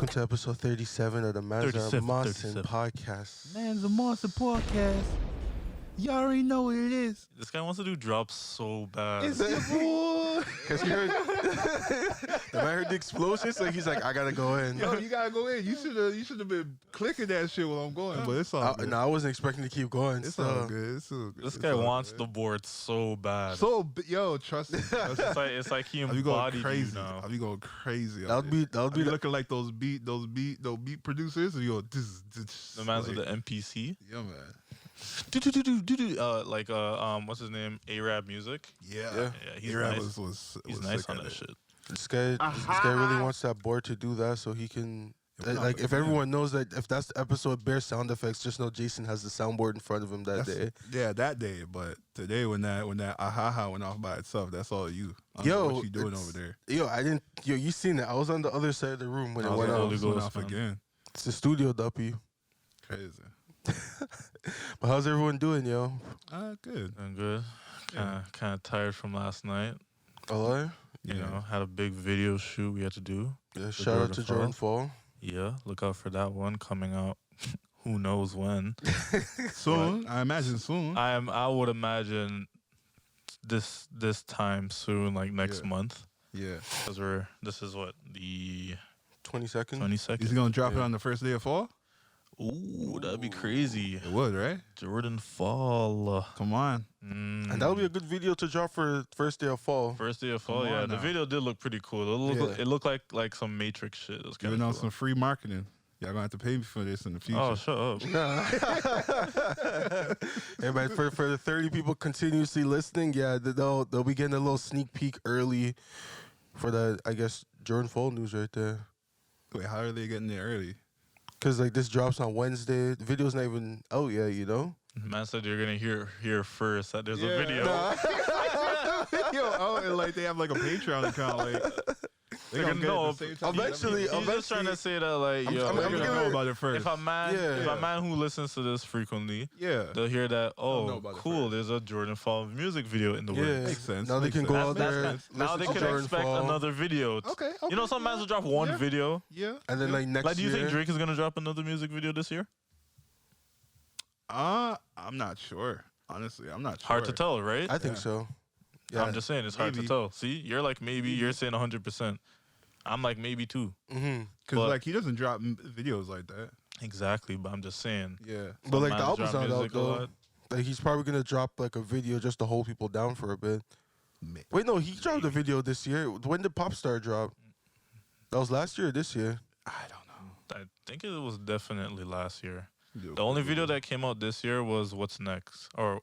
welcome to episode 37 of the Mossin podcast. Man's a Mossin podcast. You already know what it is. This guy wants to do drops so bad. It's your boy. Because he heard, the man heard the explosion, so he's like, I gotta go in. Yo, you gotta go in. You should have been clicking that shit while I'm going, but it's all good. No, I wasn't expecting to keep going. It's so. all good. It's all good. This guy wants the board so bad. Yo, trust me. It's like he I'll be embodied going you crazy. now. I'll be going crazy. That'll be looking like those beat producers. And you go, The man's with the MPC. Yeah, man. What's his name? A-Rap Music. Yeah. He's A-Rap nice. He's nice on that shit. This guy really wants that board to do that so he can. Like, if everyone knows that if that's the episode bears sound effects, just know Jason has the soundboard in front of him day. Yeah, that day. But today, when that ahaha went off by itself, that's all you. I don't know what you doing over there? You seen it? I was on the other side of the room when it went off. Again. It's the studio, duppy. Crazy. But how's everyone doing, yo? Good. I'm good. Kind of tired from last night. Hello? You know, had a big video shoot we had to do. Yeah, shout out to Jordan Fall. Yeah, look out for that one coming out. Who knows when? Soon. I imagine soon. I would imagine this time soon, like next month. Yeah. Because this is what, the 22nd? 22nd. Is he gonna drop it on the first day of fall? Ooh, that'd be crazy. It would, right? Jordan Fall. Come on. And that would be a good video to drop for first day of fall. First day of fall, Come on The now. video did look pretty cool. It looked like some Matrix shit. It was kind Giving of out cool. some free marketing. Y'all gonna have to pay me for this in the future. Oh, shut up. Hey, man, for the 30 people continuously listening, they'll be getting a little sneak peek early for the, I guess, Jordan Fall news right there. Wait, how are they getting there early? Because, like, this drops on Wednesday. The video's not even out yet, you know? Man said you're going to hear first that there's a video. And like they have like a Patreon account. Like They're gonna know. Eventually, He's just trying to say that, like, I'm They're gonna gonna know about it first. if a man who listens to this frequently, they'll hear that. know Oh, about it cool! There's a Jordan Fall music video in the Yeah, works. Makes sense. Now they can go out there. Now they listen to can Jordan expect Fall. another video. Okay, You know, some mans will drop one video. Yeah. And then, like, next Like, do you year. think Drake is gonna drop another music video this year? I'm not sure. Honestly, I'm not sure. Hard to tell, right? I think so. Yeah. I'm just saying it's hard to Maybe. tell. See, you're like maybe. You're saying 100%. I'm like maybe too. Mm-hmm. Because But- like he doesn't drop videos like that. Exactly, but I'm just saying. Yeah. But, like, the mans album's drop not out, music a though. lot. Like, he's probably going to drop, like, a video just to hold people down for a bit. Man. Wait, no, he dropped a video this year. When did Popstar drop? That was last year or this year? I don't know. I think it was definitely last year. The only video that came out this year was What's Next, or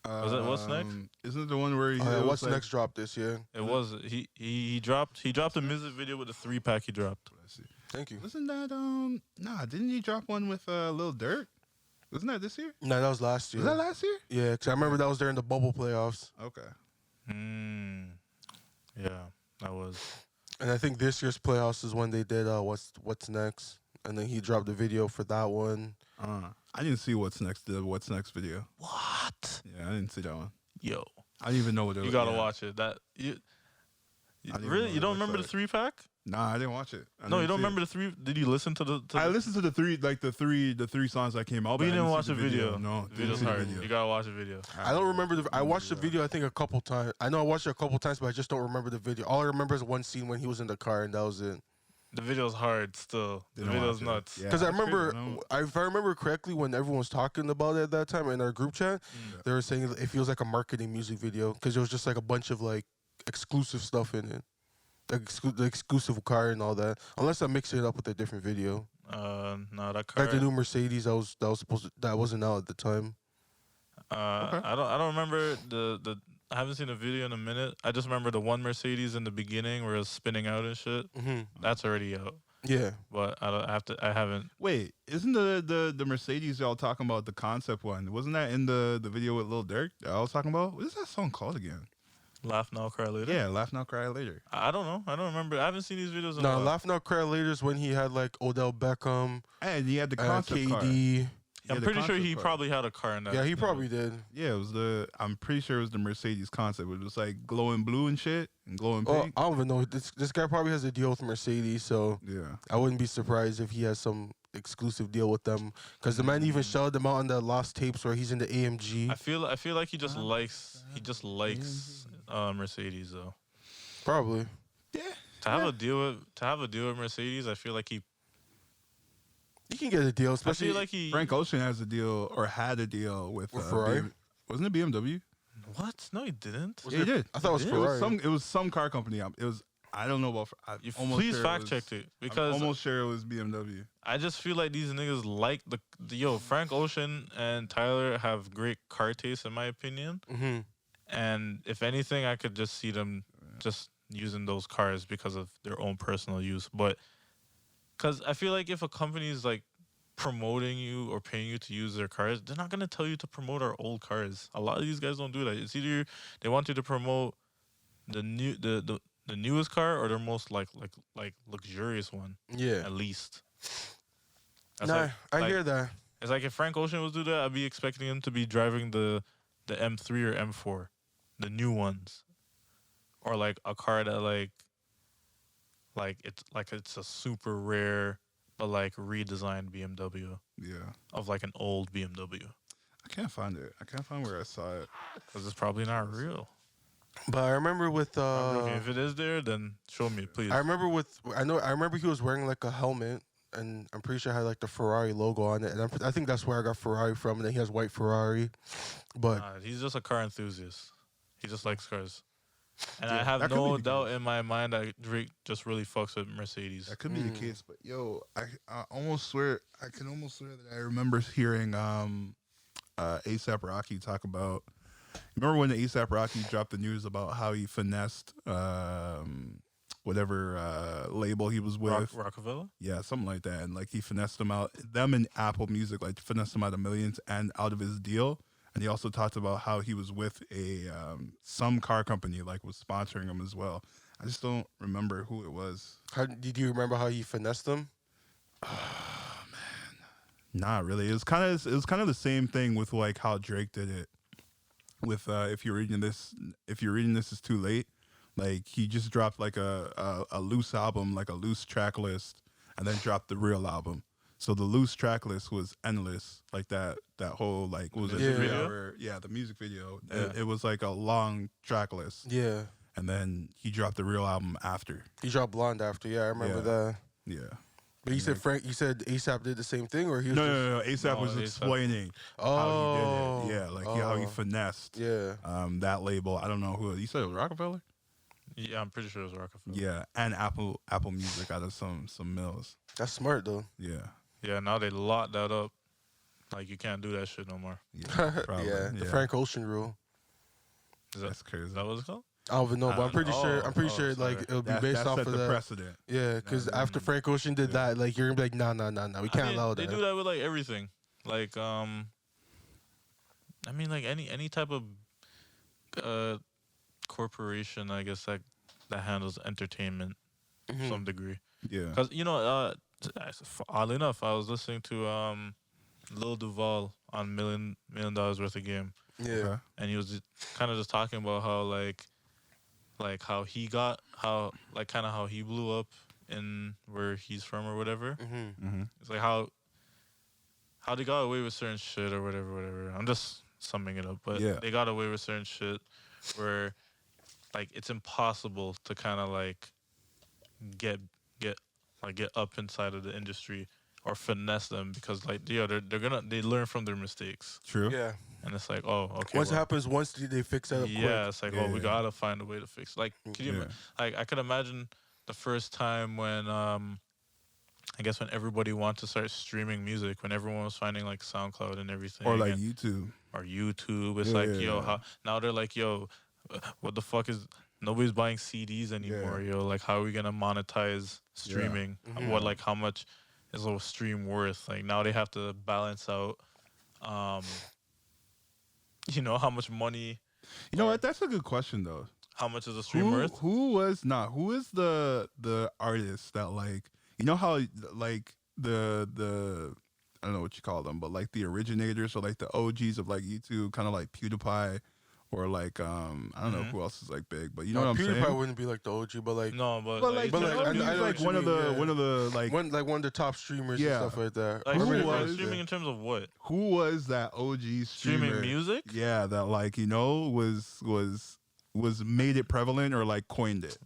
was it What's Next? Isn't it the one where he What's like, next dropped this year? It was he dropped a music video with the 3-pack he dropped. Let's see. Thank you. Wasn't that nah? Didn't he drop one with Lil Durk? Wasn't that this year? No, that was last year. Was that last year? Yeah, because I remember that was during the bubble playoffs. Okay. Yeah, that was. And I think this year's playoffs is when they did What's Next. And then he dropped the video for that one. I didn't see What's Next. The What's Next video. What? Yeah, I didn't see that one. Yo, I didn't even know what it was. you gotta watch it. That you I didn't really know you don't that remember the website. 3-pack? Nah, I didn't watch it. No, you don't remember the 3. Did you listen to the? I listened to the three songs that came out, But you I didn't watch see the video. No, the video's didn't see the hard. video. You gotta watch the video. I don't remember I watched the video, I think, a couple times. I know I watched it a couple times, but I just don't remember the video. All I remember is one scene when he was in the car, and that was it. The video's hard still. The Didn't video's watch it. nuts. Yeah. Because I that's remember, crazy, if I remember correctly, when everyone was talking about it at that time in our group chat, they were saying it feels like a marketing music video because it was just like a bunch of like exclusive stuff in it, like the exclusive car and all that. Unless I'm mixing it up with a different video, No, that car. like the new Mercedes that wasn't out at the time. I don't remember the. I haven't seen the video in a minute. I just remember the one Mercedes in the beginning where it was spinning out and shit. Mm-hmm. That's already out. Yeah, But I haven't. Wait, isn't the Mercedes y'all talking about the concept one? Wasn't that in the video with Lil Durk that I was talking about? What is that song called again? Laugh Now, Cry Later. Yeah, Laugh Now, Cry Later. I don't know. I don't remember. I haven't seen these videos in a no, while. Laugh Now Cry Later's when he had like Odell Beckham, And he had the concept car. KD. I'm the pretty sure concept he car. probably had a car in that. Yeah, he probably did. Yeah, it was I'm pretty sure it was the Mercedes concept. It was like glowing blue and shit and glowing Oh, pink. I don't even know. This guy probably has a deal with Mercedes, so Yeah. I wouldn't be surprised if he has some exclusive deal with them. Because the man even showed them out on the lost tapes where he's in the AMG. I feel like he just likes Mercedes though. Probably. Yeah. To have a deal with Mercedes, I feel like he You can get a deal, I especially feel like he Frank Ocean has a deal or had a deal with Ferrari. Wasn't it BMW? What? No, he didn't. Was Yeah, he it- did. I thought it was It Ferrari. was some car company. It was. I don't know about. Please fact check it because I'm almost sure it was BMW. I just feel like these niggas like the Frank Ocean and Tyler have great car taste in my opinion. Mm-hmm. And if anything, I could just see them just using those cars because of their own personal use. But because I feel like if a company is like promoting you or paying you to use their cars, they're not gonna tell you to promote our old cars. A lot of these guys don't do that. It's either they want you to promote the newest car or their most like luxurious one Yeah. at least. Nah, I hear that. It's like if Frank Ocean was do that, I'd be expecting him to be driving the M3 or M4, the new ones, or like a car that it's a super rare but like redesigned BMW Yeah. of like an old BMW I can't find it. I can't find where I saw it. because it's probably not real. But I remember with Okay, if it is there, then show me, please. I remember he was wearing like a helmet, and I'm pretty sure it had like the Ferrari logo on it, and I think that's where I got Ferrari from. And then he has white Ferrari, but He's just a car enthusiast. He just likes cars. And Yeah, I have that could no be the doubt case. in my mind that Drake just really fucks with Mercedes. That could be the case, but yo, I almost swear I can almost swear that I remember hearing ASAP Rocky talk about. Remember when the ASAP Rocky dropped the news about how he finessed whatever label he was with? Rockefeller? Yeah, something like that. And like he finessed them in Apple Music, like finessed them out of millions and out of his deal. And he also talked about how he was with some car company, like was sponsoring him as well. I just don't remember who it was. did you remember how he finessed them? Not really. It was kind of the same thing with like how Drake did it. With if you're reading this is too late. Like he just dropped like a loose album, like a loose track list, and then dropped the real album. So the loose track list was endless, like that whole like what was it? Yeah. 3 hour, the music video. Yeah. It was like a long track list, Yeah, and then he dropped the real album after. he dropped Blonde after. Yeah, I remember Yeah. that. Yeah. But you said You said ASAP did the same thing, or he was No. ASAP No, was A$AP. explaining how he did it. Yeah, like how he finessed Yeah, that label. I don't know who. You said it was Rockefeller? Yeah, I'm pretty sure it was Rockefeller. Yeah, and Apple Music out of some mills. that's smart though. Yeah. Yeah, now they locked that up. Like you can't do that shit no more. Yeah, probably. Yeah, the Frank Ocean rule. That's crazy. Is that what it's called? I don't even know, but I'm pretty sure. I'm pretty oh, sure sorry. like it'll be That based off set of the that. precedent. Yeah, because after Frank Ocean did that, like you're gonna be like, nah, we can't allow They that. do that with like everything. Like I mean like any type of corporation, I guess that handles entertainment to some degree. Yeah. Because oddly enough, I was listening to Lil Duval on $1 Million Worth of Game, Yeah, and he was kind of just talking about how like how he got how he blew up in where he's from or whatever. Mm-hmm. It's like how they got away with certain shit or whatever. I'm just summing it up, but Yeah. they got away with certain shit where like it's impossible to kind of like get up inside of the industry or finesse them because like they learn from their mistakes, True. yeah. and it's like, oh, okay, Once it happens, once they fix that up yeah, it's like, Yeah, oh, we yeah. gotta find a way to fix. Like, could you Yeah. like I could imagine the first time when I guess when everybody wanted to start streaming music, when everyone was finding like SoundCloud and everything, Or like and- YouTube. or YouTube. It's Yeah, like, yeah, yo, yeah. how now they're like, yo, what the fuck is nobody's buying CDs anymore, yo? Like, how are we gonna monetize streaming? Mhm. What like how much is a stream worth? Like now they have to balance out, how much money, You know what? That's a good question though. how much is a stream worth? Who is the artist that like how like the I don't know what you call them, but like the originators or like the OGs of like YouTube, kind of like PewDiePie. Or like I don't know who else is like big, but you know what I'm saying. PewDiePie wouldn't be like the OG, but like No, but like, but like, I he's know like what one you of mean, the like one of the top streamers and stuff like that. Like, who was streaming in terms of what? Who was that OG streamer? Streaming music? Yeah, that like was made it prevalent or like coined it.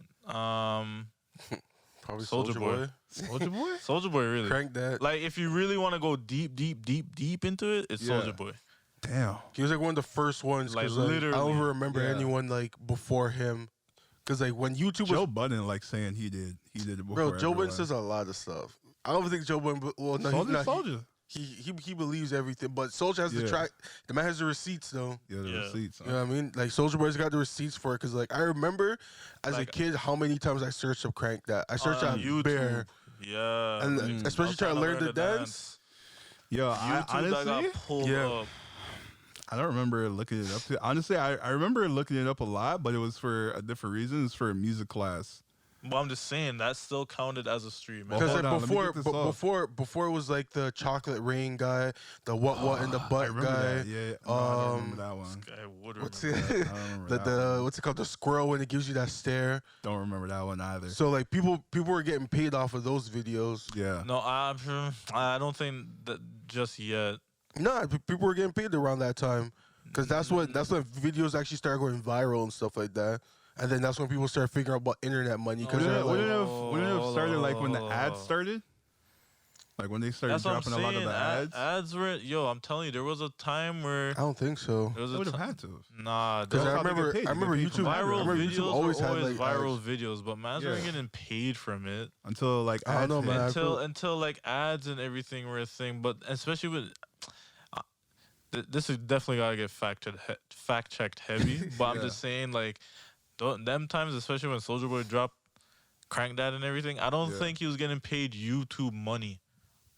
Probably Soulja Boy. Soulja Boy. Soulja Boy, really. Crank that. Like, if you really want to go deep into it, it's Soulja Boy. Damn. He was like one of the first ones. Like, Like, literally. I don't even remember anyone like before him. Because like when YouTube Joe was, Budden like saying he did it before. bro, Joe everyone. Budden says a lot of stuff. I don't think Joe Budden. Well, no, Soulja. He believes everything, but Soulja has the track. The man has the receipts though. Yeah, the receipts. You know what I mean? Like Soulja Boy's got the receipts for it. Because like I remember as a kid how many times I searched up Crank That. I searched out YouTube. Bear. Yeah. And especially trying to learn the dance. Yo, YouTube honestly, that got pulled up. I don't remember looking it up. Honestly, I remember looking it up a lot, but it was for a different reason. It's for a music class. Well, I'm just saying that still counted as a stream. Well, Because hold like on, before it was like the chocolate rain guy, the what in the butt guy. That. Yeah, no, I don't remember that one. This guy would What's remember it? that. I don't remember that one. What's it called? The squirrel when it gives you that stare. Don't remember that one either. So like people were getting paid off of those videos. Yeah. No, I don't think that just yet. Nah, people were getting paid around that time because that's when videos actually started going viral and stuff like that. And then that's when people started figuring out about internet money. Because Wouldn't it have started like when the ads started? Like when they started That's what I'm dropping a lot of saying. the ads? Ads were, I'm telling you, there was a time where I don't think so. there was They a would have ti- had to. Nah, Because there I probably remember get paid. I You remember get paid for YouTube. I viral remember videos YouTube always were had always like viral ads. videos, but man's Yeah. weren't getting paid from it Until like I don't ads know, hit. man. until like ads and everything were a thing. But especially with this is definitely gotta get fact checked heavy. But I'm just saying like them times, especially when Soulja Boy dropped Crank That and everything, I don't think he was getting paid YouTube money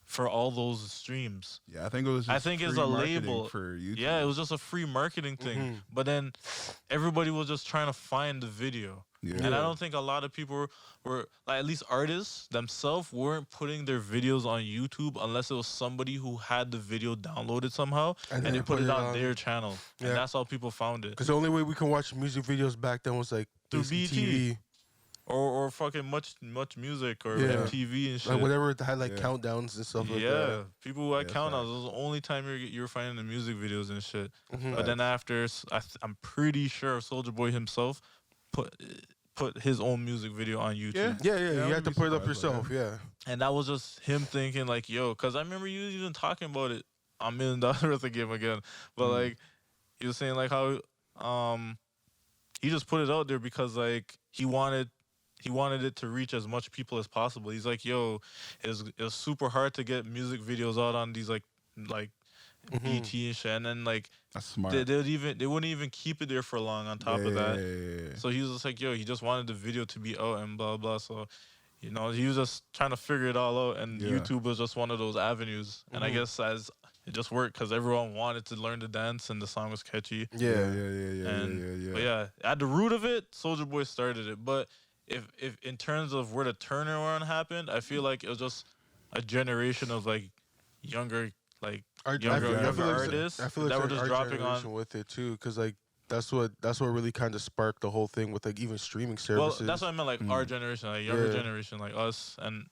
for all those streams. Yeah, I think it was. I Just think it's free a marketing label for YouTube. Yeah, it was just a free marketing thing. Mhm. But then everybody was just trying to find the video. Yeah. And I don't think a lot of people were like, at least artists themselves weren't putting their videos on YouTube unless it was somebody who had the video downloaded somehow and they put it on their channel. Yeah. And that's how people found it. Because the only way we can watch music videos back then was like Through basically BT. TV. Or fucking much music or Yeah. MTV and shit. Like whatever it had like Yeah. countdowns and stuff like yeah, that. people who had Yeah, countdowns. It was the only time you're finding the music videos and shit. Mhm. But then after, I'm pretty sure Soulja Boy himself put his own music video on YouTube. Yeah. Yeah, I you had wouldn't to be put it up surprised by yourself. Yeah. And that was just him thinking like, because I remember you even talking about it on $1 Million Worth of Game again. But like, he was saying like how he just put it out there because like he wanted it to reach as much people as possible. He's like, it was super hard to get music videos out on these like BT and shit, and then like That's smart. they wouldn't even keep it there for long on top of that. Yeah. So he was just like, he just wanted the video to be out and blah blah. So, he was just trying to figure it all out, and Yeah. YouTube was just one of those avenues. And I guess as it just worked because everyone wanted to learn the dance, and the song was catchy. Yeah. But yeah, at the root of it, Soulja Boy started it. But if in terms of where the turnaround happened, I feel like it was just a generation of like younger younger artists I feel like that were it's just our dropping generation on. with it too, because like that's what really kind of sparked the whole thing with like even streaming Well, services. that's what I meant, like our generation, like younger generation, like us and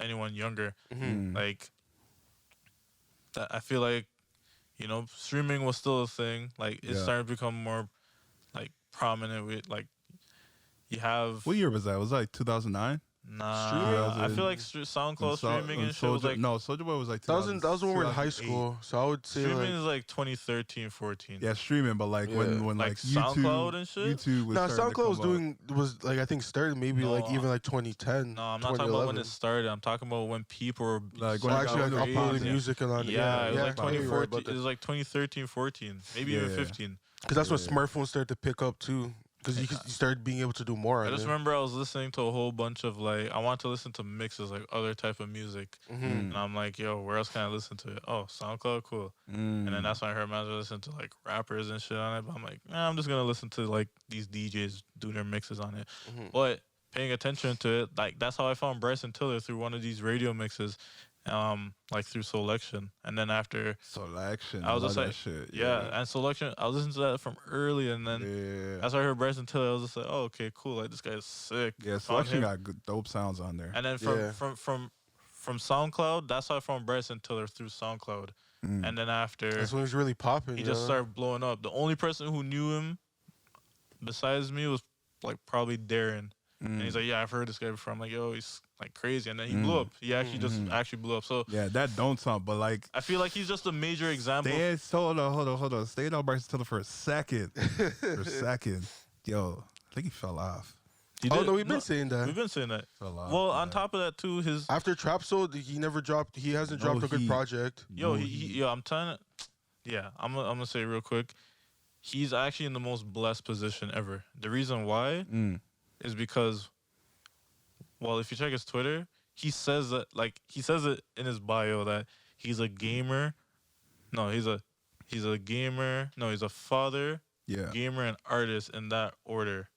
anyone younger. Like, that I feel like, streaming was still a thing. Like, it started to become more, like, prominent with, like, you have... What year was that? Was that like 2009? Nah, I feel like SoundCloud streaming and shit was like... No, Soulja Boy was like that was when we were in high 2008. school. So I would say Streaming like, is like 2013, 14. Yeah, streaming, but like when Like like SoundCloud YouTube, and shit? YouTube was no, starting to SoundCloud come up. was like I think started maybe No, like even like 2010. No, I'm not talking about when it started. I'm talking about when people were Like, Well, when it actually, got like underage, uploading yeah. music and on Yeah, it was like probably right 2014. about It that. was like 2013, 14, maybe even Yeah. 15. Because that's when smartphones started to pick up too. Because you started being able to do more. I just remember I was listening to a whole bunch of like I want to listen to mixes, like other type of music, and I'm like, where else can I listen to it? Oh, SoundCloud, cool. And then that's when I heard man listen to like rappers and shit on it. But I'm like, I'm just gonna listen to like these DJs do their mixes on it. But paying attention to it, like that's how I found Bryson Tiller through one of these radio mixes. like through Selection, and then after Selection. I was just love like, that shit. yeah, and Selection, I was listening to that from early, and then Yeah. as I heard Bryson Tiller, I was just like, oh, okay, cool, like this guy's sick. Yeah, Found Selection him. got good, dope sounds on there. And then Yeah. from SoundCloud, that's how I found Bryson Tiller through SoundCloud, and then after That's when he's really popping. he just started blowing up. The only person who knew him besides me was like probably Darren. And he's like, yeah, I've heard this guy before. I'm like, yo, he's like crazy. And then he blew up. He actually just actually blew up. So Yeah, that don't sound, but like. I feel like he's just a major example. Hold on. Stay on Bryson Tiller for a second. Yo, I think he fell off. He Oh did- no, we've been saying that. We've been saying that. Fell off. Well, on top of that too, his After Trap Soul, he never dropped. He hasn't dropped a good project. I'm telling it. Yeah, I'm gonna say real quick. He's actually in the most blessed position ever. The reason why is because, well, if you check his Twitter, he says that he says it in his bio that he's a gamer. No, he's a gamer. No, he's a father, gamer, and artist in that order.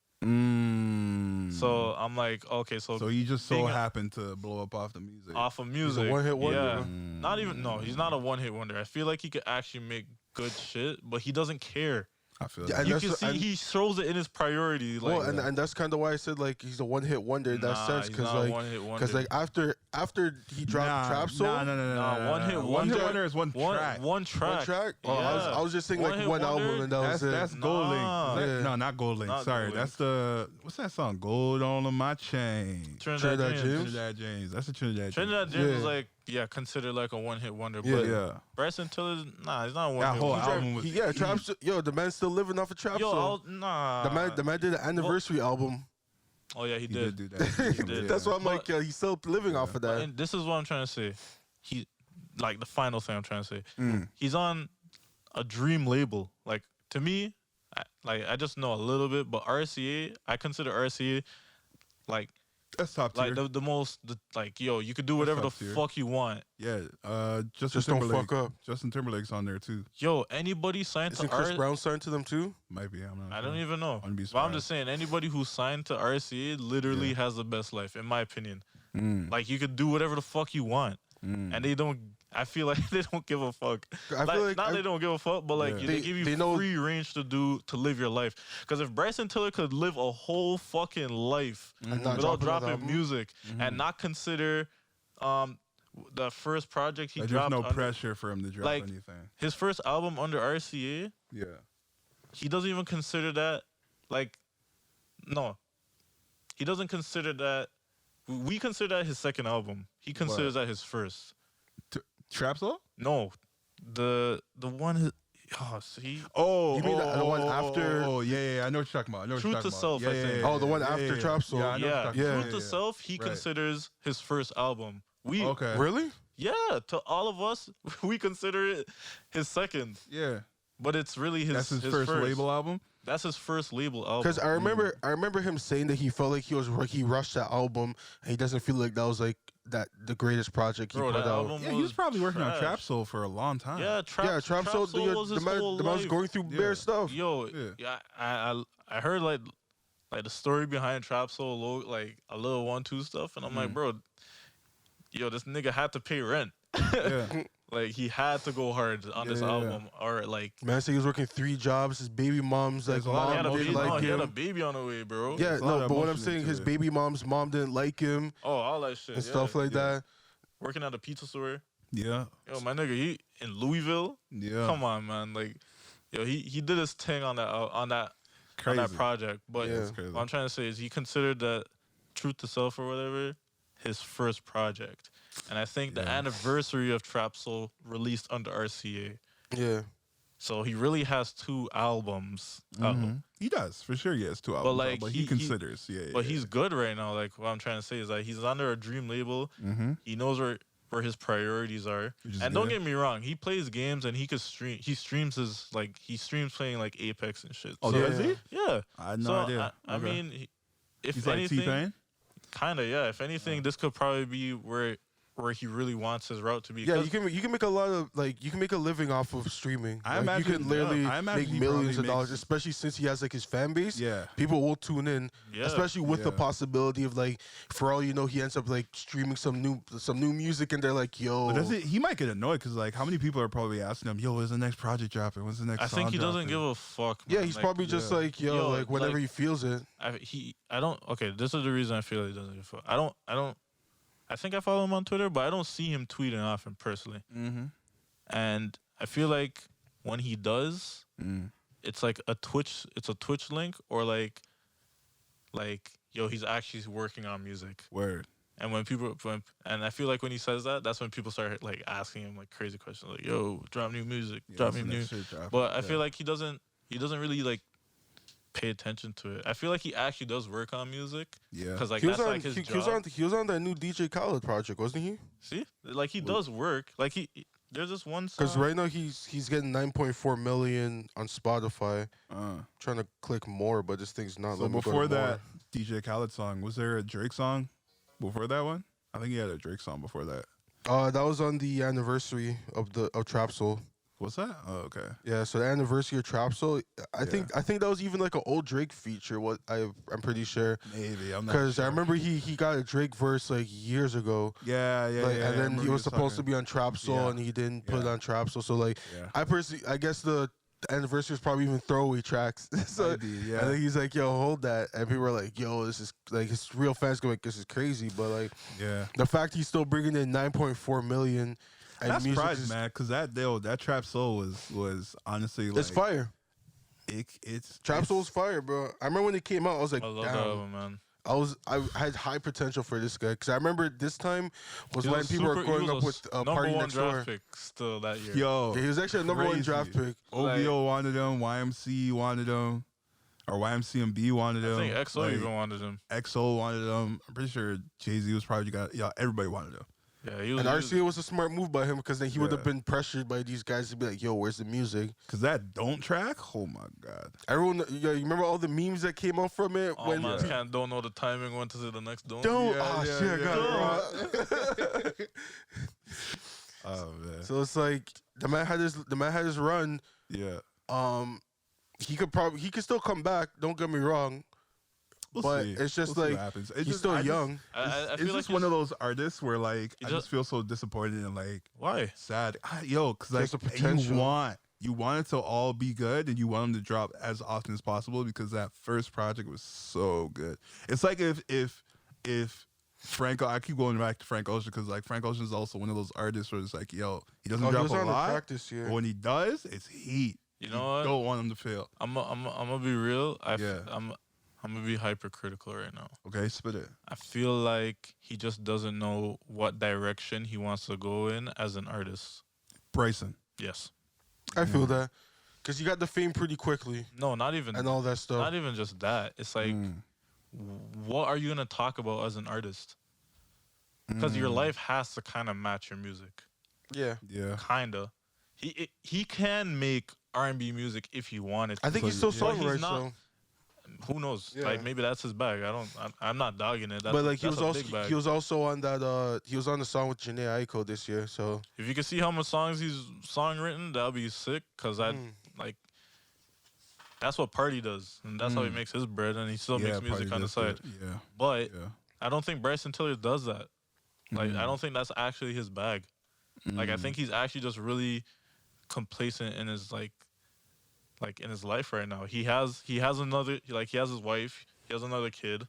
So I'm like, okay, so he just so being happened to blow up off the music. off of music. He's a one-hit wonder. Yeah. Not even, no, he's not a one-hit wonder. I feel like he could actually make good shit, but he doesn't care. I feel Yeah, that. and You that's- can see and- he shows it in his priority. Like, Well, and that's kind of why I said like he's a one-hit wonder in that sense, he's because not a one-hit wonder. after he dropped Trap Soul, Nah, one hit One hit wonder- wonder is one track. One track. one track. Oh, Yeah. I was just saying One like hit one wonder? album, and that was That's it. Gold Link. Nah. Is that- Yeah. No, not Gold Link. Not Sorry, Gold that's the what's that song? Gold on my chain. Trinidad Trinidad James. James? Trinidad James. That's a Trinidad. Trinidad James. James Yeah. is like, considered like a one-hit wonder. Yeah. But Yeah. Bryson Tiller, nah, he's not a That one-hit whole wonder. album was. Trap Soul. Yo, the man's still living off of Trap Soul. Nah. The man did an anniversary album. Oh yeah, he He did. did do that. He did. That's why I'm But- like, he's still living off of that. And this is what I'm trying to say. He, like the final thing I'm trying to say. He's on a dream label. Like to me, I just know a little bit, but RCA, I consider RCA like That's top tier. like the most yo, you could do whatever the top tier. fuck you want. Yeah. Justin Just don't Timberlake. fuck up. Justin Timberlake's on there too. Yo, anybody signed Isn't to Chris Brown signed to them too? Might be. I'm not. I don't even know. Wouldn't be But I'm surprised. just saying, anybody who signed to RCA literally has the best life, in my opinion. Like you could do whatever the fuck you want, and they don't. I feel like they don't give a fuck. I feel like not they don't give a fuck, but like Yeah. they give you They know- free range to live your life. Because if Bryson Tiller could live a whole fucking life And not without drop another dropping album. music and not consider the first project he Like, there's dropped, no under- pressure for him to drop like- anything. his first album under RCA, Yeah. he doesn't even consider that like no. He doesn't consider that. We consider that his second album. He considers that his first. Trap Soul? No, the one. Oh, see. Oh, You mean the one after- Oh, yeah. I know what you're talking about. I know what Truth you're talking to about. Self, I think. Oh, the one after Trap Soul. Yeah, I know what you're Yeah, talking yeah. about. Truth to Self, he Right. considers his first album. We Okay. Really? Yeah, to all of us, we consider it his second, Yeah. but it's really his. That's his first label album? That's his first label album. Because I remember him saying that he felt like he rushed that album, and he doesn't feel like that was like the greatest project he Bro, put that out. album Yeah, he was probably working on trash. Trap Soul for a long time. Yeah, Trap Trap Soul. was his whole The man was life. going through Yeah. bare stuff. Yo, Yeah. I heard like the story behind Trap Soul, like a little 1-2 stuff, and I'm like, bro, yo, this nigga had to pay rent. Yeah. Like he had to go hard on this Yeah. album, or like Man said he was working 3 jobs. His baby mom's like There's a lot he of had a mom baby. didn't like He had a him. baby on the way, bro. Yeah, There's a lot no, of but what I'm emotion saying, into his it. baby mom's mom didn't like him Oh, all that shit and yeah. stuff like that. Working at a pizza store. Yeah. Yo, my nigga, he in Louisville. Yeah. Come on, man. Like, yo, he did his thing on that Crazy. project. But Yeah. That's crazy. what I'm trying to say is he considered that Truth to Self or whatever his first project. And I think the Yeah. anniversary of Trap Soul released under RCA. Yeah, So he really has 2 albums. Mhm. He does, for sure. He has 2 albums. like, But he- he considers. Yeah. But he's good right now. Like what I'm trying to say is that he's under a dream label. Mm-hmm. He knows where his priorities are. Which is And don't good. get me wrong, he plays games and he could stream. He streams playing like Apex and shit. Oh, So, does he? yeah. I had no So idea. I Okay. mean, if he's like anything, T-Pain? kind of yeah. If anything, this could probably be where where he really wants his route to be. Yeah, you can make a lot of you can make a living off of streaming. I Like, imagine you can literally I imagine make he millions of probably dollars, makes- especially since he has like his fan base. Yeah. People will tune in, Yeah. especially with the Yeah. possibility of like, for all you know, he ends up like streaming some new music, and they're like, yo. But does it, he might get annoyed because like how many people are probably asking him, yo, when's the next project dropping? When's the next? I think song he doesn't dropping? give a fuck. Yeah, man. he's Like, probably just yeah. like, yo, like whenever like- he feels it. I don't. Okay, this is the reason I feel he doesn't give a fuck. I don't. I think I follow him on Twitter, but I don't see him tweeting often personally. Mm-hmm. And I feel like when he does, Mm. it's like a Twitch. It's a Twitch link, or like, yo, he's actually working on music. Word. And and I feel like when he says that, that's when people start like asking him like crazy questions, like, "Yo, drop new music, Yeah, drop when's me the new." next shit dropping? But I Yeah. feel like he doesn't really like pay attention to it. I feel like he actually does work on music Yeah. because like He was that's on like his he job. was on that new DJ Khaled project, wasn't he? See, like he does work. Like there's this one song. Because right now he's getting 9.4 million on Spotify. Trying to click more, but this thing's not. So letting me go before to more. that DJ Khaled song, was there a Drake song before that one? I think he had a Drake song before that. That was on the anniversary of Trap Soul. What's that? Oh, okay. Yeah, so the anniversary of Trap Soul. I Yeah. think that was even like an old Drake feature. I'm pretty sure, Maybe I'm not because sure. I remember he got a Drake verse like years ago. Yeah, yeah, Like, yeah. and then he was supposed to be on Trap Soul, Yeah. and he didn't put it Yeah. on Trap Soul. So like, Yeah. I guess the anniversary was probably even throwaway tracks. So Maybe, yeah. I think he's like, yo, hold that, and people were like, yo, this is like, his real fans go like, this is crazy, but like Yeah. the fact he's still bringing in 9.4 million. And That's music surprising, is- man, because that Trap Soul was honestly like It's fire. It's Trap Soul's fire, bro. I remember when it came out, I was like, I love that damn. album, man. I had high potential for this guy, because I remember this time was He when was people were super- growing he up was with number Party one Next Door. draft pick still that year. Yo, Yeah, he was actually a number one crazy. draft pick. OVO wanted him, YMC wanted him, or YMCMB wanted him. I think XO like, even wanted him. XO wanted him. I'm pretty sure Jay-Z was probably everybody wanted him. Yeah, he was. And he was- RCA was a smart move by him, because then he would have Yeah. been pressured by these guys to be like, yo, where's the music? Cause that don't track, oh my god. Everyone, you remember all the memes that came out from it? All man's don't know the timing when to say the next don't. Don't. Yeah, Oh, yeah, shit, I yeah. got it wrong. Oh man, So it's like, the man had his run. yeah. He could still come back, don't get me wrong. We'll But see. it's just We'll see like, what happens. It's he's just- still I just- young. I It's feel like just one of those artists where like He I just- just feel so disappointed and like Why? sad. Yo, because like Just the potential. you want it to all be good and you want them to drop as often as possible because that first project was so good. It's like if Frank, I keep going back to Frank Ocean because like Frank Ocean is also one of those artists where it's like, yo, he doesn't He drop was a on the lot, track this year. but when he does, it's heat. You know what? Don't want him to fail. I'm gonna be real. Yeah. I'm gonna be hypercritical right now. Okay, spit it. I feel like he just doesn't know what direction he wants to go in as an artist. Bryson. Yes. I feel that, because he got the fame pretty quickly No, not even. and all that stuff. Not even just that. It's like, what are you gonna talk about as an artist? Because your life has to kind of match your music. Yeah, Yeah. Kinda. He can make R&B music if he wanted to. I think he's still But songwriting. he's not- So, Who knows? Yeah. Like maybe that's his bag. I'm not dogging it. That's, but like he that's was a also big bag. he was also on that he was on the song with Janae Aiko this year. So If you can see how much songs he's songwritten, that'll be sick. Cause like that's what Party does, and that's how he makes his bread, and he still makes music Party on the does side. that. Yeah. But Yeah. I don't think Bryson Tiller does that. Like I don't think that's actually his bag. Like I think he's actually just really complacent in his like in his life right now. He has another he has his wife, he has another kid.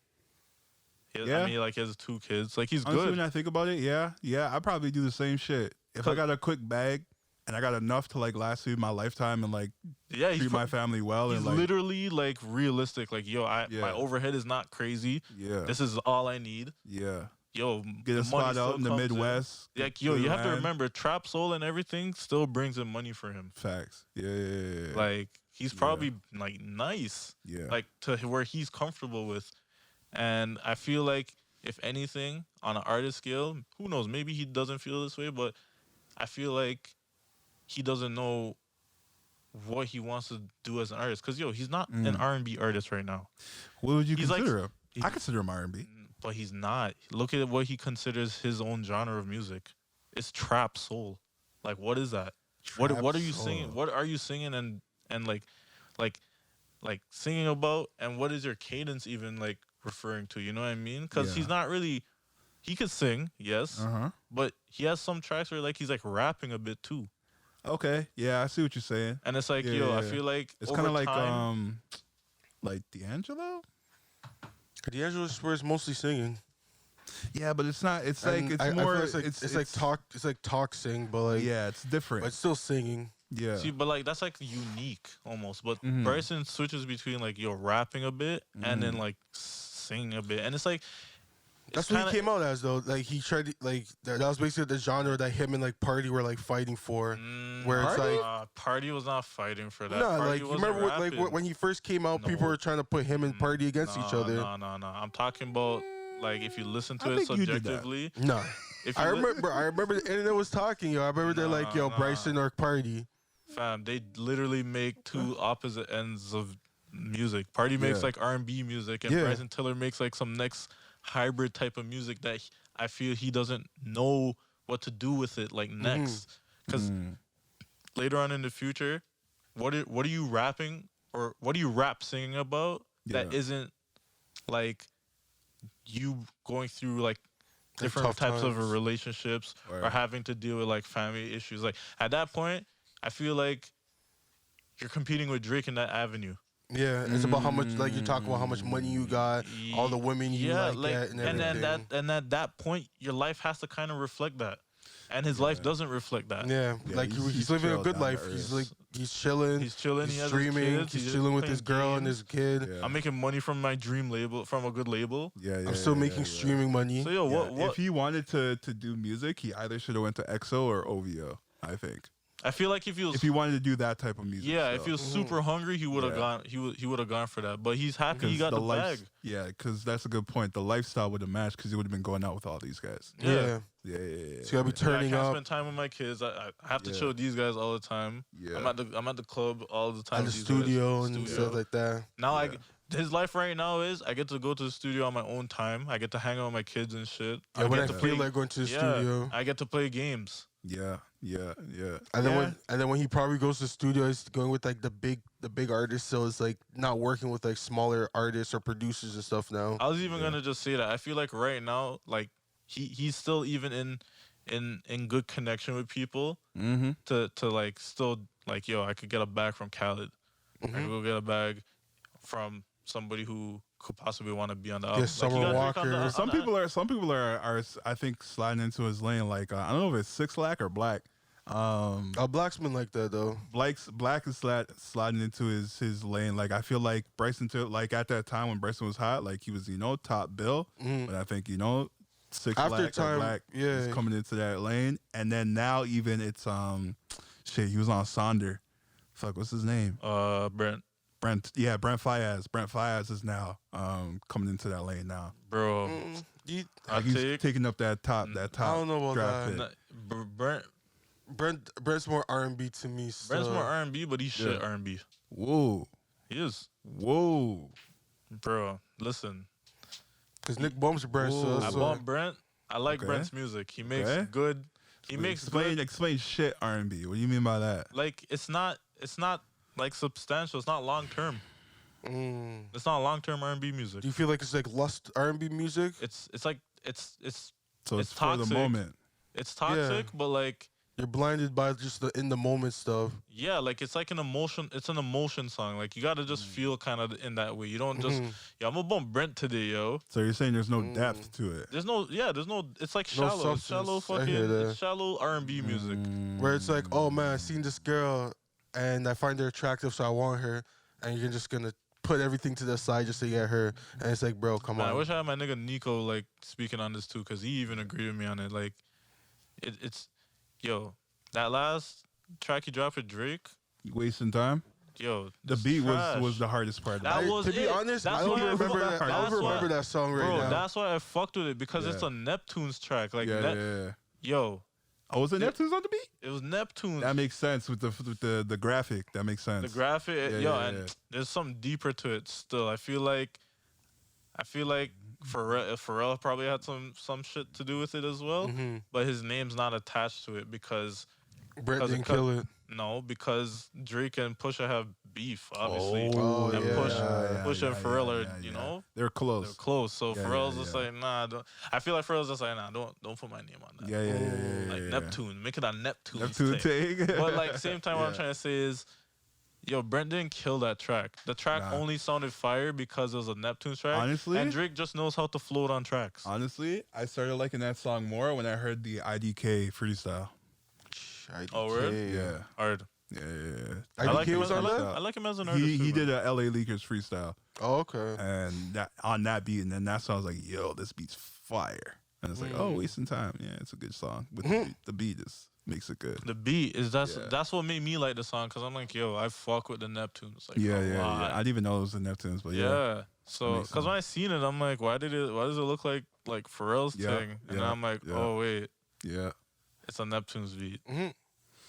Yeah. I mean like he has 2 kids. Like he's Honestly, good. when I think about it, yeah, I probably do the same shit. If I got a quick bag and I got enough to like last me my lifetime and like Yeah, he's treat my family well He's and like literally like realistic. Like, yo, Yeah. my overhead is not crazy. yeah, This is all I need. yeah, Yo, get the a money spot still out in the comes Midwest. Like, yo, do you the have to land. remember, trap soul and everything still brings in money for him. Facts. Yeah. Like, he's probably like nice, yeah. like to where he's comfortable with. And I feel like if anything, on an artist scale, who knows? Maybe he doesn't feel this way, but I feel like he doesn't know what he wants to do as an artist. Cause yo, he's not an R&B artist right now. What would you he's like- consider him? I consider him R&B. but he's not. Look at what he considers his own genre of music. It's trap soul. Like, what is that? What are you singing? What are you singing and like singing about? And what is your cadence even like referring to? You know what I mean? Because he's not really. He could sing, yes, but he has some tracks where like he's like rapping a bit too. Okay, yeah, I see what you're saying. And it's like, I feel like it's kind of like D'Angelo. D'Angelo is mostly singing. Yeah, but it's not. It's like it's more. It's like talk. It's like talk sing, but like it's different. But it's still singing. Yeah. See, but like that's like unique almost. But Bryson switches between like rapping a bit and then like singing a bit, and it's like. That's what he came out as, though. Like, he tried to, like, that was basically the genre that him and, like, Party were, like, fighting for. Where it's like. Party was not fighting for that. No, Party like, you remember when he first came out, people were trying to put him and Party against each other. No. I'm talking about, like, if you listen to it subjectively. No. I remember the internet was talking, yo. I remember they're like, yo, Bryson or Party. Fam, they literally make two opposite ends of music. Party makes, like, R&B music, and Bryson Tiller makes, like, some next hybrid type of music that I feel he doesn't know what to do with it like next, because later on in the future, what are you rapping or what do you rap singing about that isn't like you going through like different types of relationships or having to deal with like family issues? Like at that point, I feel like you're competing with Drake in that avenue. Yeah, it's about how much, like, you talk about how much money you got, all the women you get, and everything. And at that point, your life has to kind of reflect that, and his life doesn't reflect that. Yeah, like he's living a good life. He's chilling. He's streaming. He's chilling with his girl and his kid. Yeah. I'm making money from my dream label, from a good label. I'm still making streaming money. So what? If he wanted to do music, he either should have went to EXO or OVO. I think. I feel like if he wanted to do that type of music, if he was super hungry, he would have gone. He would have gone for that. But he's happy he got the bag. Yeah, because that's a good point. The lifestyle would have matched because he would have been going out with all these guys. Yeah. So you gotta be turning up. I up. can't spend time with my kids. I have to chill with these guys all the time. Yeah. I'm at the club all the time. At the studio and stuff like that. Now his life right now is I get to go to the studio on my own time. I get to hang out with my kids and shit. Yeah, when I feel like going to the studio. I get to play games. Yeah. And then when he probably goes to the studio, he's going with like the big artists. So it's like not working with like smaller artists or producers and stuff now. I was even gonna just say that I feel like right now, like he's still even in good connection with people to like still like I could get a bag from Khaled. I could go get a bag from somebody who could possibly want to be on the album. Summer Walker. Some people are I think sliding into his lane. Like I don't know if it's Six Lack or Black. Black's been like that though. Black is sliding into his lane. Like I feel like Bryson Tiller, like at that time when Bryson was hot, like he was top bill. But I think Six Lack or Black is coming into that lane. And then now even it's he was on Sonder. Fuck, what's his name? Brent Faiyaz. Brent Faiyaz is now coming into that lane now. Bro. He's taking up that top. I don't know about that. Brent's more R&B to me. Still. Brent's more R&B, but he's shit R&B. Whoa. He is. Whoa. Bro, listen. Because Nick bumps Brent. I bump Brent. I like Brent's music. He makes good. Explain shit R&B. What do you mean by that? Like it's not like substantial. It's not long term. It's not long term R&B music. Do you feel like it's like lust R&B music? It's like it's so it's toxic. For the moment. It's toxic, but like you're blinded by just the in the moment stuff. Yeah, like it's like an emotion. It's an emotion song. Like you gotta just feel kind of in that way. You don't just I'm gonna bump Brent today, yo. So you're saying there's no depth to it? There's no. It's like shallow. It's shallow fucking. It's shallow R&B music. Where it's like, oh man, I seen this girl and I find her attractive, so I want her, and you're just gonna put everything to the side just to get her, and it's like, bro, come on. I wish I had my nigga Nico like speaking on this too, because he even agreed with me on it. Like, it's that last track he dropped with Drake. You wasting time. Yo, the beat was the hardest part. To be honest, I don't remember that song right now. That's why I fucked with it, because it's a Neptune's track. Like, yo. Oh, was it Neptune's on the beat? It was Neptune's. That makes sense with the graphic. That makes sense. The graphic, and there's something deeper to it still. I feel like Pharrell probably had some shit to do with it as well, but his name's not attached to it because Brent didn't kill it. No, because Drake and Pusha have beef, obviously. Oh, and yeah. Pusha and Pharrell are, you know, they're close. They're close. So Pharrell's just like, nah. I feel like Pharrell's just like, nah, don't put my name on that. Yeah. Like Neptune, make it a Neptune take. But like same time, what I'm trying to say is, yo, Brent didn't kill that track. The track only sounded fire because it was a Neptune track. Honestly, and Drake just knows how to float on tracks. Honestly, I started liking that song more when I heard the IDK freestyle. IDK. Oh, really? Yeah. Hard. Yeah. I like him as an artist. I like him as an artist. He did a LA Leakers freestyle. Oh, okay. And that on that beat, and then that song was like, yo, this beat's fire. And it's like, oh, wasting time. Yeah, it's a good song. But the beat just makes it good. The beat is that's what made me like the song, because I'm like, yo, I fuck with the Neptunes. Like, yeah. I didn't even know it was the Neptunes, but yeah. So, because when I seen it, I'm like, why does it look like Pharrell's thing? And then I'm like, oh wait, it's a Neptunes beat.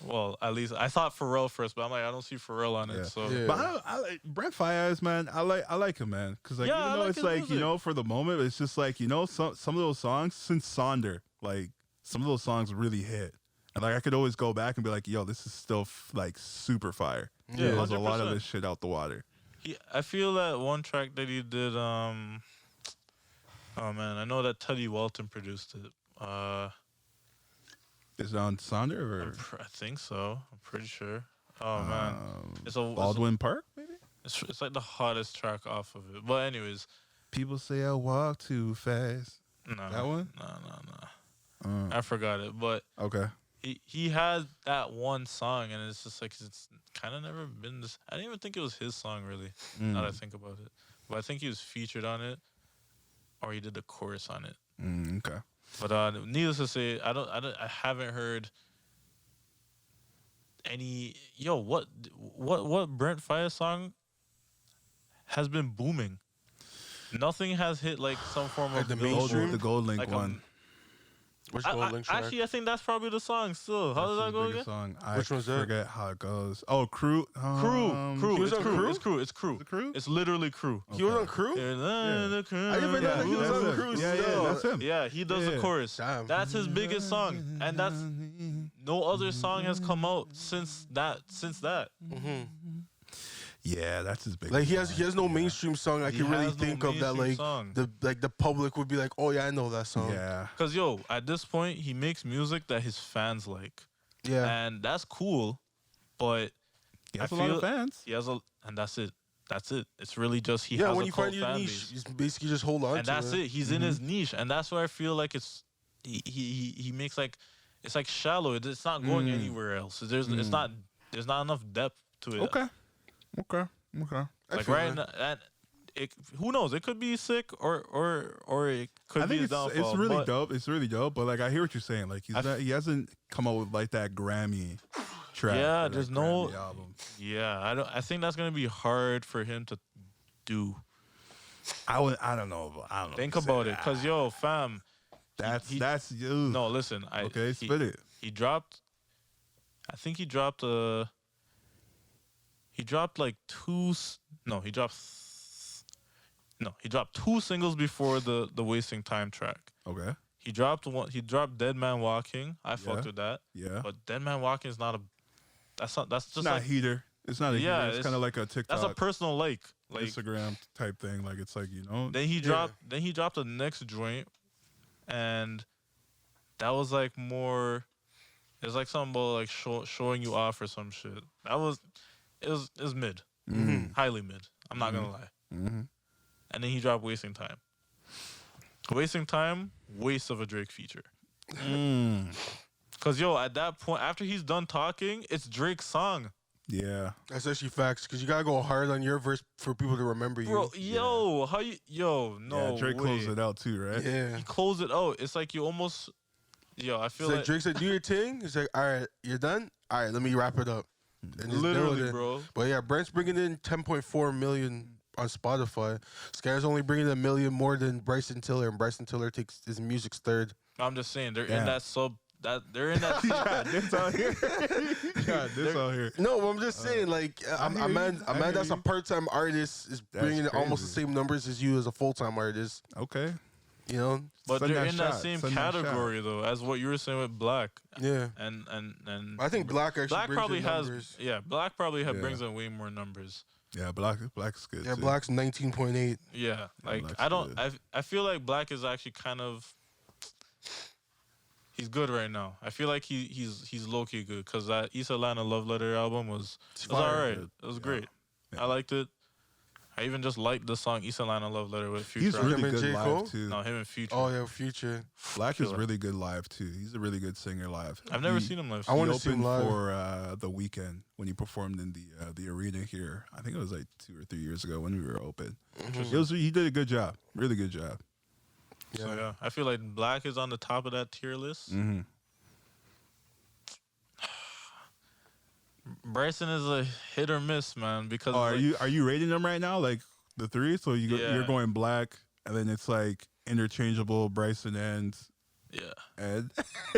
Well, at least I thought Pharrell first, but I'm like, I don't see Pharrell on it. So, but I like Brent Faiyaz, man. I like him, man, because like even though it's like music. You know, for the moment, it's just like, you know, some of those songs since Sonder, like some of those songs really hit, and like I could always go back and be like, yo, this is still like super fire. Yeah, there's a lot of this shit out the water. I feel that one track that he did. Oh man, I know that Teddy Walton produced it. Is it on Sonder or? I think so. I'm pretty sure. Oh man, it's a Baldwin Park, maybe. It's like the hottest track off of it. But anyways, people say I walk too fast. No, that one. No. I forgot it. But okay. He had that one song, and it's just like it's kind of never been this. I didn't even think it was his song, really. Now that I think about it, but I think he was featured on it, or he did the chorus on it. Okay. But needless to say, I haven't heard any. Yo, what Brent Faiyaz song has been booming? Nothing has hit like some form of the mainstream, the Gold Link like one. Which Gold Link track? Actually, I think that's probably the song still. How does that go again? Song. Which one's that? I forget how it goes. Oh, Crew. Crew. He was on Crew? It's Crew. It's Crew. Is it Crew? It's literally Crew. Okay. He was on Crew? Yeah. I didn't even know that he was on Crew. Yeah, that's him. Yeah, he does the chorus. Damn. That's his biggest song, and that's no other song has come out since that. Yeah, that's his big. Like he has no mainstream song I can really think of that like song. the public would be like, oh yeah, I know that song. Yeah, because yo, at this point he makes music that his fans like. Yeah, and that's cool, but he has a lot of fans. He has and that's it. That's it. It's really just he has when a you cult find your fan niche, base. you basically just hold on. And that's it. He's in his niche, and that's where I feel like it's he makes like it's like shallow. It's not going anywhere else. There's there's not enough depth to it. Okay. Like right now, who knows? It could be sick or it could be a downfall. It's really dope. It's really dope. But like I hear what you're saying. Like he hasn't come up with like that Grammy track. Yeah, there's no album. Yeah, I think that's gonna be hard for him to do. I don't know. Think about it, cause yo, fam. That's you. No, listen. Spit it. He dropped. I think he dropped He dropped like two. No, he dropped. No, he dropped two singles before the Wasting Time track. Okay. He dropped one. He dropped Dead Man Walking. I fucked with that. Yeah. But Dead Man Walking is not a. That's just it's not like, a heater. It's not a heater. It's kind of like a TikTok. That's a personal like Instagram type thing. Like it's like, you know. Then he dropped. Then he dropped the next joint, and that was like more. It's like something about like showing you off or some shit. That was. It was mid, highly mid. I'm not gonna lie. And then he dropped Wasting Time. Wasting Time, waste of a Drake feature. Cause yo, at that point, after he's done talking, it's Drake's song. Yeah, that's actually facts. Cause you gotta go hard on your verse for people to remember you. Bro, how you? No. Yeah, Drake closed it out too, right? Yeah, he closed it out. It's like you almost. Yo, I feel like Drake said, "Do your thing." He's like, "All right, you're done. All right, let me wrap it up." Literally, bro. But yeah, Brent's bringing in 10.4 million on Spotify. Sky's only bringing in 1 million more than Bryson Tiller, and Bryson Tiller takes his music's third. I'm just saying they're in that they're in that. God, this out here. God, this out here. No, I'm just saying, like, a man that's a part-time artist is bringing almost the same numbers as you as a full-time artist. Okay. You know, but Send they're that in that shot. same Send that category though, as what you were saying with Black. yeah. And I think Black actually Black brings probably in has numbers. Black probably brings in way more numbers. Yeah, Black's good. Yeah, too. Black's 19.8. Yeah, like Black's I don't. good. I feel like Black is actually kind of. He's good right now. I feel like he's low key good because that East Atlanta Love Letter album was alright. It was great. Yeah. I liked it. I even just liked the song East Atlanta Love Letter with Future. He's really Him and good J. live Cole? too. No, him and Future. Oh yeah, Future. Black is Killer. really good live too. He's a really good singer live. I've never seen him live. I He wanna see him opened live. for the Weekend when he performed in the arena here. I think it was like 2 or 3 years ago when we were open. He did a good job. Really good job. So yeah, I feel like Black is on the top of that tier list. Mm-hmm. Bryson is a hit or miss, man. Because Are like, you rating them right now? Like the three? So Yeah. you're going Black, and then it's like interchangeable Bryson and Yeah, Ed.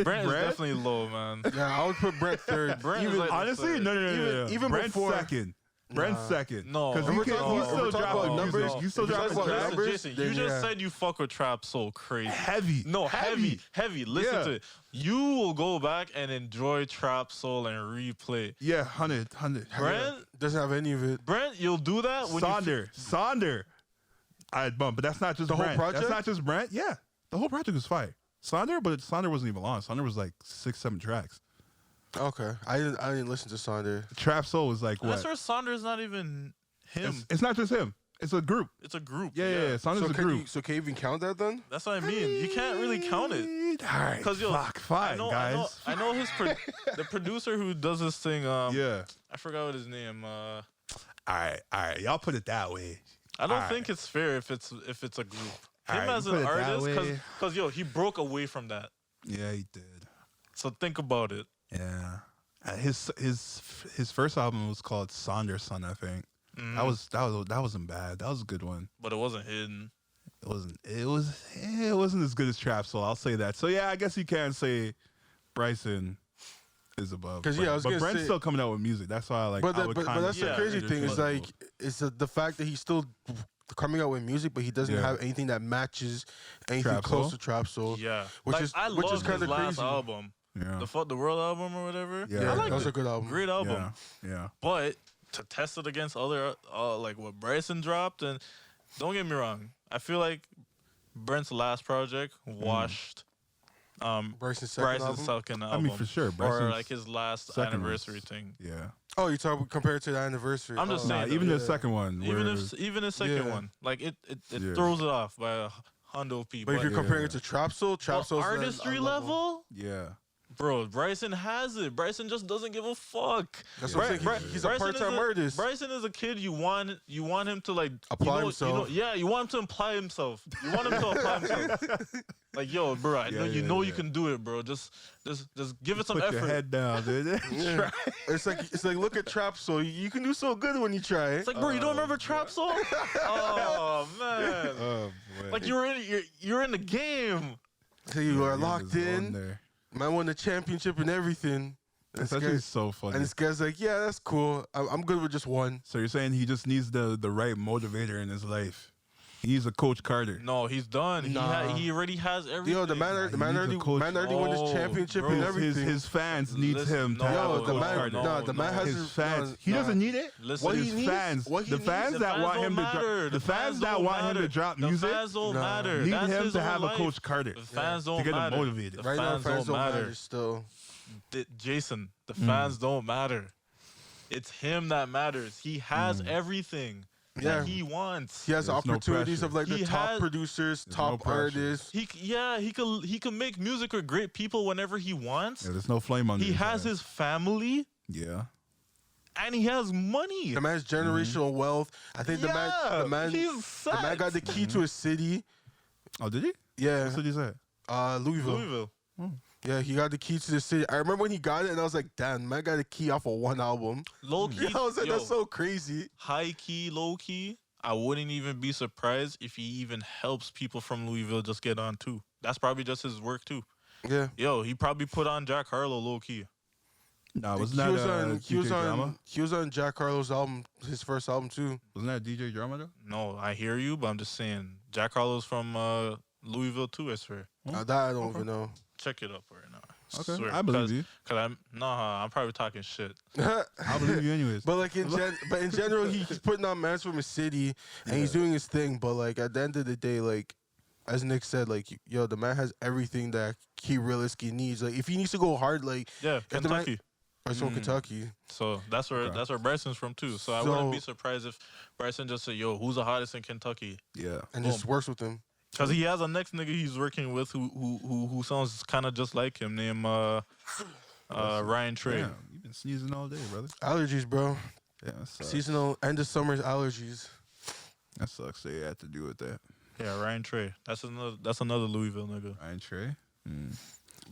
Brent is definitely low, man. Yeah, I would put Brent third. Brent is even like the Honestly, third. no. even Brent's before- second. Brent's second. No. because If you we're can talking you about- still if we're drop talking about numbers. numbers, You still if we're drop talking about numbers. numbers, Jason, you then just yeah. said you fuck with trap so crazy. Heavy. No, heavy. Listen Yeah. to it. You will go back and enjoy trap soul and replay. Yeah, 100. Brent, Doesn't have any of it. Brent, you'll do that when Sonder. I'd bump, but that's not just The whole Brent. project? That's not just Brent. Yeah, the whole project was fire. Sonder, but Sonder wasn't even long. Sonder was like 6-7 tracks. Okay, I didn't listen to Sonder. Trap Soul was like I what? swear Saunders not even him. It's not just him. It's a group. It's a group. Yeah. Sonder's So a can group. you can you even count that then? That's what I mean. You can't really count it. All right, Cause yo, fine, guys. I know his the producer who does this thing. Yeah. I forgot what his name. All right. Y'all put it that way. I don't All think it's fair if it's a group. All Him right, as you an put it that artist, way. cause yo, he broke away from that. Yeah, he did. So think about it. Yeah. His first album was called Sonder Son, I think. Mhm. That wasn't bad. That was a good one. But it wasn't hidden. It wasn't as good as Trap Soul. I'll say that. So yeah, I guess you can say Bryson is above. 'Cause, yeah, I was but gonna Brent's say- still coming out with music. That's why I like. But, I would but kinda that's yeah, the crazy thing. Is like interchangeable. it's the fact that he's still coming out with music, but he doesn't Yeah. have anything that matches anything Trap close Soul? to Trap Soul. Yeah, Which like, is- I which is love his kinda last crazy. album, Yeah. the Fuck the World album or whatever. Yeah. Yeah, I liked that was it. a good album. Great album. Yeah. But to test it against other, like what Bryson dropped, and don't get me wrong, I feel like Brent's last project washed Bryson's second Bryson's album. second I album. mean, for sure. or Bryson's like his last second anniversary was- thing. Yeah. Oh, you talk compared to the anniversary. I'm just Oh, saying, Nah, though, even the yeah. second one. Even where- if his second Yeah. one, like it Yeah. throws it off by a hundo people. But if you're Yeah. comparing it to Trap Soul, Trap Soul's artistry a level, yeah. bro, Bryson has it. Bryson just doesn't give a fuck. That's what I'm saying. He's a Bryson is part-time artist. Bryson is a kid. You want him to like Apply You himself. know, yeah, you want him to apply himself. You want him to apply himself. Like, yo, bro, I know you know you can do it, bro. Just give it some Put effort. your head down, dude. Yeah. It's like look at Trap Soul. You can do so good when you try. It's like, bro, you don't remember Trap Soul? Oh man, Oh boy. like you're in the game. So you are he locked was on in. there. Man won the championship and everything. And That's this actually guy's- so funny. and this guy's like, yeah, that's cool. I'm good with just one. So you're saying he just needs the right motivator in his life. He needs a Coach Carter. No, he's done. Nah. He already has everything. Yo, the man he already needs a coach. won his Oh, championship bro. and His, everything. his fans needs Listen, him to no, have Yo, a the Coach man, Carter. the man has His fans. He nah. doesn't need it. Listen, What he his needs- fans, what he the needs- fans The that fans want don't him to matter. drop, the fans that don't want him matter. to drop The music fans don't Nah. matter. need That's him his to own have a life. Coach Carter The fans to don't get him matter. motivated. The right now, fans fans don't don't matter. matter still. Jason, the fans don't matter. It's him that matters. He has everything Yeah. that he wants. He has There's no opportunities pressure. of like the He top has- producers, There's top no pressure. artists. He can make music with great people whenever he wants. Yeah, there's no flame under He his has ass. his family Yeah. and he has money. The man's generational wealth. I think the man he's set. the man got the key to his city. Oh, did he? Yeah, What city is that? Louisville. Louisville. Yeah, he got the key to the city. I remember when he got it, and I was like, "Damn, man got a key off of one album." Low key. I was like, yo, "That's so crazy." high key, low key. I wouldn't even be surprised if he even helps people from Louisville just get on too. That's probably just his work too. Yeah. Yo, he probably put on Jack Harlow low key. Nah, wasn't that DJ Drama? He was on Jack Harlow's album, his first album too. Wasn't that DJ Drama though? No, I hear you, but I'm just saying Jack Harlow's from Louisville too, I swear. That I don't even know. Check it up right now. Okay, Swear. I believe you. Cause I'm probably talking shit. I believe you anyways. But like in general, he's putting on Mans from his city and he's doing his thing. But like at the end of the day, like as Nick said, like yo, the man has everything that he realistically needs. Like if he needs to go hard, like Kentucky. He's from Kentucky. So that's where Bryson's from too. So I wouldn't be surprised if Bryson just said, "Yo, who's the hottest in Kentucky?" Yeah, and just works with him. Because he has a next nigga he's working with who sounds kind of just like him, named Ryan Trey. Damn, you've been sneezing all day, brother. Allergies, bro. Yeah, that sucks. Seasonal end of summer allergies. That sucks. They had to do with that. Yeah, Ryan Trey. That's another Louisville nigga. Ryan Trey.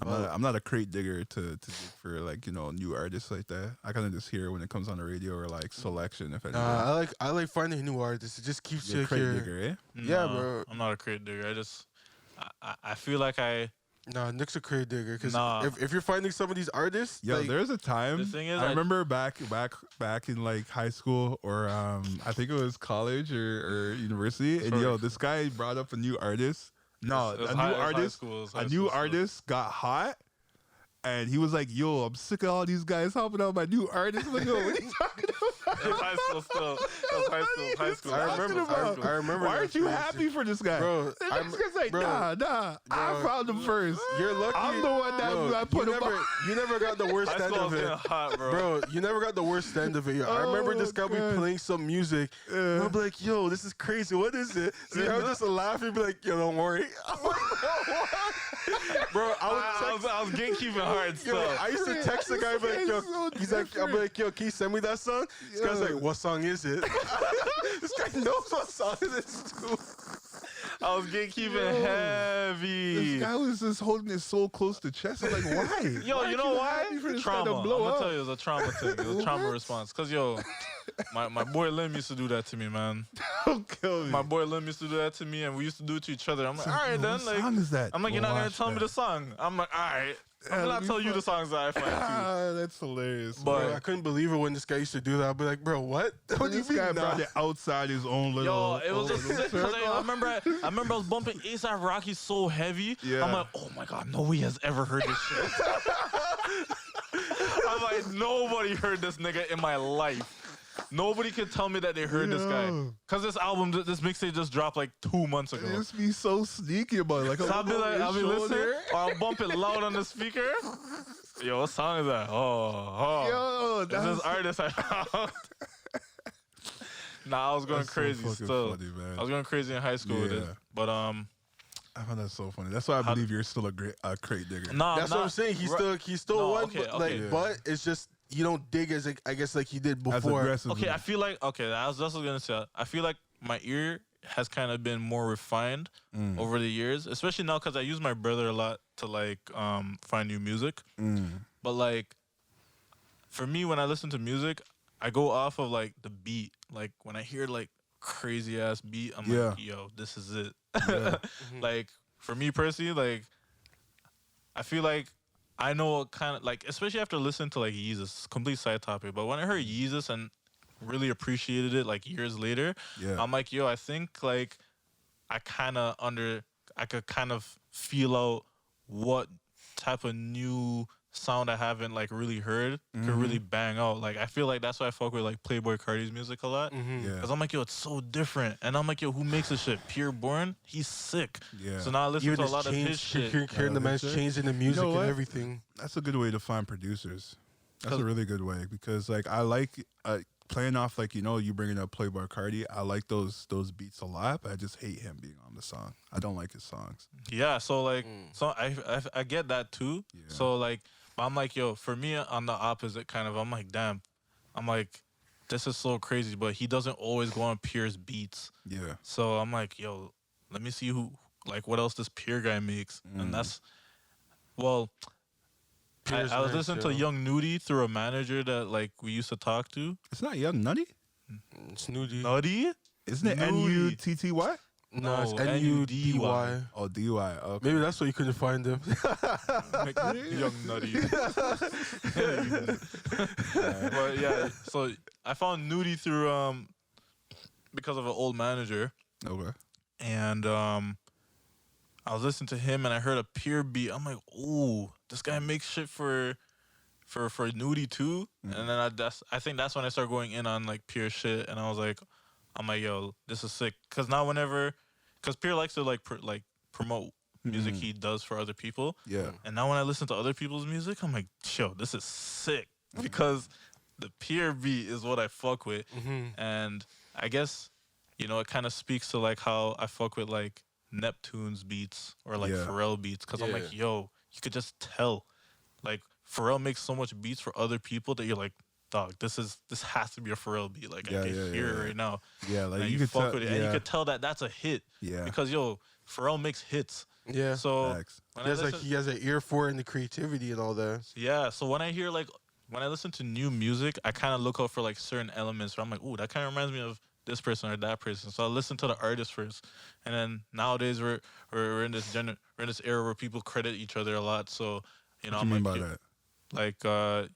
I'm not a crate digger to dig for like new artists like that. I kind of just hear when it comes on the radio or like selection if anything. I like finding new artists. It just keeps you crate digger, eh? Yeah, bro. I'm not a crate digger. I feel like Nah, Nick's a crate digger because if you're finding some of these artists, yo, like, there's a time. The thing is, I remember back in like high school or I think it was college or university, and yo, this guy brought up a new artist. No, a new artist got hot, and he was like, "Yo, I'm sick of all these guys hopping on my new artist." I'm like, yo, what are you talking about? It was high school still. It was high school. I remember. Why aren't you happy for this guy? Bro, I'm just like, nah. I found him first. You're lucky. I'm the one that put him on. You never got the worst end of it. Hot, bro, you never got the worst end of it. Yo, I remember this guy be playing some music. And I'll be like, yo, this is crazy. What is it? So I would just laugh and be like, yo, don't worry. Bro, I was gatekeeping hard still. Yo, I used to text the guy, be like, yo, I'll be like, yo, can you send me that song? This guy's like, what song is it? This guy knows what song it is too. I was gatekeeping heavy. This guy was just holding his soul close to chest. I'm like, why? Yo, you know why? Trauma. I'm gonna tell you, it was a trauma thing. It was a trauma response. Cause yo, my boy Lim used to do that to me, man. Don't kill me. My boy Lim used to do that to me, and we used to do it to each other. I'm like, all right, then. What song is that? I'm like, you're not gonna tell me the song. I'm like, all right. I'm not tell you the songs that I find too. That's hilarious. But bro, I couldn't believe it when this guy used to do that. I'd be like, bro, what? What do you mean? This guy brought it outside his own little. Yo, it was just sick. I remember I was bumping A$AP Rocky so heavy. Yeah. I'm like, oh my god, nobody has ever heard this shit. I'm like, nobody heard this nigga in my life. Nobody could tell me that they heard this guy. Cause this mixtape just dropped like 2 months ago. Just be so sneaky about it. Like, So I'll be listening, or I'll bump it loud on the speaker. Yo, what song is that? Yo, this is artist I found. Nah, I was going crazy still. Funny, man. I was going crazy in high school with it. But I found that so funny. That's why I believe you're still a crate digger. No, that's what I'm saying. He's still one, but it's just you don't dig as I guess like he did before. Okay, I feel like I was just gonna say. I feel like my ear has kind of been more refined over the years, especially now because I use my brother a lot to like find new music. But like for me, when I listen to music, I go off of like the beat. Like when I hear like crazy ass beat, I'm like, yo, this is it. Yeah. Like for me personally, like I feel like I know what kind of like, especially after listening to like Yeezus, complete side topic. But when I heard Yeezus and really appreciated it like years later, I'm like, yo, I think like I could kind of feel out what type of new sound I haven't like really heard could really bang out. Like I feel like that's why I fuck with like Playboi Carti's music a lot. Cause I'm like, yo, it's so different. And I'm like, yo, who makes this shit? Pure Born? He's sick. Yeah. So now I listen to a lot of his shit. Hearing the man's changing the music and everything. That's a good way to find producers. That's a really good way because like I like playing off like you bringing up Playboi Carti. I like those beats a lot, but I just hate him being on the song. I don't like his songs. Yeah, so like so I get that too. Yeah. So like I'm like, yo, for me on the opposite kind of, I'm like, damn, I'm like, this is so crazy, but he doesn't always go on Pierre's beats. Yeah. So I'm like, yo, let me see what else this Pierre guy makes, and that's well. I was listening to Young Nudie through a manager that like we used to talk to. It's not Young Nutty. It's Nudie. Nutty? Isn't it Nutty? No, it's No, Nudy. Oh, DY. Okay. Maybe that's why you couldn't find him. Like, young nutty. But yeah, so I found Nudie through because of an old manager, Okay. and I was listening to him and I heard a pure beat. I'm like, ooh, this guy makes shit for Nudie too. And then I think that's when I started going in on like pure shit, and I'm like, yo, this is sick. Cause now cause Pure likes to promote music he does for other people. Yeah. And now when I listen to other people's music, I'm like, yo, this is sick. Because the pure beat is what I fuck with. And I guess, it kind of speaks to like how I fuck with like Neptune's beats or like Pharrell beats. Cause I'm like, yo, you could just tell. Like Pharrell makes so much beats for other people that you're like, dog, this has to be a Pharrell beat. Like I can hear it right now. Yeah, like and you could fuck tell, with it, and you could tell that that's a hit. Yeah. Because Pharrell makes hits. Yeah. So Facts. when he has an ear for it and the creativity and all that. yeah. So when I listen to new music, I kind of look out for like certain elements where I'm like, ooh, that kind of reminds me of this person or that person. So I listen to the artist first, and then nowadays we're in this era where people credit each other a lot. So What you mean by that? Like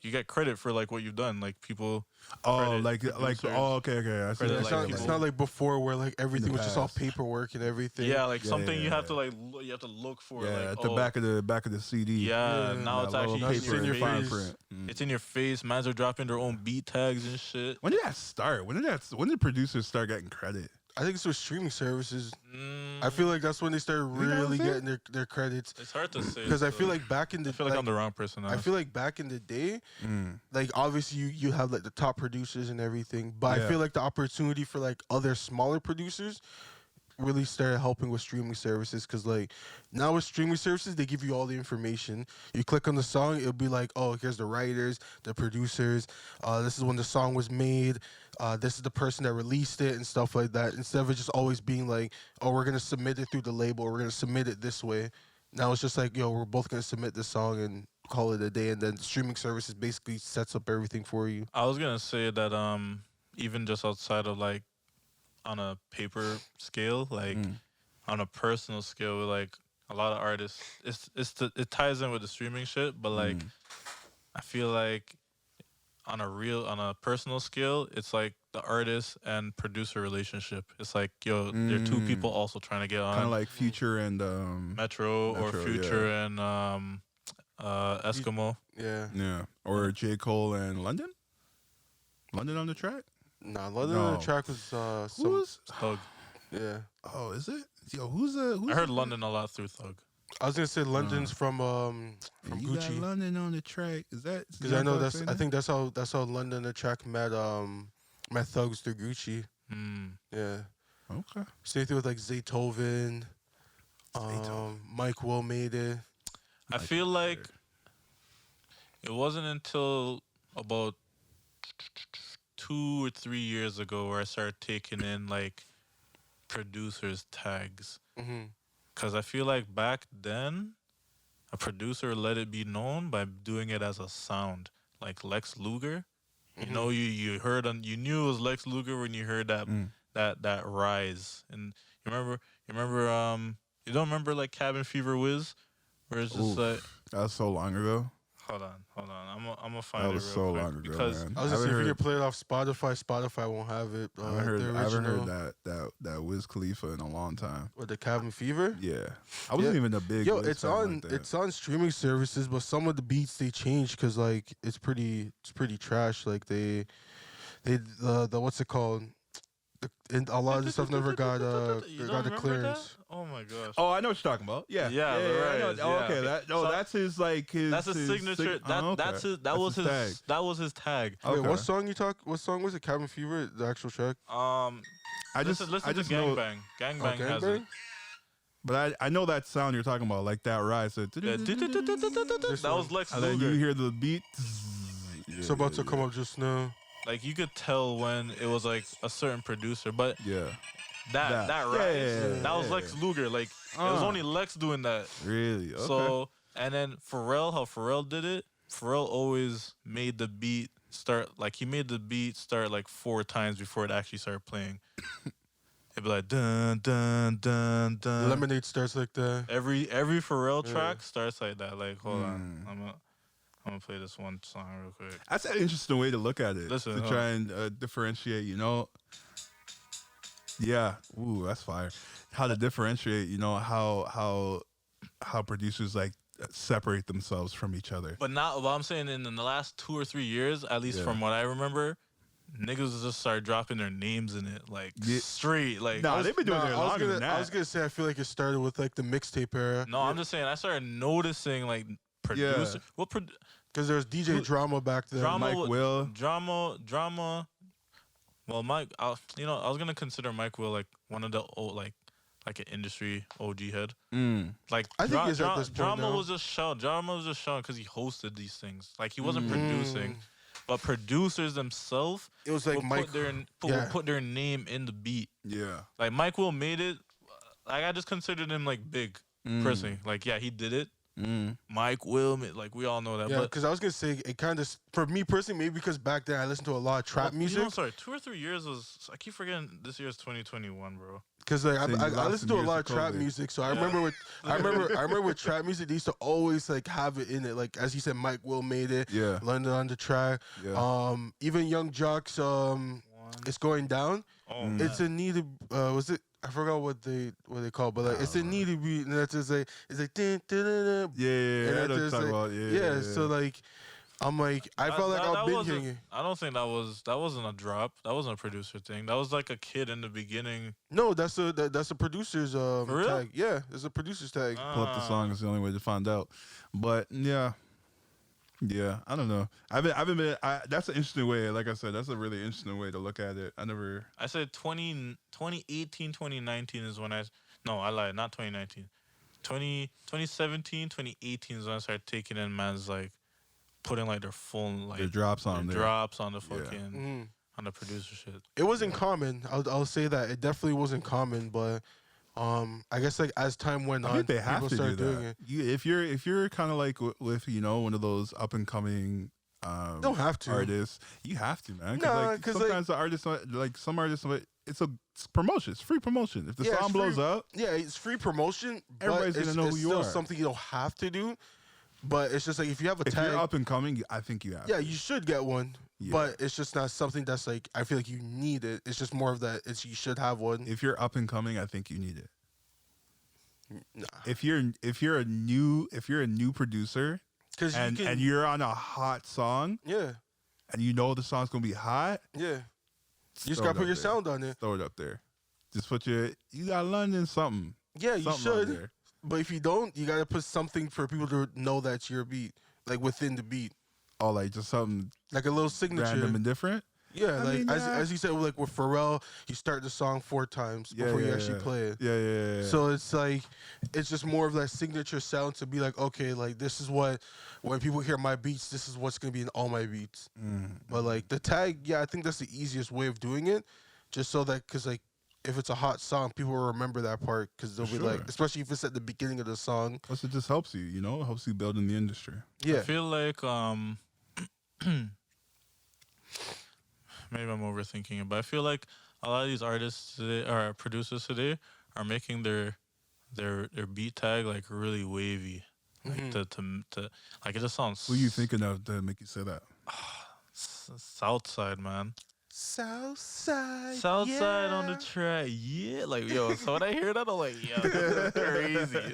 you get credit for like what you've done. Like people. Oh, credit producers. okay. I see. Credit, It's, like, it's not like before where like everything was just all past. paperwork and everything. Yeah, like something you have yeah. to like you have to look for. Yeah, like, at the back of the CD. Yeah, Yeah. now it's That actually little it's paper in your and fine face. print. It's in your face. Mans are dropping their own beat tags and shit. When did that start? When did producers start getting credit? I think it's with streaming services. Mm, I feel like that's when they started think that really was it? getting their credits. it's hard to say Because I feel still. like back in the I feel like I'm the wrong person. Now. I feel like back in the day, like obviously you have like the top producers and everything, but Yeah. I feel like the opportunity for like other smaller producers really started helping with streaming services. Because like now with streaming services, they give you all the information. You click on the song, it'll be like, oh, here's the writers, the producers, this is when the song was made, this is the person that released it and stuff like that, instead of it just always being like, oh, we're gonna submit it through the label, we're gonna submit it this way. Now it's just like, yo, we're both gonna submit this song and call it a day, and then streaming services basically sets up everything for you. I was gonna say that even just outside of like on a paper scale, like on a personal scale, with like a lot of artists, it ties in with the streaming shit, but like I feel like on a personal scale, it's like the artist and producer relationship. It's like, yo, they're two people also trying to get on. Kind of like Future and Metro or Metro, Future and Eskimo. Yeah. or J. Cole and London. London on the track. Nah, London on No. the track was some. Who's? Thug. Yeah. Oh, is it? Yo, who's I heard London a lot through Thug. I was gonna say London's from You got Gucci. London on the track. Is that? Because I know I think that's how London the track met Thugs through Gucci. Yeah. Okay. Same thing with like Zaytoven. Mike Will made it. I feel like it wasn't until about 2 or 3 years ago where I started taking in like producers tags. Because I feel like back then, a producer let it be known by doing it as a sound, like Lex Luger. You know, you heard you knew it was Lex Luger when you heard that rise. And you don't remember like Cabin Fever Wiz, where it's just like, That was so long ago. hold on, I'm gonna find That it was real so quick long ago, because man. I was gonna say if you can play it off Spotify won't have it. I haven't the heard original. that Wiz Khalifa in a long time. With the Cabin Fever. Yeah, I wasn't even a big. Yo, Wiz it's fan on like that. it's on streaming services, but some of the beats they changed because like it's pretty trash. Like they the what's it called? And a lot of the stuff never got You don't got the remember clearance. that? Oh my gosh. Oh, I know what you're talking about. Yeah, Yeah, I know. right, Oh, yeah. okay. So that's his like his. That's his signature. That was his tag. Wait, Okay. what song What song was it? Cabin Fever, the actual track. I just listen I just to know, Gangbang. Gangbang has it. Gangbang? but I know that sound you're talking about, like that rise. So, Yeah, that was Lex and then you Luger. hear the beat. It's about to come up just now. Like you could tell when it was like a certain producer, but Yeah, that Yeah, rise, that was yeah. Lex Luger. Like it was only Lex doing that. really. Okay. So and then Pharrell, how Pharrell did it, Pharrell always made the beat start like 4 times before it actually started playing. It'd be like dun dun dun dun. Lemonade starts like that. Every Pharrell track starts like that. Like, hold on, I'm gonna play this one song real quick. That's an interesting way to look at it. Listen, to try and differentiate, you know. Yeah, ooh, that's fire. How to differentiate, you know, how producers like separate themselves from each other. But not. What I'm saying in the last 2 or 3 years, at least from what I remember, niggas just started dropping their names in it, like straight. Like, nah, they've been doing it longer than that. I was gonna say I feel like it started with like the mixtape era. No, I'm just saying I started noticing like producer. What? Because there was DJ Drama back then. Drama, Mike Will. Drama. Well, Mike, I was gonna consider Mike Will like one of the old, like an industry OG head. Like I think he's at this point Drama now. was just shown. Drama was just shown because he hosted these things. Like he wasn't producing, but producers themselves, It was like will Mike. put their name in the beat. Yeah. Like Mike Will made it. Like I just considered him like big personally. Like yeah, he did it. Mike Will, like we all know that. Yeah, but because I was gonna say it kind of for me personally, maybe because back then I listened to a lot of trap music. You know, sorry, 2 or 3 years was. I keep forgetting this year's 2021, bro. Because like So I listened to a lot of trap COVID. music, so I remember with I remember with trap music they used to always like have it in it. Like as you said, Mike Will made it. Yeah. London on the track. Yeah. Even Young Jock's It's Going Down. Oh, It's a need to was it? I forgot what they call, but like it's a need to be. And that's just like it's like dun, dun, dun, dun, Yeah, and I that's know what just you're talking like, about. Yeah. So like I'm like I felt like I've been hearing it. I don't think that wasn't a drop. That wasn't a producer thing. That was like a kid in the beginning. No, that's a producer's real? tag. Yeah, it's a producer's tag. Pull up the song is the only way to find out. But yeah, I don't know. That's an interesting way. Like I said, that's a really interesting way to look at it. I said 2018, 2019 is when I lied, not 2019. 2017, 2018 is when I started taking in man's like putting like their phone like their drops on there. drops on the fucking on the producer shit. It wasn't common. I'll say that it definitely wasn't common, but I guess like as time went on, I think they have people to do started doing that. it. If you're kind of like with you know one of those up and coming You don't have to. artists, you have to, man. Nah, Like 'cause, sometimes the artists like some artists, it's promotion. It's free promotion. If the Yeah, song it's blows free- up, Yeah, it's free promotion. Everybody's but gonna it's, know it's who you still are. something you don't have to do. But it's just like if you have a if tag, you're up and coming, I think you have. yeah, to. you should get one. Yeah. But it's just not something that's like I feel like you need it. It's just more of that. It's you should have one. If you're up and coming, I think you need it. Nah, If you're a new producer because and you're on a hot song yeah, and you know the song's gonna be hot, yeah. You just throw gotta it put up your there. sound on it. Throw it up there. Just put you got London something. Yeah, you Something on should. there. But if you don't, you gotta put something for people to know that's your beat, like within the beat, Oh, like just something like a little signature. random and different. Yeah, I like mean, yeah. as you said, like with Pharrell, you start the song 4 times before you actually play it. Yeah. So it's like, it's just more of that signature sound to be like, okay, like this is what, when people hear my beats, this is what's gonna be in all my beats. But like the tag, yeah, I think that's the easiest way of doing it, just so that, cause like if it's a hot song, people will remember that part, cause they'll be like, especially if it's at the beginning of the song. Plus, it just helps you. You know, it helps you build in the industry. Yeah, I feel like maybe I'm overthinking it, but I feel like a lot of these artists today or producers today are making their beat tag like really wavy, like to like it just sounds. Who are you thinking of to make you say that? Southside, man. Southside On the track, yeah. Like yo, so when I hear that, I'm like, yo, this is crazy.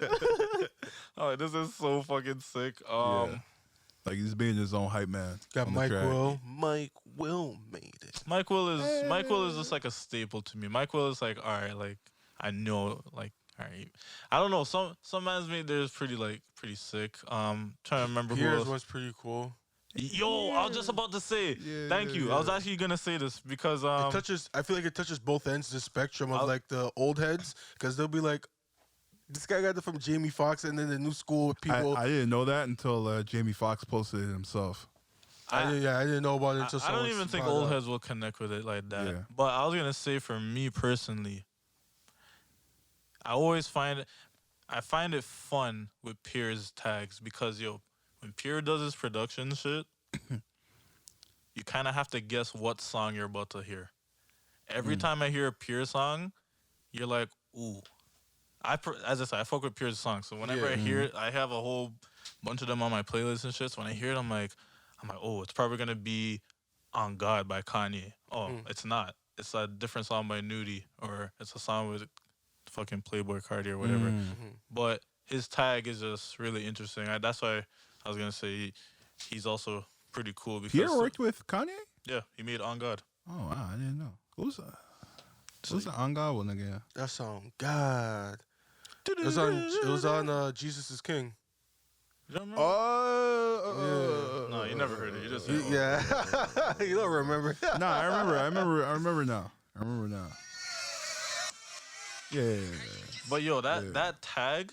Oh, this is so fucking sick. Yeah. Like he's being his own hype man. Got on the Mike track. Will. Mike Will made it. Mike Will is just like a staple to me. Mike Will is like, all right, like I know, like, all right. I don't know. Some man's made theirs pretty sick. Trying to remember who Yours else. was pretty cool. Yo, I was just about to say. Yeah, thank you. yeah. I was actually gonna say this because It touches. I feel like it touches both ends of the spectrum of like the old heads, because they'll be like, "This guy got it from Jamie Foxx," and then the new school people. I didn't know that until Jamie Foxx posted it himself. I didn't know about it until I don't someone even think found old out. heads will connect with it like that. Yeah. But I was gonna say for me personally, I find it fun with Pierre's tags because when Pierre does his production shit, you kind of have to guess what song you're about to hear. Every time I hear a Pierre song, you're like, ooh. As I said, I fuck with Pierre's songs. So whenever I hear it, I have a whole bunch of them on my playlist and shit. So when I hear it, I'm like, oh, it's probably gonna be On God by Kanye. Oh, it's not. It's a different song by Nudie, or it's a song with fucking Playboy Cardi or whatever. But his tag is just really interesting. That's why I was gonna say he's also pretty cool. Because Pierre worked with Kanye? Yeah, he made On God. Oh wow, I didn't know. Who's the On God one again? That song, God. It was on Jesus is King. You don't remember? Oh, No, you never heard it. You just Yeah. You don't remember. No, I remember now. Yeah. But yo, that tag,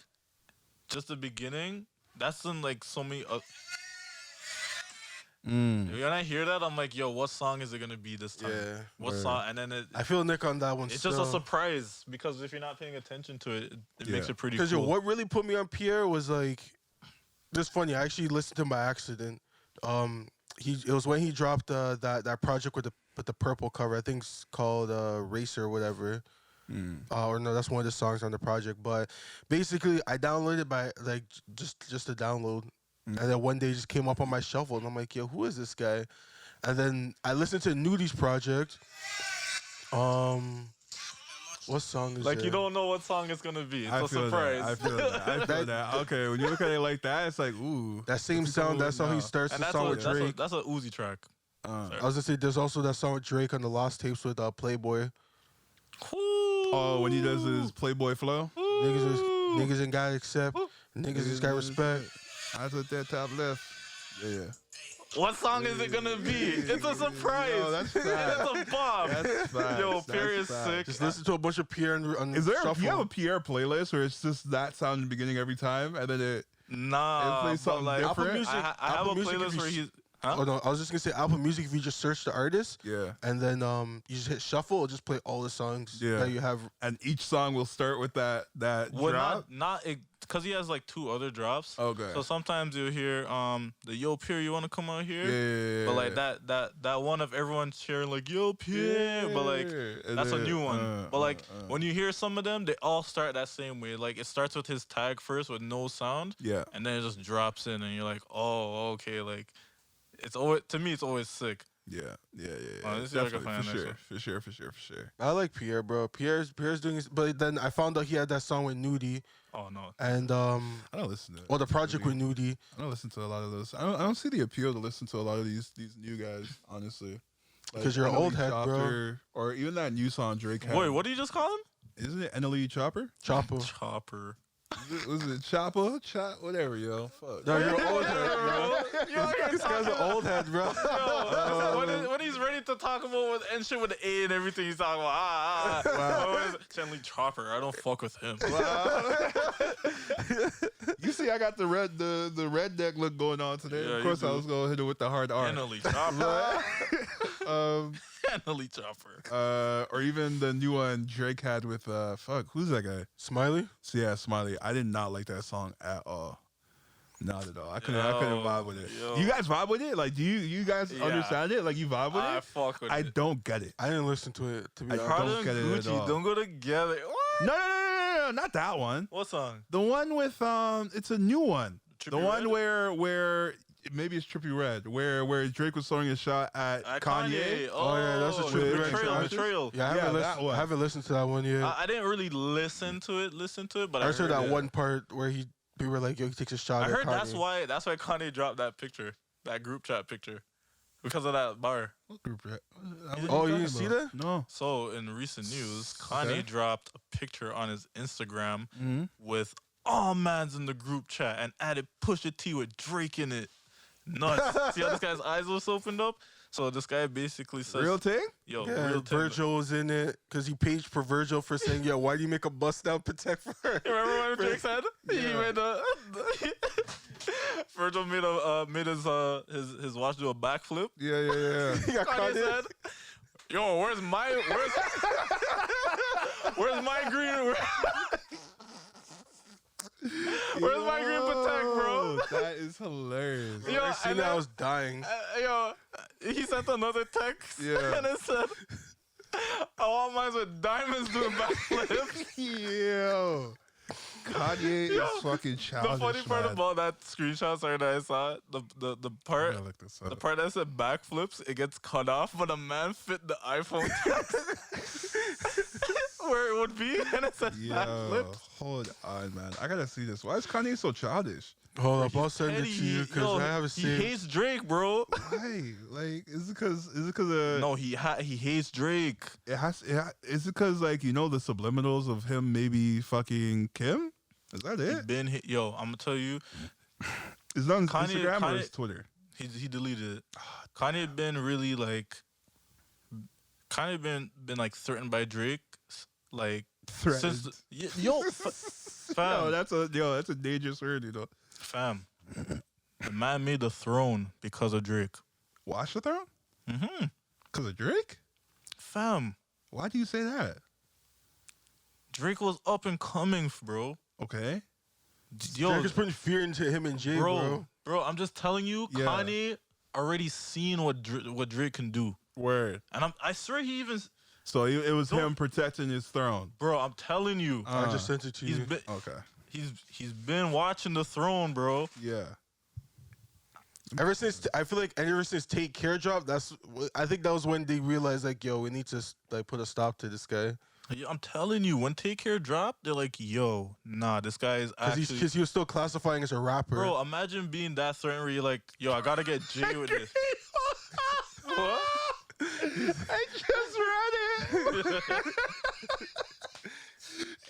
just the beginning, that's in like so many. When I hear that, I'm like, yo, what song is it gonna be this time? Yeah. What song? And then I feel Nick on that one. it's just a surprise because if you're not paying attention to it, it makes it pretty cool. Because what really put me on Pierre was like, just funny. I actually listened to him by accident. It was when he dropped that project with the purple cover. I think it's called Racer or whatever. Or no, that's one of the songs on the project. But basically, I downloaded it by like just to download, and then one day it just came up on my shuffle, and I'm like, yo, who is this guy? And then I listened to Nudie's project. What song is like it? you don't know what song it's gonna be. It's a surprise. I feel that. Okay, when you look at it like that, it's like, ooh. That same sound. That's how he starts the song with Drake. That's a Uzi track. I was gonna say there's also that song with Drake on the Lost Tapes with Playboy. Oh, when he does his Playboy flow. Niggas ain't gotta accept. Niggas just got respect. That's what that top left. Yeah. What song is it gonna be? It's a surprise. Yo, that's fat. It's a bomb. That's fast. Yo, Pierre is sick. Just listen to a bunch of Pierre on Is there? shuffle. Do you have a Pierre playlist where it's just that sound in the beginning every time, and then it plays something like, different? I have a playlist where he's. Huh? Oh no, I was just gonna say Apple Music. If you just search the artist, and then you just hit shuffle, it'll just play all the songs that you have. And each song will start with that drop. Not because he has like 2 other drops. Okay. So sometimes you'll hear the Yo Pierre, you wanna come out here? Yeah. But like that one of everyone sharing like Yo Pierre, but like that's a new one. But like when you hear some of them, they all start that same way. Like it starts with his tag first with no sound. Yeah. And then it just drops in, and you're like, oh, okay, like. It's always, to me, it's always sick. Yeah. Definitely, for sure. I like Pierre, bro. Pierre's doing his, but then I found out he had that song with Nudie. Oh no. And I don't listen to it. Or the project with Nudie. I don't listen to a lot of those. I don't see the appeal to listen to a lot of these new guys, honestly. Because you're an old head, bro. Or even that new song Drake had. Wait, what did you just call him? Isn't it NLE Chopper? Chopper. Was it Chopper? Whatever, yo. Fuck. No, you're an old head, bro. This guy's an old head, bro. When he's ready to talk about and shit with the A and everything, he's talking about Wow. NLE Chopper. I don't fuck with him. You see, I got the redneck look going on today. Yeah, of course, I was going to hit it with the hard R. NLE Chopper. NLE Chopper. Or even the new one Drake had with who's that guy? Smiley? So yeah, Smiley. I did not like that song at all. Not at all. I couldn't vibe with it. You guys vibe with it? Like, do you guys understand it? Like, you vibe with it? I fuck with it. I don't get it. I didn't listen to it, to be honest. I don't get it at all. Don't go together. What? No, not that one. What song? The one with it's a new one. Trippie the one Redd? where maybe it's Trippie Redd, where Drake was throwing a shot at Kanye. Oh yeah, that's a Trippie Redd. Betrayal. Yeah, I haven't listened to that one yet. I didn't really listen to it, but I heard that one part where we were like, yo, he takes a shot. I at heard Kanye. that's why Kanye dropped that picture, that group chat picture, because of that bar. What group chat? Oh, you didn't see that? No. So in recent news, Kanye dropped a picture on his Instagram with all mans in the group chat and added Pusha T with Drake in it. Nuts. See how this guy's eyes was opened up? So this guy basically says, real thing? Yo, yeah, real thing. Virgil was in it because he paged for Virgil for saying, yo, why do you make a bust down protect for her? You remember what Drake said? Yeah. He made Virgil made his watch do a backflip. Yeah. He got Kanye said, yo, where's my green? Where's my green protect, bro? That is hilarious. Yo, I seen that, I was dying. He sent another text. Yeah. And it said, I want mine with diamonds doing backflips. Yo. Kanye Yo, is fucking childish. The funny part man. about that screenshot, sorry that I saw it, the part I gotta look this up. the part that said backflips, it gets cut off, but a man fit the iPhone text where it would be, and it said Yo, backflips. hold on, man. I gotta see this. Why is Kanye so childish? Hold up, I'll send it to you because I haven't He seen. hates Drake, bro. Why? Like, is it because of No, he hates Drake. is it because like the subliminals of him maybe fucking Kim? Is that it? Yo, I'm gonna tell you, Is it on Kanye- Instagram or Kanye- his Twitter? he deleted it. Kanye had been really like, Kanye been like threatened by Drake, like Threatened. since fam, That's a dangerous word, fam. The man made the throne because of Drake. Watch the throne? Mm-hmm. Because of Drake? Fam, Why do you say that? Drake was up and coming, bro. Okay. Yo, Drake is putting fear into him and Jay, bro. bro, I'm just telling you, Yeah. Kanye already seen what Drake can do, Word. and I swear he even, So it was Don't- him protecting his throne. bro, I'm telling you, I just sent it to he's you. been Okay. he's been watching the throne, bro. Yeah. Ever since Take Care dropped, I think that was when they realized like, yo, we need to like put a stop to this guy I'm telling you, when Take Care dropped, they're like, yo, nah, this guy is actually. because he was still classifying as a rapper. Bro, imagine being that threatened where you're like, yo, I gotta get Jay with this. What? I just read it.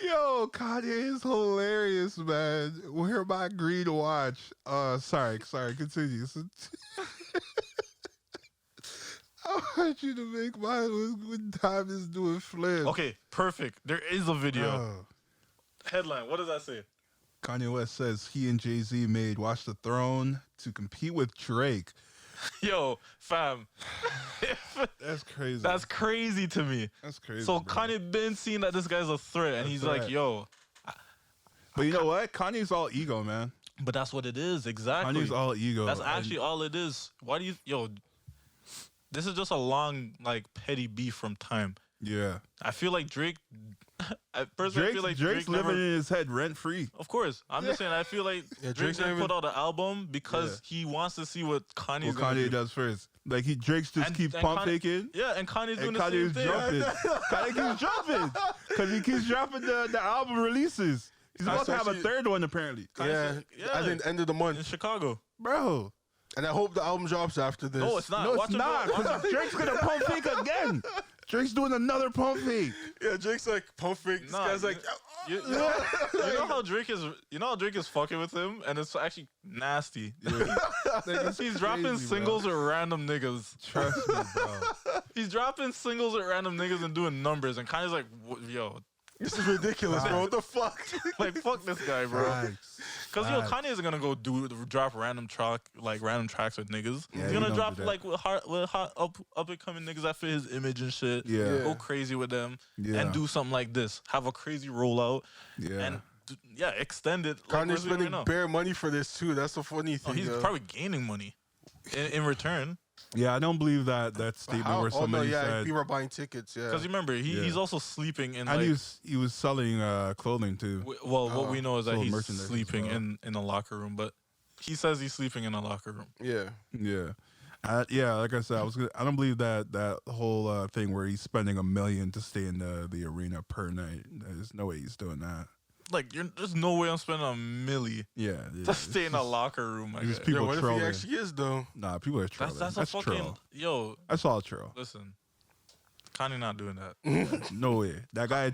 Yo, Kanye is hilarious, man. Wear my green watch. Sorry, continue. I want you to make mine when time is doing flip. Okay, perfect. There is a video. Oh. Headline, what does that say? Kanye West says he and Jay-Z made Watch the Throne to compete with Drake. Yo, fam. That's crazy. That's crazy to me. That's crazy. So bro. Kanye been seeing that this guy's a threat, and A he's threat. like, yo. But you know what? Kanye's all ego, man. But that's what it is, exactly. Kanye's all ego. That's actually all it is. Why do you, yo, this is just a long, like, petty beef from time. Yeah. I feel like Drake, I personally feel like Drake's Drake living never, in his head rent free. of course. I'm just saying, I feel like Yeah, Drake Drake's not didn't even- put out an album because he wants to see what Kanye's What gonna Kanye do. does first. Like Drake's just And- keeps and pump Kanye- faking. Yeah, and Kanye's doing And the same Kanye's thing. jumping. Kanye keeps jumping. Because he keeps dropping the album releases. He's about to have a third one, apparently. Yeah, Yeah. I think end of the In month, Chicago. Bro. and I hope the album drops after this. No, it's not. No, Watch it's it, not. bro. Because Drake's going to pump fake again. Drake's doing another pump fake. Yeah, Drake's like pump fake. This Nah, guy's like, You know how Drake is. You know how Drake is fucking with him, and it's actually nasty. Like, He's dropping crazy, bro. singles with random niggas. Trust me, bro. He's dropping singles with random niggas and doing numbers, and Kanye's like, yo, this is ridiculous, bro. What the fuck? like fuck this guy, bro. Facts. Because yo, Facts. Kanye isn't gonna go drop random tracks with niggas. Yeah, He's he gonna don't drop do that. like with hot up and coming niggas that fit his image and shit. Yeah. Go crazy with them Yeah. and do something like this. Have a crazy rollout Yeah. and extend it. Like Kanye's we're doing spending right now. bare money for this too. That's the funny Oh, thing. he's yo. probably gaining money in return. Yeah, I don't believe that statement How? where Oh no, somebody yeah, said. people are buying tickets. Yeah, Because remember, Yeah. he's also sleeping in And like. he was selling clothing too. What we know is that sold he's merchandise as sleeping well. in a locker room, but he says he's sleeping in a locker room. yeah. Yeah. Yeah, like I said, I don't believe that whole thing where he's spending $1 million to stay in the arena per night. There's no way he's doing that. Like, there's no way I'm spending $1 million Yeah, to stay in a locker room. I These guess. people Yo, what if trolling. he actually is though? Nah, people are trolling. That's a fucking troll. yo. That's all troll. Listen, Kanye not doing that. No way. That guy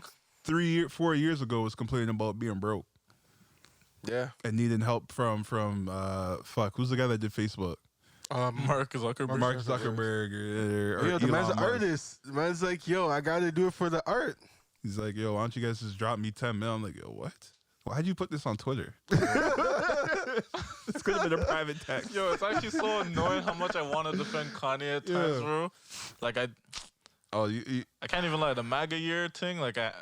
4 years ago was complaining about being broke Yeah. and needing help from who's the guy that did Facebook? Mark Zuckerberg. Mark Zuckerberg or Yo, the man's Elon an Musk. artist. The man's like, yo, I gotta do it for the art. He's like, yo, why don't you guys just drop me 10 mil? I'm like, yo, what? Why'd you put this on Twitter? This could have been a private text. Yo, it's actually so annoying how much I want to defend Kanye at times, Yeah. bro. Like Oh, you I can't even lie. The MAGA year thing, like I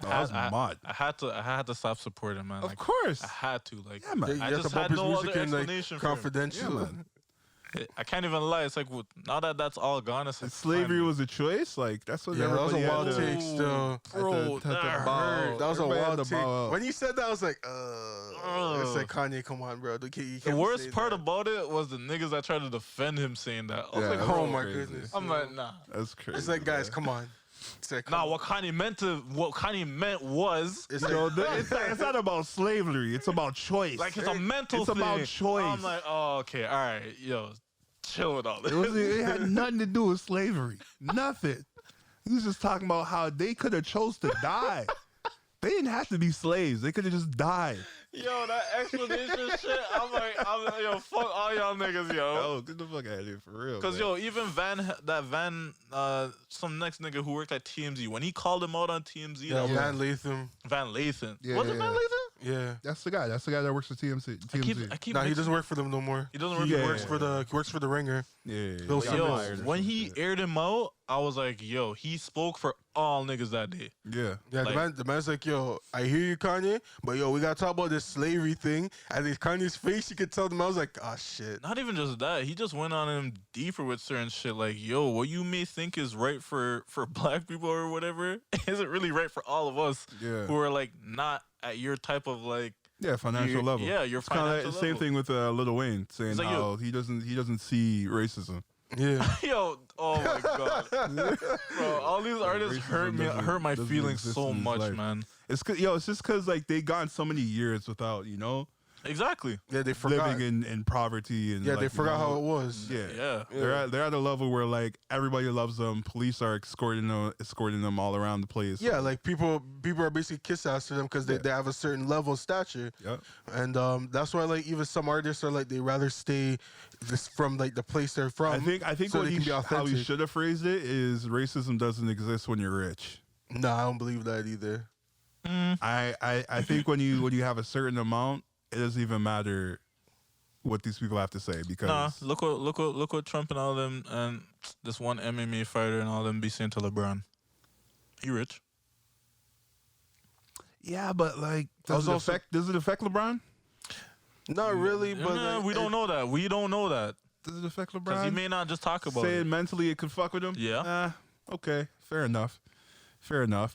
that was mad. I had to stop supporting, man. Of like, course. I had to, like, Yeah, man. You I have just to bump had his no music other in like explanation for him. confidential. Yeah, man. I can't even lie. It's like now that that's all gone, it's like Slavery was a choice. Like that's what Yeah, that was a everybody wild had to- take still. Bro, had to that bow hurt. out. That was a Everybody had wild to bow take. out. When you said that, I was like, It's like, Kanye, come on, bro. You can't The be worst saying part that. about it was the niggas that tried to defend him saying that. I was Yeah, like, that's Oh my crazy. goodness. I'm like, nah. That's crazy. It's like, guys, come on. It's like, Nah, come what Kanye meant was It's You like, know, it's not about slavery. It's about choice. like it's a mental It's thing. about choice. I'm like, oh, okay, all right, yo, chill with all this. It had nothing to do with slavery. Nothing. He was just talking about how they could have chose to die. They didn't have to be slaves. They could have just died. Yo, that explanation shit. I'm like, yo, fuck all y'all niggas, yo. Oh, get the fuck out of here for real. Cause man. yo, even some next nigga who worked at TMZ, when he called him out on TMZ, yeah, that was Van Lathan. Van Lathan. Yeah, Was it yeah, Van yeah. Lathan? Yeah. That's the guy. That's the guy that works for TMZ. I keep Nah, he mixing- doesn't work for them no more. He doesn't work. He Yeah. works for the Ringer. Yeah. Bill Like, Simmons. Yo, fired or when some he shit. aired him out, I was like, yo, he spoke for all niggas that day. Yeah. Yeah, Like- the man's like, yo, I hear you, Kanye, but yo, we gotta talk about this slavery thing. And in Kanye's face, you could tell them. I was like, oh shit. Not even just that. He just went on him deeper with certain shit. Like, yo, what you may think is right for black people or whatever isn't really right for all of us Yeah. who are like not at your type of like Yeah, financial your- level. Yeah, your It's kind of financial like the same level. thing with Lil Wayne saying It's like, how yo- he doesn't see racism. Yeah. Yo, oh my god, bro! All these artists Racism hurt my doesn't feelings exist so in his much, life. man. It's just because like they gone so many years without Exactly. Yeah, they forgot. living in poverty and Yeah, like, they forgot how it it. was. Yeah. Yeah. They're at a level where like everybody loves them. Police are escorting them all around the place. Yeah, like people are basically kiss ass to them because they have a certain level of stature. Yep. And that's why like even some artists are like they rather stay from like the place they're from. I think so what they can be how he authentic. should have phrased it is racism doesn't exist when you're rich. No, I don't believe that either. I think when you have a certain amount, it doesn't even matter what these people have to say because Nah, look what Trump and all them and this one MMA fighter and all them be saying to LeBron. He rich. yeah, but like does it does it affect LeBron? Not really, but Nah, like, we don't know that. We don't know that Does it affect because LeBron? he may not just talk about Saying it. mentally it could fuck with him. Yeah. Okay, fair enough.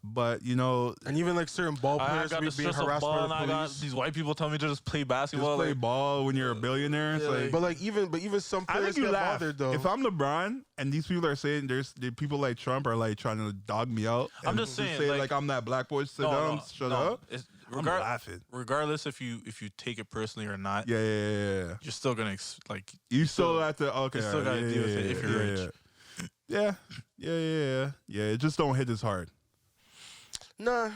But And even like certain ball I players got being the stress of harassed ball, by and the I got police. these white people telling me to just play just basketball. play like, ball when you're a billionaire. It's like, But even some I players think you get laugh. bothered though. If I'm LeBron and these people are saying the people like Trump are like trying to dog me out. I'm and just saying, say like- like I'm that black boy. Sit no, down, no, shut no. up. It's I'm laughing. regardless if you take it personally or not, Yeah. you're still gonna like You still have to. Okay, you still gotta yeah, deal with it yeah, if you're yeah, rich. Yeah. It just don't hit as hard. Nah.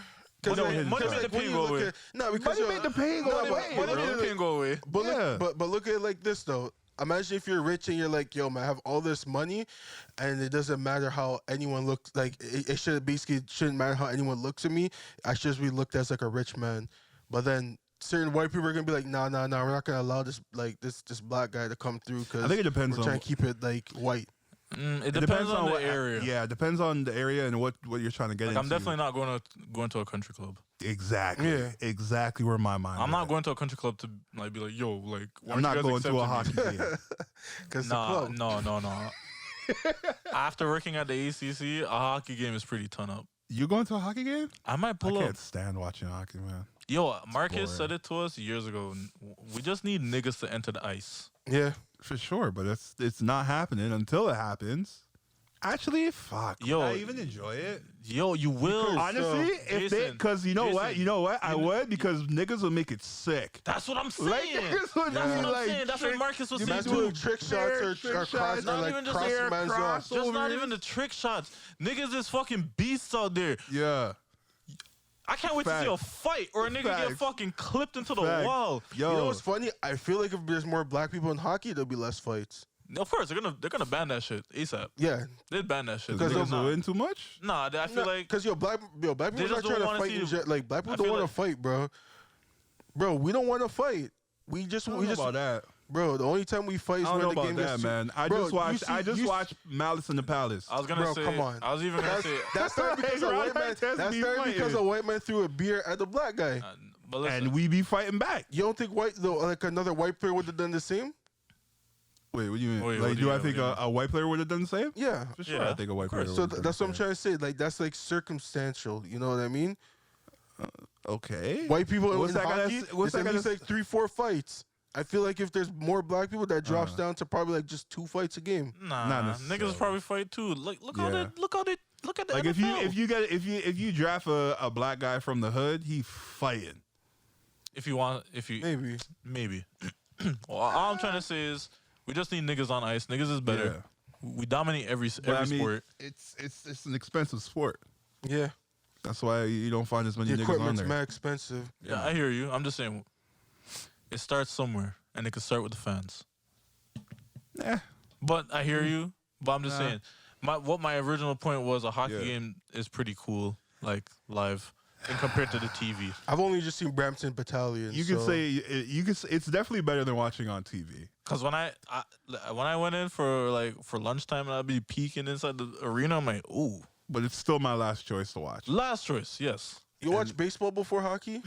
Money made the pain go away. No, because Money made the pain go no, away, but bro. look at it, Can't go away. But Yeah. but look at it like this though. Imagine if you're rich and you're like, yo, man, I have all this money, and it doesn't matter how anyone looks. Like it shouldn't matter how anyone looks at me. I should just be looked as like a rich man. But then certain white people are gonna be like, nah, we're not gonna allow this black guy to come through because I think it depends we're on trying to keep it like white. It depends on the what area. Yeah, it depends on the area and what you're trying to get Like into. I'm definitely not going to a country club. Exactly. Yeah. Exactly where my mind. I'm is not at. going to a country club to like be like, yo, like why I'm aren't not you guys going to a accepting hockey me? game. Because No. After working at the ACC, a hockey game is pretty ton up. You going to a hockey game? I might I pull up. can't stand watching hockey, man. Yo, Marcus boring. said it to us years ago. We just need niggas to enter the ice. yeah. For sure, but it's not happening until it happens. Actually, fuck. Yo, would I even enjoy it? Yo, you will. Honestly, if they, Jason, because you know Jason, what, I would because niggas will make it sick. That's what I'm saying. Like niggas would That's be what I'm like saying. That's what trick- Marcus was you saying be Man, too. doing trick shots or Trick cross shots. or Not like even just crossing air man's off. cross. Just not overs. even the trick shots. Niggas is fucking beasts out there. Yeah. I can't wait to see a fight or a nigga get Facts. fucking clipped into the Facts. wall. Yo, You know what's funny? I feel like if there's more black people in hockey, there'll be less fights. Of course, they're gonna ban that shit ASAP. Yeah, They'd ban that shit. because Because niggas Nah. win too much. Nah, I feel like because black people They not just trying don't to wanna fight. see- Like black people I don't feel want to fight, bro. Bro, we don't want to fight. We just about that. bro. The only time we fight is I don't when know the about game that, is man. I Bro, just you watched. see- I just you watched Malice in the Palace. I was gonna Bro, say. come on. I was even gonna say. That started because a Right, white man. that's That me started because fighting. a white man threw a beer at the black guy. But listen, And we be fighting back. You don't think like another white player would have done the same? Wait, what do you mean? Wait, like, what do do you- I what think do you mean? a white player would have done the same? Yeah. For sure, Yeah. I think a white player. So would have that's done what I'm the trying to say. Like that's like circumstantial. You know what I mean? same. Okay. White people What's in that gonna hockey, s- what's it's that at gonna least s- like 3-4 fights. I feel like if there's more black people, that drops Uh. down to probably like just 2 fights a game. Nah, Not niggas necessarily. probably fight too. Look how Yeah. they look at the Like NFL. if you draft a black guy from the hood, he fighting. if you Maybe. well, all I'm trying to say is we just need niggas on ice. Niggas is better. We dominate every But I mean, sport. it's an expensive sport. Yeah. That's why you don't find as many The niggas on equipment's there. mad expensive. Yeah, I hear you. I'm just saying it starts somewhere, and it can start with the fans. Eh. But I hear you. But I'm just Nah. saying, my original point was a hockey Yeah. game is pretty cool, like live, and compared to the TV. I've only just seen Brampton Battalion. You so can say it's definitely better than watching on TV. Cause when I went in for lunchtime and I'd be peeking inside the arena, I'm like, ooh, But it's still my last choice to watch. last choice, yes, you watch baseball before hockey?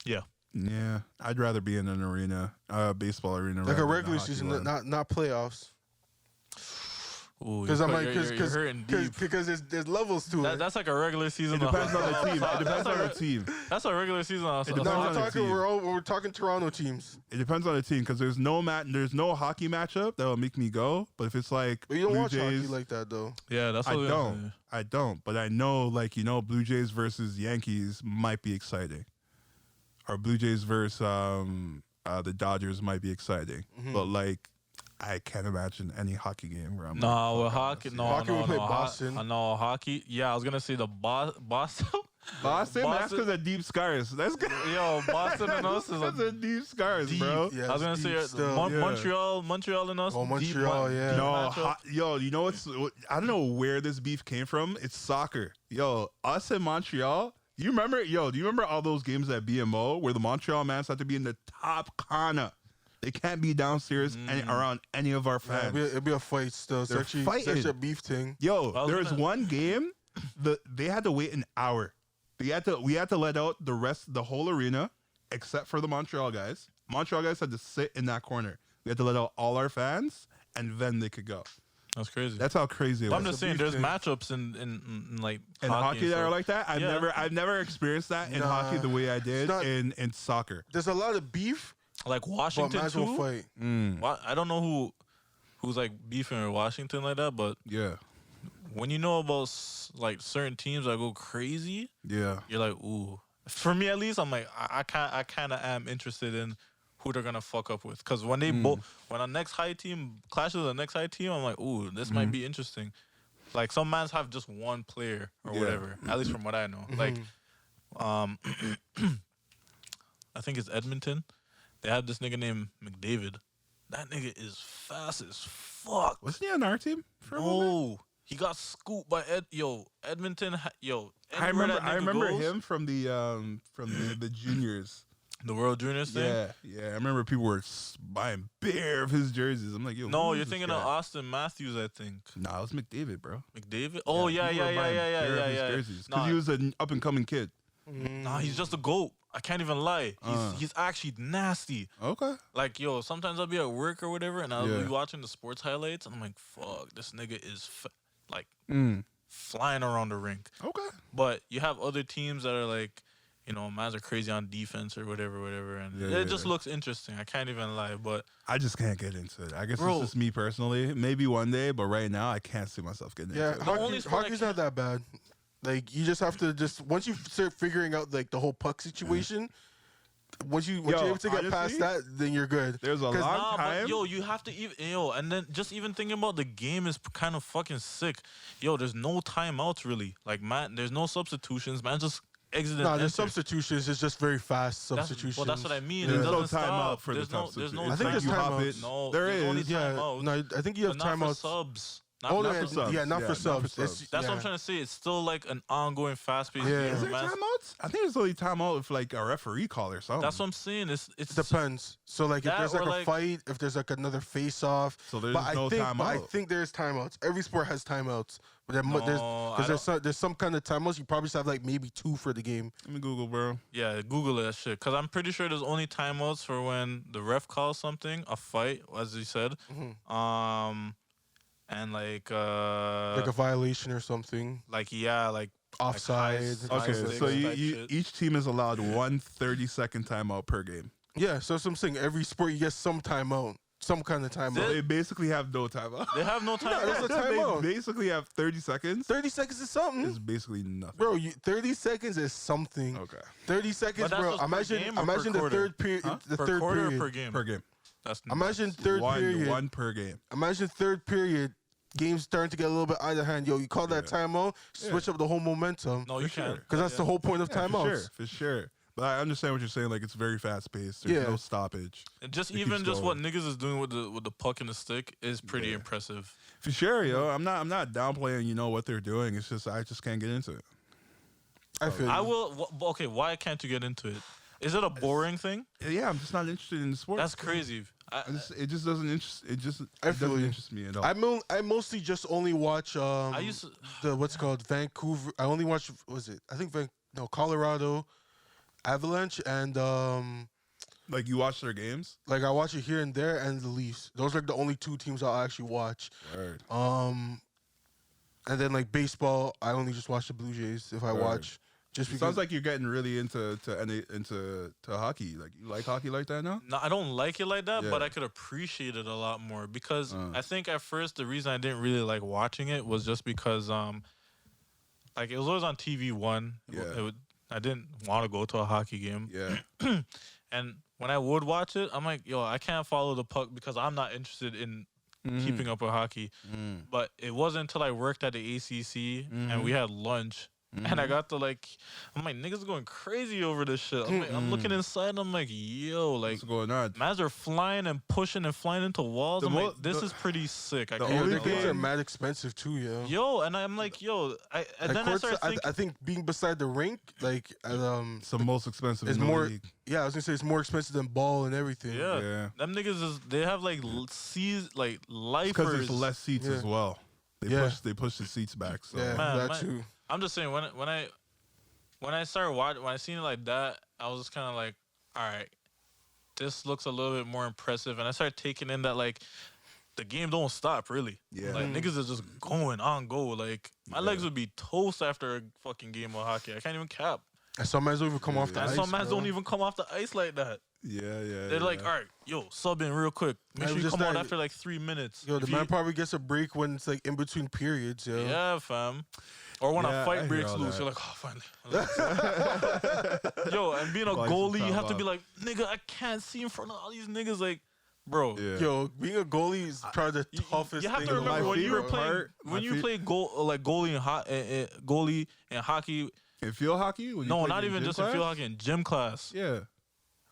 yeah. Yeah, I'd rather be in an arena, baseball arena, Like rather a than regular hockey season, one. not playoffs. Ooh, Because I'm you're- like, you're hurting deep. because there's levels to it. That's like a regular season. It depends on the team. It depends That's on a the re- team. That's a regular season. It depends No, on we're the talking. team. We're talking Toronto teams. It depends on the team because there's no hockey matchup that'll make me go. But if it's like But you don't Blue watch Jays, hockey like that though. Yeah, that's I what don't. But I know, like, Blue Jays versus Yankees might be exciting, or Blue Jays versus the Dodgers might be exciting. But like, I can't imagine any hockey game where I'm. No, like, with fuck, I hockey, wanna see no, it. Hockey no, we play no. Boston. I know hockey. Yeah, I was gonna say the Boston. Boston. That's because of deep scars. That's good. Yo, Boston and us is Because a of deep scars, deep. bro. Yeah, I was gonna it's say deep still. Yeah. Montreal and us. Oh, deep Montreal, yeah. No, matchup. yo, you know what's? I don't know where this beef came from. It's soccer. Yo, us in Montreal. Do you remember all those games at BMO where the Montreal Mans had to be in the top corner? They can't be downstairs around any of our Yeah, fans. it'd be a fight still. It's They're actually fighting. a beef thing. Yo, I was there was gonna- one game. They had to wait an hour. We had to let out the whole arena except for the Montreal guys. Montreal guys had to sit in that corner. We had to let out all our fans, and then they could go. That's crazy. That's how crazy it But was. I'm just a saying, beef there's thing. matchups in like And hockey that stuff. are like that. Yeah. I've never experienced that in Nah, hockey the way I did not- in soccer. There's a lot of beef, like but Washington might as well too. fight. I don't know who's like beefing with Washington like that, but Yeah, when you know about like certain teams that go crazy, yeah. you're like, ooh. For me at least, I'm like, I kind of am interested in who they're gonna fuck up with, because when they when a next high team clashes with the next high team, I'm like, ooh, this might be interesting. Like some mans have just one player or Yeah. whatever. At least from what I know. Like, I think it's Edmonton. They have this nigga named McDavid. That nigga is fast as fuck. Wasn't he on our team for a moment? No, he got scooped by Edmonton. I anywhere remember. that I nigga remember goes- him from the juniors. The World Juniors thing. Yeah. I remember people were buying bare of his jerseys. I'm like, yo. No, who is you're this thinking guy? of Austin Matthews, I think. Nah, it was McDavid, bro. McDavid. Oh yeah. People were buying bare of his jerseys because Nah, he was an up and coming kid. nah, he's just a goat. I can't even lie. He's actually nasty. Okay. Like, yo, sometimes I'll be at work or whatever, and I'll Yeah. be watching the sports highlights, and I'm like, fuck, this nigga is Mm. flying around the rink. Okay. But you have other teams that are like, mans are crazy on defense or whatever, and Yeah, it just looks interesting. I can't even lie, but I just can't get into it. I guess Bro. it's just me personally. Maybe one day, but right now I can't see myself getting Yeah, into it. only sport I hockey's not that bad. Like you just have to once you start figuring out like the whole puck situation. Once you're able to get past honestly, that, then you're good. There's a 'Cause long time. but yo, you have to and then just even thinking about the game is kind of fucking sick. Yo, there's no timeouts really. Like, man, there's no substitutions. Man, just exit and No, there's enter. substitutions. It's just very fast That's- substitutions. Well, that's what I mean. There's It no doesn't timeout stop. for the There's no substitution. no I think It's there's like you hop timeouts. it. No, There there's only is. Yeah, timeouts. no, I think you have But not for timeouts. subs. not yeah, for subs. yeah, not Yeah, for not for subs. subs. That's what I'm trying to say. It's still like an ongoing, fast-paced Yeah. game. Is there timeouts? I think there's only timeout if like a referee call or something. That's what I'm saying. It's It depends. So like if That there's like or, a like- fight, if there's like another face-off. So there's But no I timeout. think there's timeouts. Every sport has timeouts. But No, there's some kind of timeouts. You probably just have like maybe 2 for the game. Let me Google, bro. Yeah, Google that shit. Because I'm pretty sure there's only timeouts for when the ref calls something, a fight, as you said. And like Like a violation or something. like Offside. high Okay, stakes so type you shit. each team is allowed 1 30-second timeout per game. Yeah, so that's what I'm saying. Every sport you get some timeout. Some kind of timeout. They basically have no timeout. They have no time. that's a timeout. They basically have 30 seconds. 30 seconds is something. It's basically nothing. Bro, 30 seconds is something. Okay. 30 seconds, But that's bro. what's per Imagine game or imagine per the quarter? third period. Huh? The per third quarter period. or per game? Per game. That's Imagine third period. One per game. Imagine third period. Game's starting to get a little bit out of hand. Yo, you call that timeout, switch up the whole momentum. No, you For sure. can't. Because that's the whole point of Yeah, timeouts. for sure. But I understand what you're saying. Like it's very fast paced. There's Yeah. no stoppage. And just It even keeps just what going. niggas is doing with the puck and the stick is pretty Yeah. impressive. For sure, yo. I'm not downplaying. What they're doing. It's just I just can't get into it. I feel I you. will. Okay, why can't you get into it? Is it a boring thing? Yeah, I'm just not interested in the sport. That's crazy. It just doesn't interest. It I feel doesn't you. interest me at all. I mostly just only watch I used to. the what's called Vancouver. I only watch Colorado Avalanche and Like you watch their games. like I watch it here and there and the Leafs. Those are the only 2 teams I'll actually watch. Word. And then like baseball, I only just watch the Blue Jays if I Word. watch. Just It because sounds like you're getting really into hockey. Like you like hockey like that now? No, I don't like it like that, but Yeah. I could appreciate it a lot more because I think at first the reason I didn't really like watching it was just because like it was always on TV One. Yeah. I didn't want to go to a hockey game, Yeah. and when I would watch it, I'm like, yo, I can't follow the puck because I'm not interested in keeping up with hockey. But it wasn't until I worked at the ACC and we had lunch. And I got to I'm like, niggas going crazy over this shit. I'm looking inside and I'm like, yo, like, What's going on? mans are flying and pushing and flying into walls. The I'm mo- like, this the- is pretty sick. I the can't only their games game- are mad expensive too, yo. Yo, and I'm like, yo, and Like then I started thinking, I think being beside the rink, like It's the most expensive it's in the more. league. Yeah, I was gonna say it's more expensive than ball and everything. yeah, Yeah. them niggas they have like Because lifers. there's less seats Yeah. as well. Yeah. They push the seats back. So Yeah, Man, that too. I'm just saying when I started watching, when I seen it like that, I was just kind of like, all right, this looks a little bit more impressive, and I started taking in that like the game don't stop really. Yeah. Like niggas is just going on go. Like my legs would be toast after a fucking game of hockey. I can't even cap. And some guys don't even come off the And ice. some mans bro. don't even come off the ice like that. yeah. They're like, all right, yo, sub in real quick. Make Man, sure we you just come out started- after like 3 minutes. Yo, the If man you- probably gets a break when it's like in between periods, yo. Yeah, fam. Or when Yeah, a I fight hear breaks all loose, that. you're like, oh, finally. Yo, and being a Like some goalie, you have to timeout. be like, nigga, I can't see in front of all these niggas. Like, bro, Yeah. Yo, being a goalie is probably the you, toughest you have thing. to in the remember My when you were favorite playing part- when my you fa- play goalie and hockey. In field hockey? When you No, played not in even gym just in class? field hockey, in gym class. Yeah.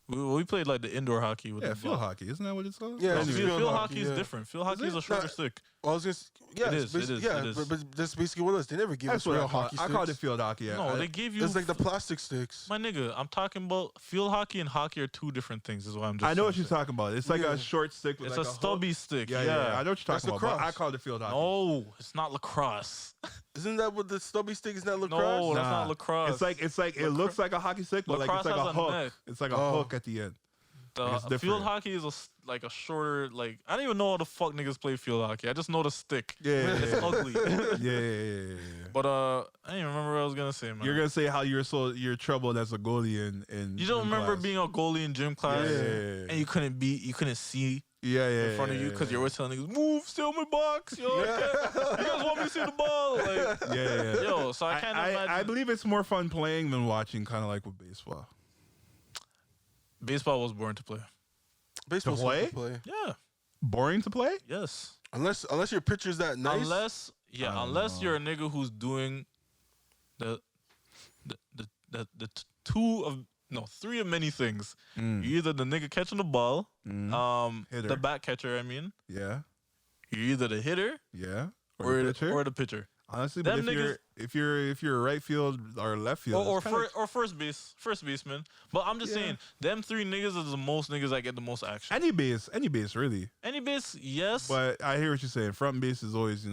We played like the indoor hockey with Yeah, the field ball. hockey. Isn't that what it's called? Yeah, No, it's field, field field hockey, hockey is yeah. different. Field hockey is a it? shorter Nah. stick. Well, I was just yeah, It it's is, it is, yeah, it is. But that's basically what it is. They never gave That's us what real I call hockey it. sticks. I called it field hockey. Yeah. No, they gave you. It's like the plastic sticks. My nigga, I'm talking about field hockey and hockey are 2 different things. Is what I'm just. I know what trying you're to say. talking about. It's like Yeah. a short stick with It's like a hook. stubby stick. Yeah, Yeah, yeah, I know what you're That's talking about. But I lacrosse. called it field hockey. No, it's not lacrosse. Isn't that what the stubby stick is? Not lacrosse. No, that's not lacrosse. It's like it looks like a hockey stick, but like it's Lacrosse like a has a hook. neck. It's like a Oh. hook at the end. The It's different. field hockey is like a shorter. Like I don't even know how the fuck niggas play field hockey. I just know the stick. Yeah, yeah, It's yeah. ugly. Yeah. But I didn't even remember what I was gonna say, man. You're gonna say how you're troubled as a goalie in You don't gym remember class. being a goalie in gym class Yeah. and you couldn't see yeah in front of you because you're always telling niggas, move, stay on my box, yo. I can't- You guys want me to see the ball? Like, yeah. yo, so I can't imagine. I believe it's more fun playing than watching, kind of like with baseball. Baseball was born to play. Baseball's To play? fun to play. Yeah. Boring to play? Yes. Unless your pitcher's that nice. Unless I don't unless know. you're a nigga who's doing the 3 of many things. Mm. You're either the nigga catching the ball, Hitter. the bat catcher, I mean. Yeah, You're either the hitter yeah. or the pitcher. Honestly, Them but niggas- if you're a right field or left field, Or first baseman. But I'm just saying, them three niggas is the most niggas that get the most action. any base really. Any base, yes. But I hear what you're saying. Front base is always,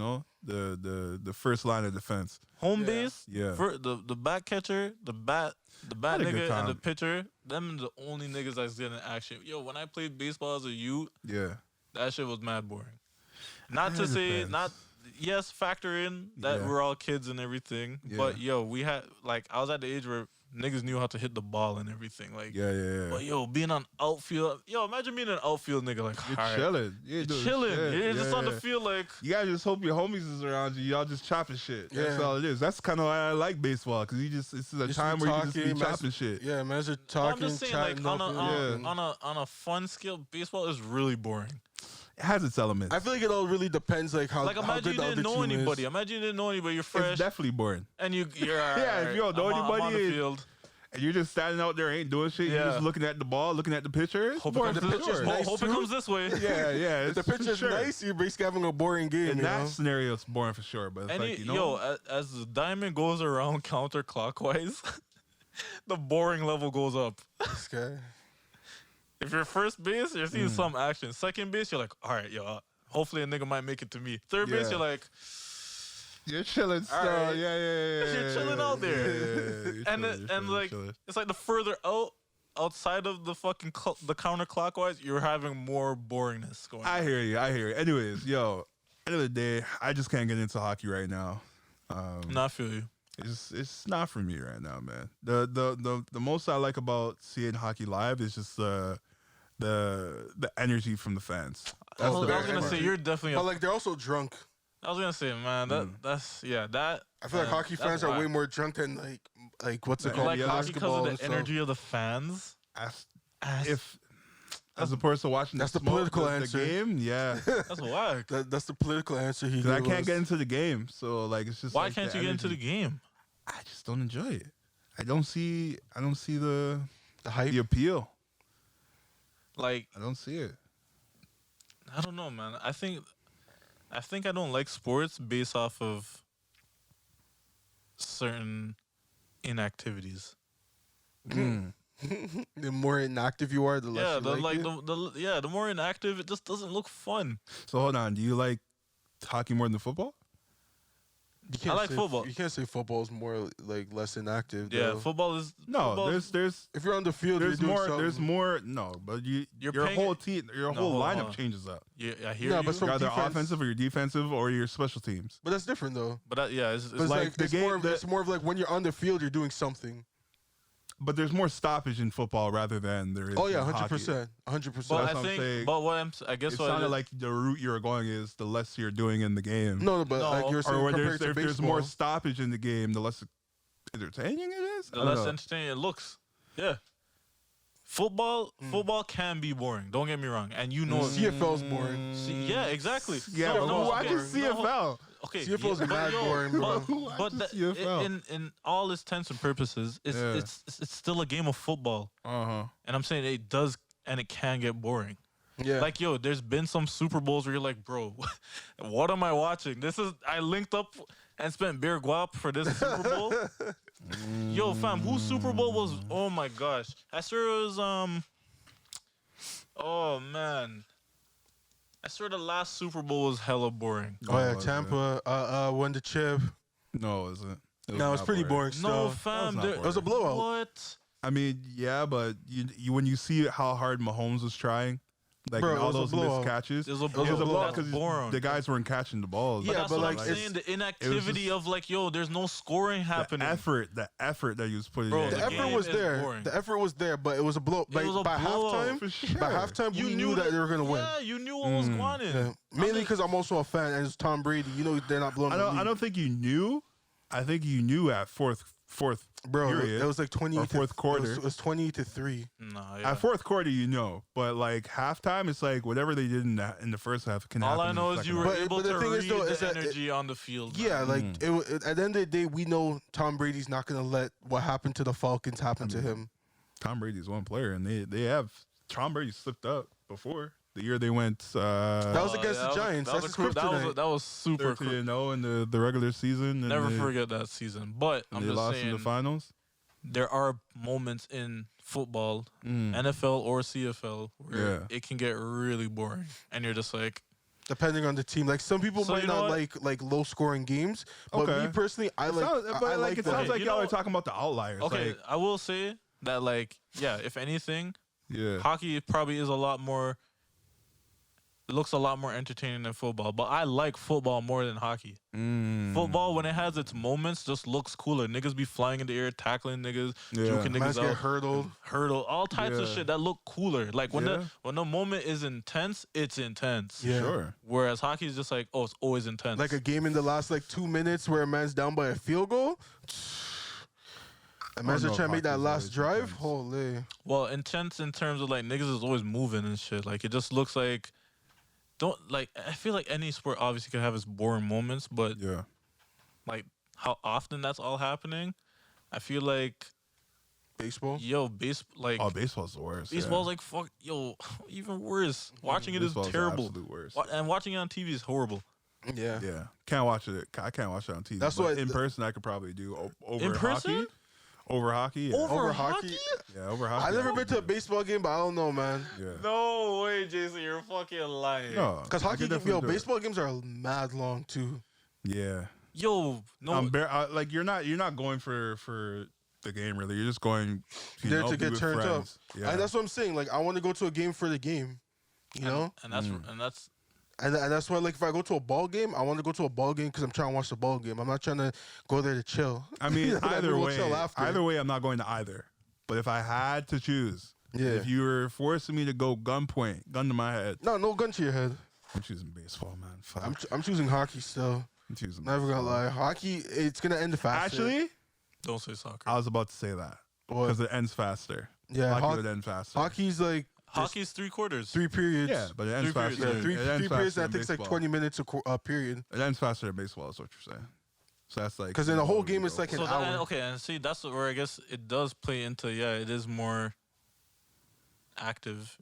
the first line of defense. Home base, Yeah. the back catcher, the bat Had a good nigga, and the time. pitcher. Them the only niggas that's getting action. Yo, when I played baseball as a youth, Yeah. that shit was mad boring. Not to It say, depends. yes, factor in that Yeah. we're all kids and everything. Yeah. But yo, we had I was at the age where niggas knew how to hit the ball and everything. Like, Yeah. but yo, being on outfield, imagine being an outfield nigga. Like, You're all right, chilling. you're doing chilling. shit. You're just on the Yeah. field, like. You gotta just hope your homies is around you. Y'all just chopping shit. That's Yeah. all it is. That's kind of why I like baseball, because it's a time where you just be chopping shit. Yeah, man, just But I'm talking, just saying, like chatting on up, on a fun scale, baseball is really boring. It has its elements. I feel like it all really depends, like how Like how imagine good you the didn't other know team anybody. is. Imagine you didn't know anybody. You're It's fresh, definitely boring. and you're Yeah, if you don't know I'm on anybody, the field. And you're just standing out there, ain't doing shit. You're Yeah. just looking at the ball, looking at the pitcher. It's Hope boring it for comes, sure. nice hope it too. comes this way. Yeah. If the it's for pitcher's sure. nice, you're basically having a boring game. In you that know? scenario, it's boring for sure. But it's And like, as the diamond goes around counterclockwise, the boring level goes up. This guy. If you're first base, you're seeing some action. Second base, you're like, all right, hopefully a nigga might make it to me. Third base, Yeah. you're like, you're chilling still. right. Yeah. You're chilling out there. Yeah. You're and chilling, and like chilling. it's like the further outside of the fucking the counterclockwise, you're having more boringness going on. I hear you. Anyways, end of the day, I just can't get into hockey right now. No, I feel you. It's not for me right now, man. The most I like about seeing hockey live is just the energy from the fans. I was the gonna energy. say you're definitely. But like they're also drunk. I was gonna say, man, that's that. I feel like hockey fans are way more drunk than like what's it Like, called? like yeah, hockey because basketball of and the stuff. energy of the fans. As opposed to watching That's the the political the answer. game, yeah. That's whack. That's the political answer he 'Cause I gave can't us. get into the game, so like it's just. Why like, can't the you get into the energy. game? I just don't enjoy it. I don't see the hype. the appeal. Like, I don't see it. I don't know, man. I think I don't like sports based off of certain inactivities. The more inactive you are, the less Yeah, you like it. the more inactive, it just doesn't look fun. So hold on. Do you like hockey more than football? You can't I like say- football. You can't say football is more like less inactive. Yeah, though. football is No, football, there's If you're on the field, there's you're doing more something. there's more. No, but You're your paying whole it- team, your No, whole hold lineup on. changes up. Yeah, I hear Yeah, you. but some- You're either defense- offensive or you're defensive or your special teams. But that's different though. but that, yeah, it's But it's like like the it's game more. Of, that- it's more of like when you're on the field, you're doing something. But there's more stoppage in football rather than there is. Oh yeah, in hockey. 100%, 100%. but that's I what I'm think, saying. but what I guess It what sounded it- like the route you're going is the less you're doing in the game. No, but No, like you're saying or when compared to if there's baseball. more stoppage in the game, the less entertaining it is. I the don't less know. entertaining it looks. Yeah. Football can be boring. Don't get me wrong, and you know. CFL's boring. Yeah, exactly. Yeah, No, but no, who okay, watches CFL? Okay, CFL's but mad boring, bro. Who But watches that, CFL? in all intents and purposes, Yeah. it's still a game of football, and I'm saying it does and it can get boring. Yeah, Like, yo, there's been some Super Bowls where you're like, bro, what am I watching? I linked up and spent beer guap for this Super Bowl. Yo, fam, whose Super Bowl was? Oh my gosh, I swear it was Oh man, I swear the last Super Bowl was hella boring. oh yeah, was Tampa won the chip. No, it isn't. No, it's not pretty boring No, still. fam, not there- boring. It was a blowout. What? I mean, yeah, but you when you see how hard Mahomes was trying, like Bro, and it all was a those blowout. missed catches, It was a it was a blowout. blowout That's because boring. the guys weren't catching the balls. Yeah, That's but what like, I'm it's- saying, the inactivity just- of like, yo, there's no scoring happening. the effort that he was putting Bro, in. The the effort game was is there. boring. The effort was there, but it was a blow. It was a by blowout. halftime, For sure. by halftime, we knew that they were gonna win. Yeah, you knew what was going on. Yeah. Mainly because I'm also a fan, and it's Tom Brady. You know they're not blowing. I don't think you knew. I think you knew at fourth Bro, period. it was like 20 or to fourth quarter. It was 20-3. Nah, yeah. At fourth quarter, you know, but like halftime, it's like whatever they did in the first half can happen. All I in know the is you second were half. able but the to thing read is, though, is the that energy on the field. Yeah, like at the end of the day, we know Tom Brady's not gonna let what happened to the Falcons happen to him. Tom Brady's one player, and they have Tom Brady slipped up before. The year they went That was against the Giants. That's his kryptonite. that was super cool. 13-0 in the regular season. And Never forget that season. But I'm they just lost saying, in the finals. there are moments in football, NFL or CFL, where it can get really boring, and you're just like, depending on the team, like some people So might you know not what? like low scoring games, but Okay. me personally, I like. I like it that. sounds like You y'all know- are talking about the outliers. okay, Like, I will say that, like, yeah, if anything, yeah. hockey probably is a lot more. It looks a lot more entertaining than football, but I like football more than hockey. Football, when it has its moments, just looks cooler. Niggas be flying in the air, tackling niggas, Yeah. juking Man's niggas get out, hurdled. hurdle, all types of Yeah. shit that look cooler. Like when Yeah. the moment is intense, it's intense. Yeah. Sure. Whereas hockey is just like, oh, it's always intense. Like a game in the last like 2 minutes where a man's down by a field goal. A man's know just if trying to make that hockey's last always drive. intense. Holy. well, intense in terms of like niggas is always moving and shit. Like it just looks like I feel like any sport obviously can have its boring moments, but Yeah. like how often that's all happening, I feel like Baseball. Oh, baseball's the worst. baseball's like fuck even worse. Watching it is Baseball's the terrible. absolute worst. And watching it on TV is horrible. Yeah. Yeah, can't watch it. I can't watch it on TV. That's but what in person I could probably do over In person? hockey. Over hockey. Yeah. Over hockey? Yeah, over hockey. I've never been to a baseball game, but I don't know, man. Yeah. No way, Jason, you're fucking lying. No, Because I hockey, could definitely do it. baseball games are mad long too. Yeah. Yo, no. Like you're not going for the game really. You're just going There to be get with turned friends. up. Yeah. And that's what I'm saying. Like I want to go to a game for the game. You know? and that's And that's why, like, if I go to a ball game, I want to go to a ball game because I'm trying to watch the ball game. I'm not trying to go there to chill. I mean, Like, either we'll way, chill after. I'm not going to either. But if I had to choose, Yeah. if you were forcing me to go gun to my head, No gun to your head. I'm choosing baseball, man. Fuck. I'm choosing hockey still. I'm choosing. Never gonna baseball. lie, hockey it's gonna end faster. Actually, don't say soccer. I was about to say that What? because it ends faster. Yeah, Hockey would end faster. hockey's like Hockey's 3 quarters. 3 periods. Yeah, but it ends Three faster. periods, Yeah, three It ends periods. faster That than takes like baseball. 20 minutes a period. It ends faster than baseball. Is what you're saying. So that's like Because in the whole what we game, go it's like for. an So hour. okay, and see that's where I guess it does play into it is more active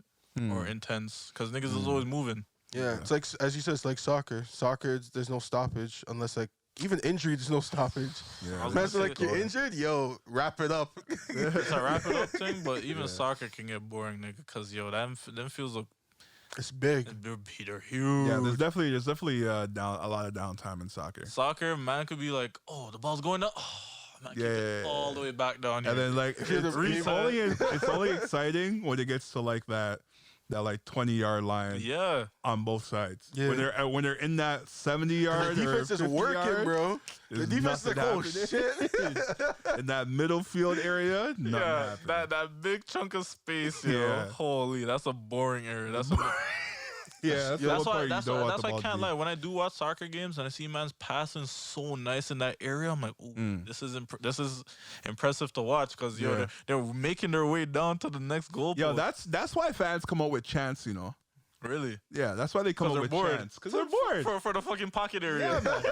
or intense because niggas is always moving. Yeah, it's like as you said, it's like soccer. Soccer, there's no stoppage unless like even injury, there's no stoppage. Yeah. I was Imagine gonna like say- you're injured, yo, wrap it up. It's a wrap it up thing, but even soccer can get boring, nigga. Cause them feels look It's big. they're huge. Yeah, there's definitely a lot of downtime in soccer. Soccer, man could be like, oh, the ball's going up. Oh, man, keep it Yeah. all the way back down here. And then like Hear the it's only exciting when it gets to like that like 20-yard line yeah, on both sides. Yeah. When they're in that 70 The yard defense or is 50 working, yard, bro. The there's defense is like, nothing oh happening. shit. in that middle field area, nothing yeah, happening. that big chunk of space, yo. Yeah. Holy, that's a boring area. That's a Yeah, that's the one That's why. part That's you don't why. want That's the why I ball to can't be. lie. When I do watch soccer games and I see man's passing so nice in that area, I'm like, ooh, this is impressive to watch because yo, Yeah. they're making their way down to the next goal. Yo, post. that's why fans come up with chants, you know. really Yeah, that's why they come up they're with bored. chants. Because they're bored. for the fucking pocket area. Yeah, man.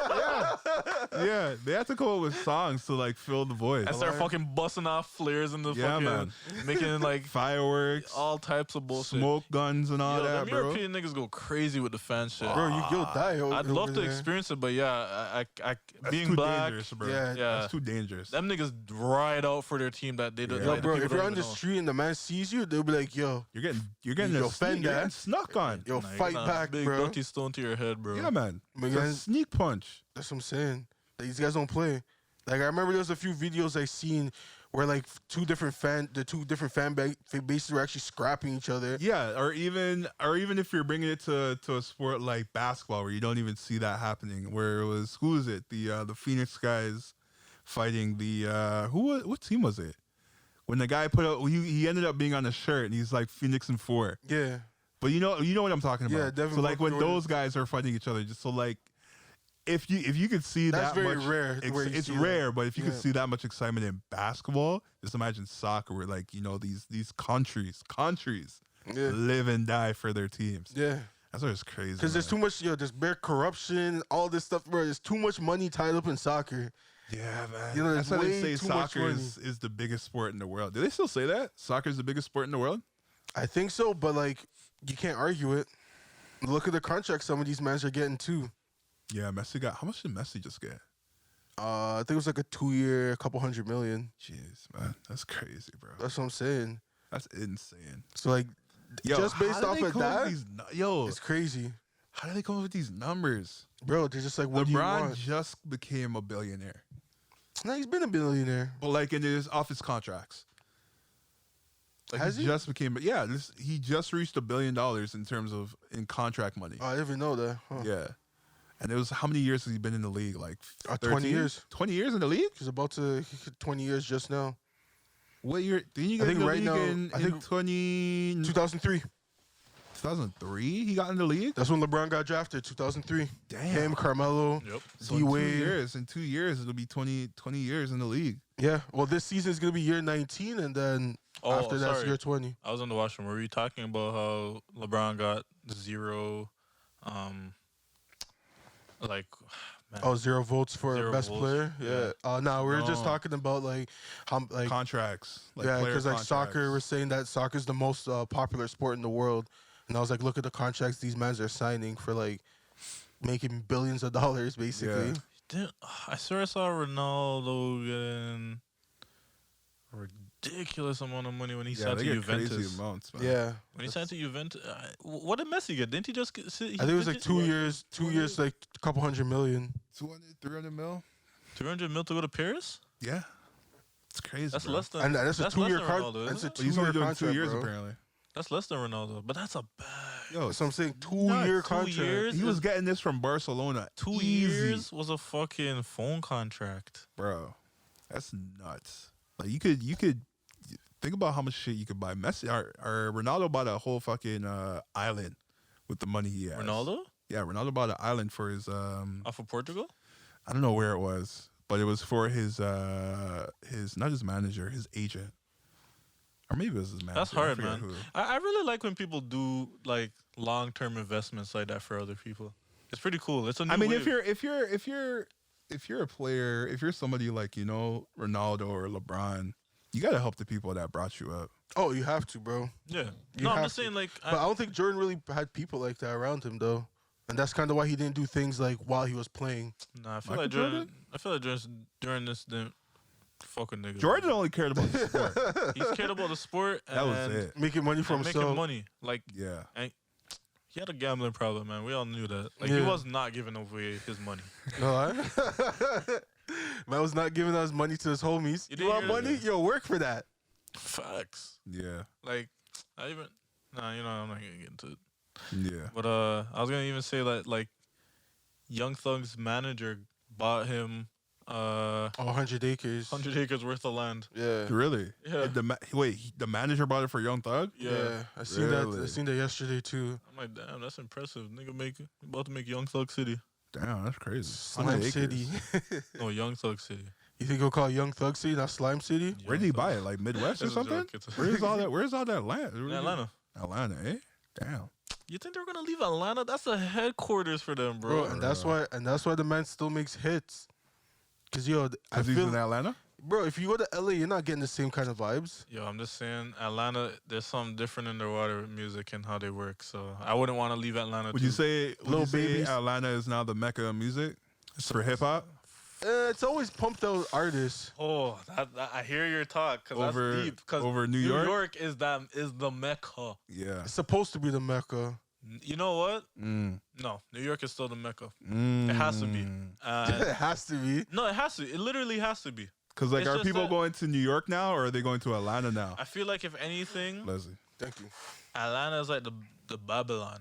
Yeah, they have to come up with songs to like fill the void. And start fucking busting off flares in the Yeah, fucking man. making like Fireworks, all types of bullshit. smoke guns, and all Yo, that, them bro. European niggas go crazy with the fan shit. Bro, you'll die. I'd love to experience it, but yeah, I That's being too black, dangerous, bro. Yeah. That's too dangerous. them niggas ride out for their team that they don't. Yeah. Yo, like, the bro, people if you're don't on the even know. street and the man sees you, they'll be like, yo, You're getting You a offend you're that? getting snuck on. yo, Nah, you're fight gonna back, big bro. dirty stone to your head, bro. Yeah, man. My It's a guys- sneak punch. That's what I'm saying. Like, these guys don't play. Like I remember there was a few videos I seen where like two different fan bases were actually scrapping each other. Yeah, or even if you're bringing it to a sport like basketball where you don't even see that happening. Where it was who was it? The Phoenix guys fighting the what team was it? When the guy put out he ended up being on a shirt and he's like Phoenix and 4. Yeah. But you know what I'm talking about. Yeah, Devin so like Booker when Jordan. those guys are fighting each other, just so like if you could see That's that very much, rare, where you it's see rare. that. But if you could Yeah. see that much excitement in basketball, just imagine soccer, where like these countries Yeah. live and die for their teams. Yeah. That's what's crazy. Because there's too much, there's bare corruption, all this stuff, bro. There's too much money tied up in soccer. Yeah, man. You know, That's there's why they way say too much soccer is the biggest sport in the world. Do they still say that? Soccer is the biggest sport in the world? I think so, but like you can't argue it. Look at the contract some of these mans are getting too. Yeah, Messi got. How much did Messi just get? I think it was like a 2-year, a couple $100 million. Jeez, man, that's crazy, bro. That's what I'm saying. That's insane. So like, Yo, just based off of that, yo, it's crazy, how do they come up with these numbers? bro. They're just like, what do you LeBron want? just became a billionaire, Nah, he's been a billionaire. but like in his office contracts, like Has he? just became. Yeah, he just reached $1 billion in terms of in contract money. Oh, I didn't even know that. Huh. Yeah, and it was how many years has he been in the league? Like 20 years. 20 years in the league. He's about to hit 20 years just now. What year? Didn't you I get in think the right league now- in, I in think 2003? 2003. He got in the league. That's when LeBron got drafted. 2003. Damn. Him, Carmelo, Yep. So D in 2 Wade. years, in 2 years, it'll be 20 years in the league. Yeah. Well, this season is gonna be year 19, and then after that's sorry. year 20. I was on the washroom. Were you talking about how LeBron got 0, like, man, Oh, 0 votes for 0 best votes. player. Yeah. No, we were just No. talking about like how like Contracts. yeah, player because like soccer, contracts. we're saying that soccer is the most popular sport in the world, and I was like, look at the contracts these men are signing for like making billions of dollars, basically. Yeah. I swear I saw Ronaldo getting a ridiculous amount of money when he Yeah, signed they to get crazy Juventus. amounts, man. Yeah. When he signed to Juventus, what did Messi get? Didn't he just get? I think it was like 2 years, 2 years, like a couple $100 million. 200, 300 mil. 200 mil to go to Paris. Yeah. It's crazy. That's bro. less than. And that's a less 2-year than contract. Ronaldo, That's a isn't it? But he's only 2-year doing contract, 2 years bro. apparently. That's less than Ronaldo, but that's a bad. Yo, So I'm saying Nuts. 2-year 2 contract. years? he was getting this from Barcelona. 2 Easy, years was a fucking phone contract. bro. That's nuts. Like you could think about how much shit you could buy. Messi or Ronaldo bought a whole fucking island with the money he has. Ronaldo Yeah, Ronaldo bought an island for his off of Portugal. I don't know where it was, but it was for his not his manager, his agent. Or maybe it was his manager. That's I hard, forget man. who. I really like when people do like long-term investments like that for other people. It's pretty cool. It's a new I mean, wave. if you're a player, if you're somebody like, you know, Ronaldo or LeBron, you got to help the people that brought you up. Oh, you have to, bro. Yeah. You No, I'm have just to. saying like But I don't think Jordan really had people like that around him, though. And that's kind of why he didn't do things like while he was playing. nah, I feel Michael like Jordan. Jordan? I feel like during this didn't fucking nigga. Jordan only cared about the sport. He's cared about the sport and That was it. Making money for and himself. making money. Like Yeah. he had a gambling problem, man. We all knew that. Like he Yeah. was not giving away his money. No, man was not giving out his money to his homies. You You want didn't hear money? that? Yo, work for that. Facts. Yeah. Like I even nah, you know I'm not gonna get into it. Yeah. But I was gonna even say that like Young Thug's manager bought him 100 acres. 100 acres worth of land. Yeah. Really? Yeah. The manager bought it for Young Thug? Yeah. I seen that. I Really? seen that yesterday too. I'm like, damn, that's impressive. Nigga about to make Young Thug City. Damn, that's crazy. Slime 100 City. acres. No, Young Thug City. You think he'll call Young Thug City, not Slime City? Where did he buy it? Like Midwest or It's a something? joke. It's a- Where's all that land? In Atlanta. Atlanta, eh? Damn. You think they're gonna leave Atlanta? That's the headquarters for them, Bro, bro. and that's why the man still makes hits. Cause yo, I Because he's feel, in Atlanta? bro, if you go to LA, you're not getting the same kind of vibes. Yo, I'm just saying, Atlanta. There's something different in their water music and how they work. So I wouldn't want to leave Atlanta. Would too. you say Lil Babies. Atlanta is now the Mecca of music for hip hop? It's always pumped out artists. Oh, I hear your talk because Over- that's deep. Because over New New York? York is the Mecca. Yeah. It's supposed to be the Mecca. You know what? Mm. No, New York is still the Mecca. Mm. It has to be. It has to be. No, it has to. It literally has to be. Because like, It's are just people that- going to New York now, or are they going to Atlanta now? I feel like if anything, Leslie. Thank you. Atlanta is like the Babylon.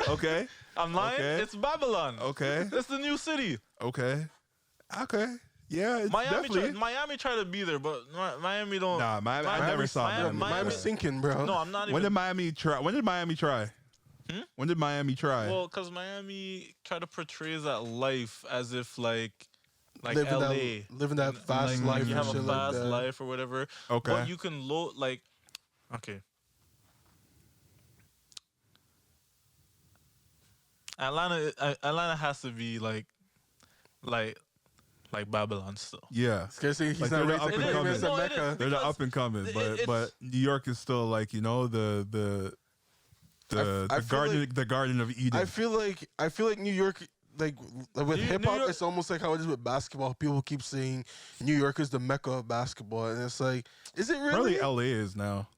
Okay. I'm lying. Okay. It's Babylon. Okay. It's the new city. Okay. Okay. Yeah. It's Miami, definitely. Miami tried to be there, but Miami don't. Nah, Miami. I never saw Miami. Miami's sinking, bro. No, I'm not even. When did Miami try? When did Miami try? Hmm? When did Miami try? Well, because Miami tried to portray that life as if like living LA. living that fast like, life you and have a shit like fast that. life or whatever. Okay. But you can like, okay. Atlanta has to be like like Babylon still. Yeah. He's Like, not they're the raised up in and coming. famous No, it Mecca. is. They're the Because up and coming, it's- but New York is still like, you know, the I feel garden like- the Garden of Eden. I feel like New York, like with New hip hop, York- it's almost like how it is with basketball. People keep saying New York is the Mecca of basketball, and it's like, is it really? Apparently LA is now.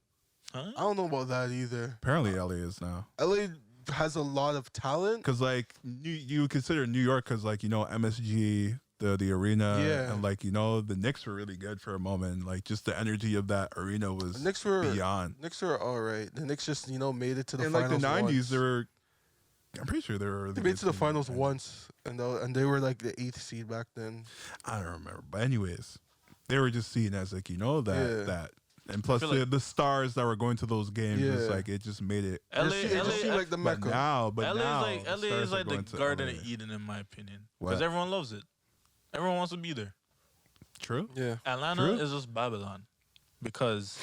Huh? I don't know about that either. Apparently LA is now. LA has a lot of talent. Cause like you would consider New York, cause like, you know, MSG, the arena, Yeah. and like, you know, the Knicks were really good for a moment. Like just the energy of that arena was The Knicks were beyond. Knicks were all right. The Knicks just made it to the In finals. like the '90s, once. they were. I'm pretty sure they were. Really They made good it to the team finals back then. once, and they were like the 8th seed back then. I don't remember, but anyways, they were just seen as like, you know, that. And plus feel the, like- the stars that were going to those games was Yeah. like, it just made it. LA, It just seemed like the But Mecca. now, LA now, is the like LA stars is are like the going to Garden LA. of Eden in my opinion, What? because everyone loves it. Everyone wants to be there. True. Yeah, Atlanta True. is just Babylon because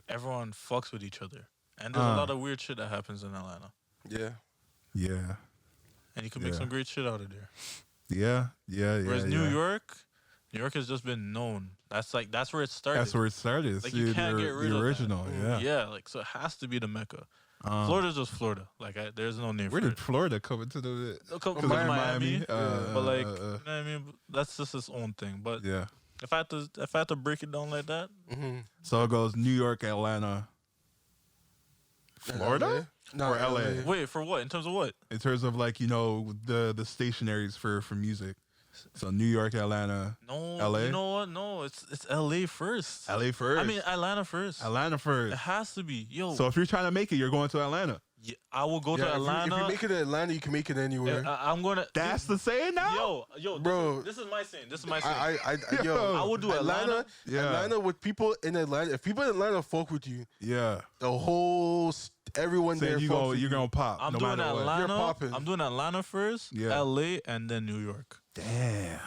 everyone fucks with each other, and there's a lot of weird shit that happens in Atlanta, yeah. Yeah. and you can make Yeah. some great shit out of there. Yeah. Yeah. Yeah. Whereas yeah. New York has just been known. That's where it started. That's where it started. Like, See, you can't the, get rid the of that. original. Yeah. Yeah, like so it has to be the Mecca. Florida's just Florida. Like there's no name Where for did it. Florida come into the? Because Miami. Miami, but like, uh, you know what I mean. That's just its own thing. But yeah. if I had to break it down like that, Mm-hmm. So it goes New York, Atlanta, Florida, No, or LA? wait for what? In terms of what? in terms of like, you know, the stationaries for music. So New York, Atlanta, No, LA? You know what? No, it's LA first. LA first. I mean Atlanta first. Atlanta It first. has to be. Yo, So if you're trying to make it, you're going to Atlanta. yeah, I will go Yeah, to Atlanta. If you make it in Atlanta, you can make it anywhere. I'm gonna. That's the saying now. Yo, Bro. This is my saying. This is my saying. Yo, I would do Atlanta. Yeah. Atlanta with people in Atlanta. If people in Atlanta fuck with you, Yeah. the whole everyone there Saying you fucks go, with you're you. gonna pop. I'm no doing matter what. You're Atlanta. popping. I'm doing Atlanta first. Yeah. LA and then New York. Damn.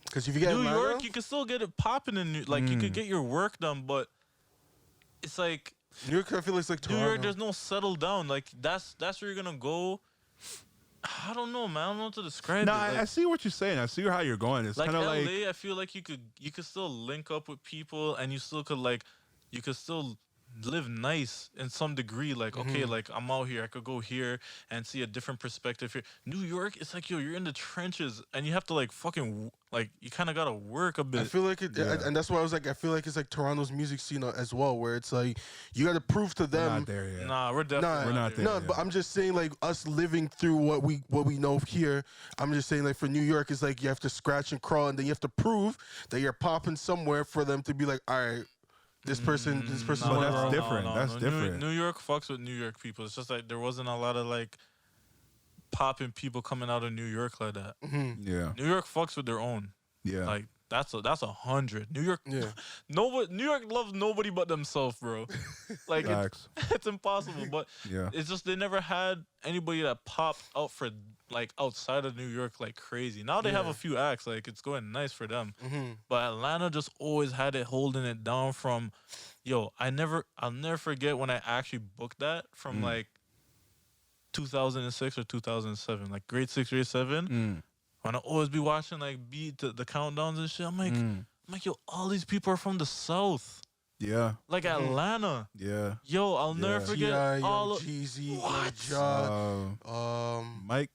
Because if you get New Atlanta, York, you can still get it popping in you could get your work done, but it's like New York, I feel it's like New Toronto. York. There's no settle down. Like that's where you're gonna go. I don't know, man. I don't know how to describe No, it. Like, I see what you're saying. I see how you're going. It's like kind of LA, like I feel like you could still link up with people, and you still could you could still live nice in some degree. Like okay, like I'm out here, I could go here and see a different perspective here. New York, it's like you're in the trenches, and you have to fucking you kind of gotta work a bit. I feel like it, Yeah. and that's why I was like, I feel like it's like Toronto's music scene as well, where it's like you got to prove to we're them. not there yet. Nah, we're definitely We're not there. No, Yeah. but I'm just saying, like us living through what we know here. I'm just saying, like for New York, it's like you have to scratch and crawl, and then you have to prove that you're popping somewhere for them to be like, all right, this person's No, one of that's our own. different. That's different. New York fucks with New York people. It's just like there wasn't a lot of popping people coming out of New York like that. Yeah. New York fucks with their own. Yeah. Like that's 100. New York, Yeah. New York loves nobody but themselves, bro. Like Facts. it's impossible. But Yeah. it's just they never had anybody that popped out for outside of New York like crazy. Now they have Yeah. a few acts. Like it's going nice for them. Mm-hmm. But Atlanta just always had it holding it down from, I'll never forget when I actually booked that from 2006 or 2007, like grade 6, grade 7. When I always be watching beat the countdowns and shit, I'm like, yo, all these people are from the South, Yeah. like Atlanta. Yeah. Yo, I'll never Yeah. forget T.I., all Young of Jeezy, Young What? Ja, Mike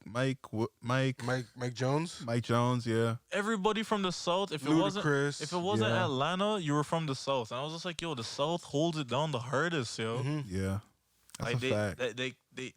Jones, Mike Jones. Yeah. everybody from the South. If it Ludacris. wasn't Yeah. Atlanta, you were from the South, and I was just like, yo, the South holds it down the hardest, yo. Yeah. That's Like a fact.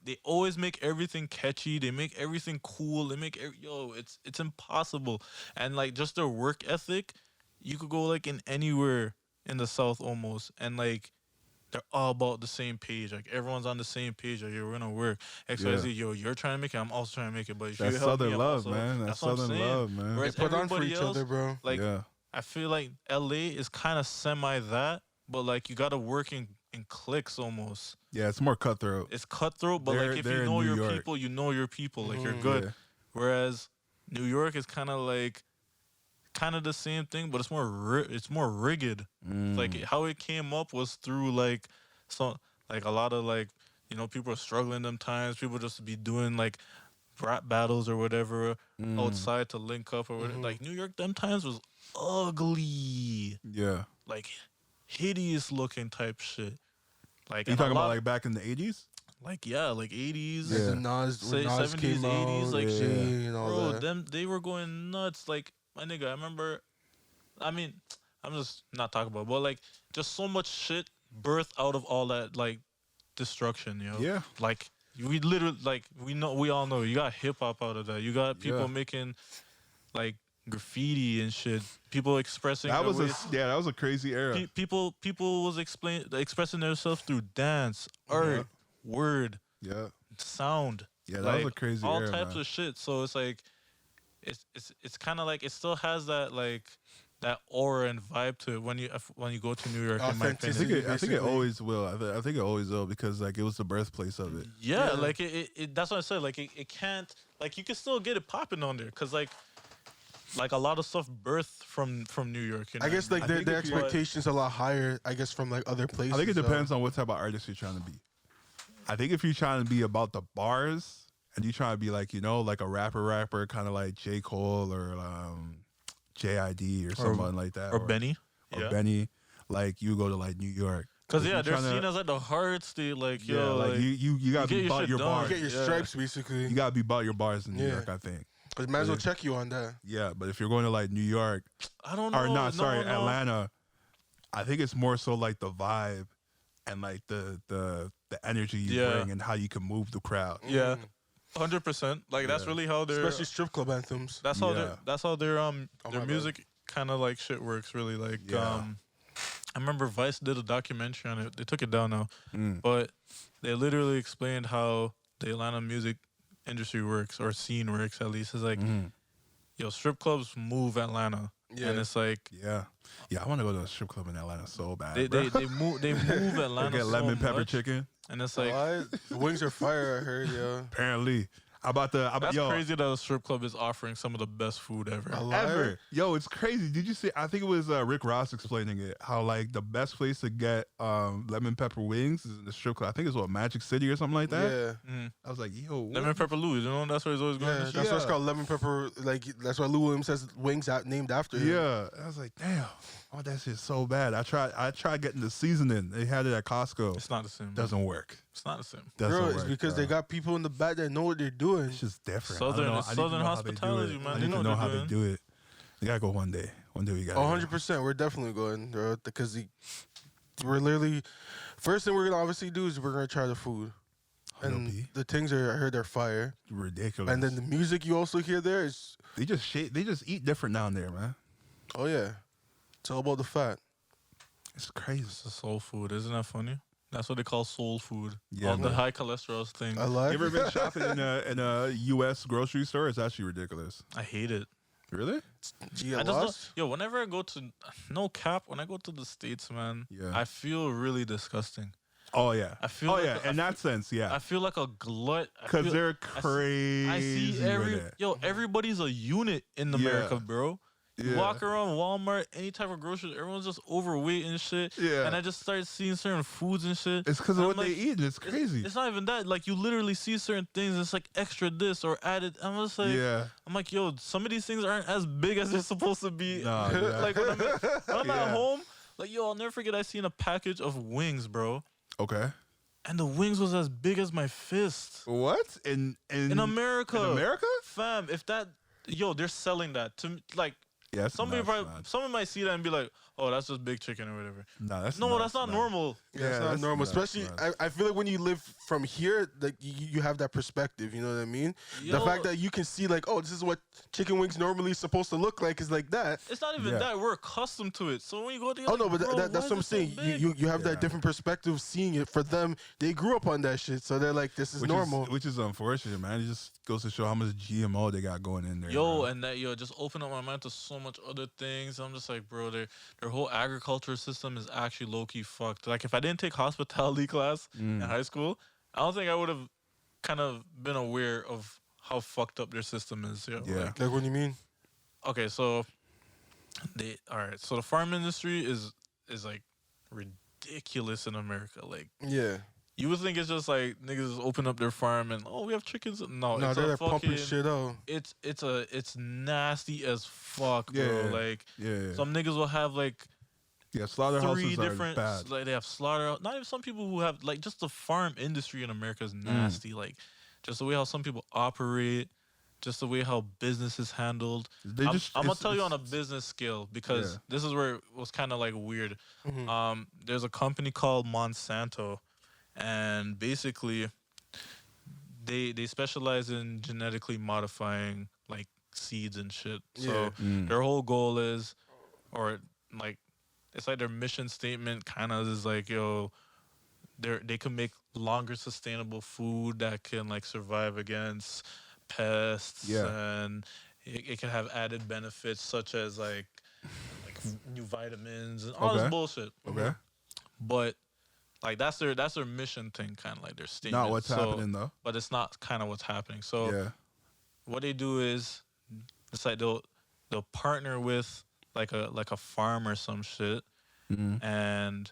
they always make everything catchy. They make everything cool. They make it's impossible. And just their work ethic, you could go in anywhere in the South almost, and they're all about the same page. Like everyone's on the same page. Like we're gonna work. XYZ, yo, you're trying to make it. I'm also trying to make it. But if That's you help me, Southern I'm love, also- man. That's what I'm Southern saying. love, man. they Whereas put on for everybody each else, other, bro. Yeah. I feel like LA is kind of semi that, but you gotta work in cliques almost. Yeah. It's more cutthroat. It's cutthroat, but if They're you in know New your York. people, you know your people. Like you're good. Yeah. Whereas New York is kind of the same thing, but it's more rigged. Like how it came up was through a lot of people are struggling them times. People just be doing rap battles or whatever outside to link up or whatever. Like New York, them times was ugly, Yeah. like hideous looking type shit. Like You talking about like back in the 80s? like 80s, Like the Nas, when Nas 70s, came 80s, out, like Jay and all bro, that. they were going nuts. Like my nigga, I remember. I mean, I'm just not talking about, but like just so much shit birthed out of all that like destruction, yo. Yeah. Like we literally like we all know you got hip hop out of that. You got people making like graffiti and shit. People expressing That their was ways. that was a crazy era. People was expressing themselves through dance, art, word, Yeah. sound. Yeah, that like, was a crazy all era, types man. of shit. So it's like it's kind of like it still has that like that aura and vibe to it when you go to New York. In my Authenticity. opinion. I think it always will. I think it always will because like it was the birthplace of it. Yeah, like it that's what I said. Like it can't like you can still get it popping on there because like a lot of stuff birthed from New York. You know? I guess like I their think if you- expectations are a lot higher. I guess from like other places. I think it so- depends on what type of artist you're trying to be. I think if you're trying to be about the bars and you're trying to be like, you know, like a rapper, kind of like J. Cole or JID or someone like that. or Benny. Or Benny. Like you go to like New York. Because If yeah, you're they're tryna- seen as like the hard state. Like Yeah, yo, like you gotta get be your about shit your done. bars. You get your stripes basically. You gotta be about your bars in New Yeah. York, I think. But might as well check you on that. Yeah, but if you're going to like New York I don't know. or not, sorry, no. Atlanta, I think it's more so like the vibe and like the energy you bring and how you can move the crowd. Yeah, 100%. Like that's really how they're. Especially strip club anthems. That's how Yeah. their my bad. music kind of like shit works. Really like Yeah. I remember Vice did a documentary on it. They took it down now, but they literally explained how the Atlanta music industry works or scene works. At least it's like, yo, strip clubs move Atlanta, and it's like Yeah. I want to go to a strip club in Atlanta so bad. they move Atlanta. Get so lemon pepper much, chicken. and it's like The wings are fire. I heard, yeah. Apparently. that's yo, crazy that a strip club is offering some of the best food ever. ever. Yo, it's crazy. Did you see? I think it was Rick Ross explaining it. How like the best place to get lemon pepper wings is in the strip club. I think it's what Magic City or something like that. Yeah. I was like, yo, what? Lemon pepper Louis, you know that's where he's always going. Yeah, and shit. that's why it's called lemon pepper. Like that's why Lou Williams has wings out named after him. Yeah, I was like, damn, I want that shit so bad. I tried getting the seasoning. They had it at Costco. It's not the same. Doesn't work. It's not the same. Doesn't Bro, work. it's because they bro. got people in the back that know what they're doing. It's just different. Southern- I don't know. it's I need to Southern know how they do hospitality, it. man. I They need know to what know they're how they doing. do it. We gotta go one day. One day we gotta. 100%. We're definitely going, bro. Because we're literally first thing we're gonna obviously do is we're gonna try the food, and Be the things I heard are fire. ridiculous. And then the music you also hear there is, they just eat different down there, man. oh yeah, it's all about the fat. It's crazy. It's a soul food, isn't that funny? That's what they call soul food. Yeah, All the man. high cholesterol thing. I You like. ever been shopping in a U.S. grocery store? It's actually ridiculous. I hate it. Really? Do you I get just lost? don't, yo, whenever I go to no cap, when I go to the States, man, Yeah. I feel really disgusting. Oh yeah. I feel Oh like yeah. In that sense, yeah. I feel like a glut. Because they're I crazy. see with it. everybody's a unit in America, bro. You Yeah. walk around Walmart, any type of grocery, everyone's just overweight and shit. Yeah. And I just started seeing certain foods and shit. It's because And of I'm what they like, eat. It's crazy. It's not even that. Like you literally see certain things. It's like extra this or added. I'm just like, Yeah. I'm like, yo, some of these things aren't as big as they're supposed to be. Nah, yeah. Like when I'm Yeah. at home, like yo, I'll never forget. I seen a package of wings, bro, Okay. and the wings was as big as my fist. What In America, In America? fam. If that, yo, they're selling that to me. Like Yeah. someone might see that and be like, oh, that's just big chicken or whatever. No, that's No, nuts, that's not man. normal. Yeah, it's not that's normal. nuts, Especially, man. I feel like when you live from here, like you have that perspective. You know what I mean? The Yo. fact that you can see, like, oh, this is what chicken wings normally supposed to look like is like that. It's not even Yeah. that. We're accustomed to it. So when you go there, Oh no, but bro, that's why what I'm is it so saying. big? You have Yeah. that different perspective seeing it. For them, they grew up on that shit, so they're like, this is Which normal. which is unfortunate, man. It just goes to show how much GMO they got going in there. Yo, man. and that just opened up my mind to so much other things. I'm just like, bro, their whole agriculture system is actually low key fucked. Like, if I didn't take hospitality class in high school, I don't think I would have kind of been aware of how fucked up their system is. Yo. Yeah. Like, Like, what do you mean? okay, so so the farm industry is like ridiculous in America. Like, Yeah, You would think it's just like niggas open up their farm and we have chickens. No, No, it's they're a fucking pumping shit out. It's nasty as fuck, bro. Yeah. Like Yeah. some niggas will have like Slaughterhouses three are different bad. like they have slaughter. Not even some people who have like just the farm industry in America is nasty. Like just the way how some people operate, just the way how business is handled. I'm gonna tell you on a business scale because this is where it was kind of like weird. There's a company called Monsanto, and basically they specialize in genetically modifying like seeds and shit. So their whole goal is, or like it's like their mission statement kind of is like, yo, they can make longer sustainable food that can like survive against pests, and it can have added benefits such as like new vitamins and all this bullshit. Okay. But like that's their mission thing, kind of like their statement. Not what's happening though. But it's not kind of what's happening. So what they do is it's like they'll partner with like a farm or some shit, and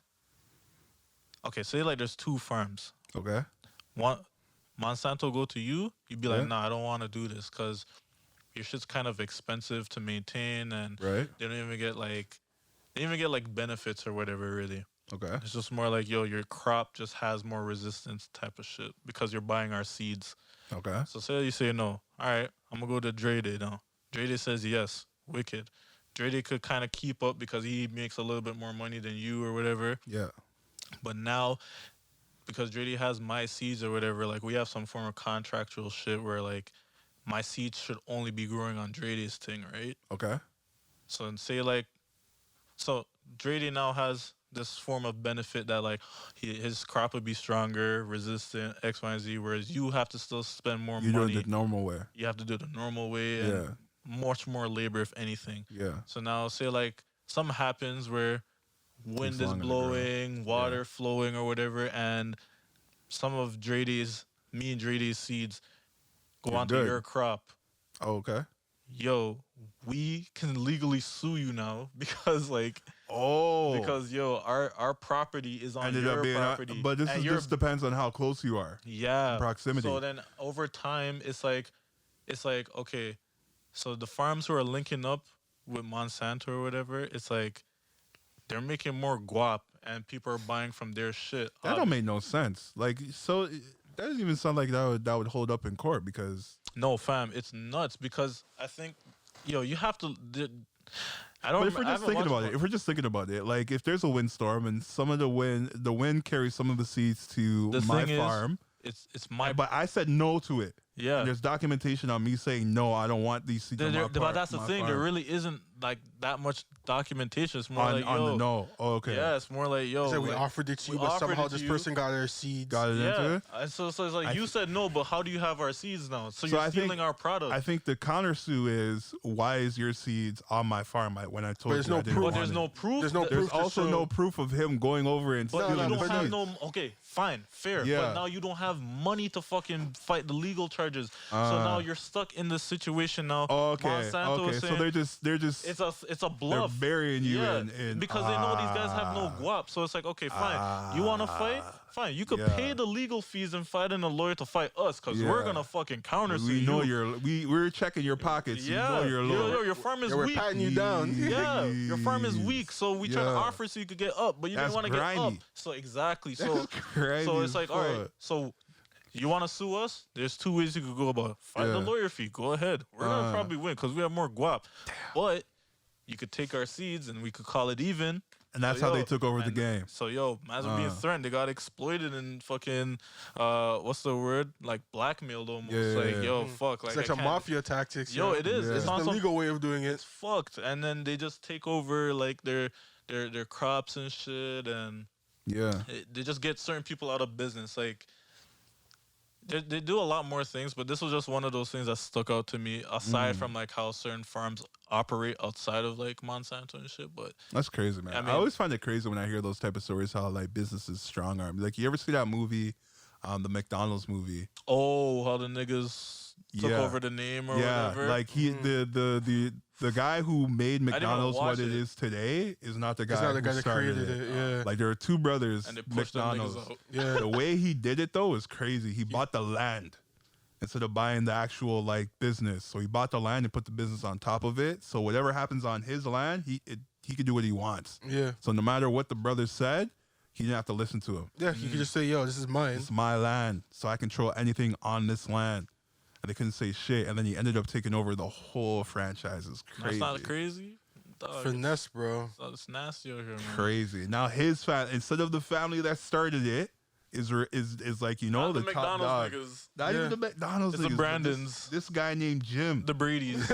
okay, say like there's 2 farms. Okay. One Monsanto go to you, you'd be like, nah, I don't want to do this because your shit's kind of expensive to maintain, and they don't even get like benefits or whatever really. Okay. It's just more like, yo, your crop just has more resistance type of shit because you're buying our seeds. Okay. So say you say no. All right, I'm going to go to Dreday now. Dreday says yes. Wicked. Dreday could kind of keep up because he makes a little bit more money than you or whatever. Yeah. But now, because Dreday has my seeds or whatever, like we have some form of contractual shit where like my seeds should only be growing on Dreday's thing, right? Okay. So say like, so Dreday now has this form of benefit that like his crop would be stronger, resistant, X, Y, and Z, whereas you have to still spend more money. You do it the normal way. You have to do it the normal way and much more labor, if anything. Yeah. So now say like something happens where wind is blowing, water flowing or whatever, and some of me and Dredy's seeds go onto your crop. Oh, okay. Yo, we can legally sue you now because like because yo, our property is on your property. But this just depends on how close you are. Yeah. Proximity. So then over time it's like okay, so the farms who are linking up with Monsanto or whatever, it's like they're making more guap and people are buying from their shit. That don't make no sense. Like, so that doesn't even sound like that would hold up in court because... No, fam, it's nuts because I think, yo, you have to... But if we're just thinking about it, like if there's a windstorm and some of the wind carries some of the seeds to my farm... It's my... But I said no to it. Yeah. And there's documentation on me saying, no, I don't want these seeds on my But that's the thing. farm. There really isn't like that much documentation. It's more like, yo. On the no. Oh, okay. Yeah, it's more like, yo. We offered it to you, but somehow this person got their seeds. Got it into it? And so it's like, you said no, but how do you have our seeds now? So you're stealing our product. I think the countersue is, why is your seeds on my farm when I told you I didn't want it? There's no proof. There's also no proof of him going over and stealing the seeds. But you don't have no... Okay, fine, fair. Yeah. But now you don't have money to fucking fight the legal charges. So now you're stuck in this situation now. Okay. Monsanto is saying, so they're just it's a bluff. They're burying you in because they know these guys have no guap. So it's like, okay, fine. You want to fight? Fine. You could pay the legal fees and fight in a lawyer to fight us because we're gonna fucking countersue you. We know we're checking your pockets. Yeah. You know your farm is we're weak. We're patting you down. Yeah. Your farm is weak, so we try to offer so you could get up, but you didn't want to get up. So exactly. So it's like, all right. So you want to sue us? There's 2 ways you could go about it. Fight the lawyer fee. Go ahead. We're going to probably win because we have more guap. But you could take our seeds and we could call it even. And that's how they took over the game. So, man's being threatened. They got exploited and fucking, what's the word? Like, blackmailed almost. Fuck. It's like some mafia tactics. Yo, it is. Yeah. It's not the legal way of doing it. It's fucked. And then they just take over, like, their crops and shit. And they just get certain people out of business. Like, they do a lot more things, but this was just one of those things that stuck out to me, aside from like how certain farms operate outside of like Monsanto and shit. But that's crazy, man. I always find it crazy when I hear those type of stories, how like businesses strong arm. Like, you ever see that movie, the McDonald's movie? Oh, how the niggas took over the name or whatever. Like the the guy who made even McDonald's watch what it it. is today is not the guy. It's not the who guy that started created it. Yeah. Like there are two brothers. And they pushed them niggas McDonald's. out. Yeah. The way he did it though is crazy. He bought the land instead of buying the actual like business. So he bought the land and put the business on top of it. So whatever happens on his land, he can do what he wants. Yeah. So no matter what the brothers said, he didn't have to listen to him. Yeah. You could just say, "Yo, this is mine." It's my land, so I control anything on this land. And they couldn't say shit. And then he ended up taking over the whole franchise. It's crazy. That's not crazy. Dog, Finesse, bro. it's nasty over here, man. Crazy. Now his instead of the family that started it, is like, you know, Not the the top McDonald's dog. niggas. Not even the McDonald's It's the niggas, but Brandons. This guy named Jim. The Brady's.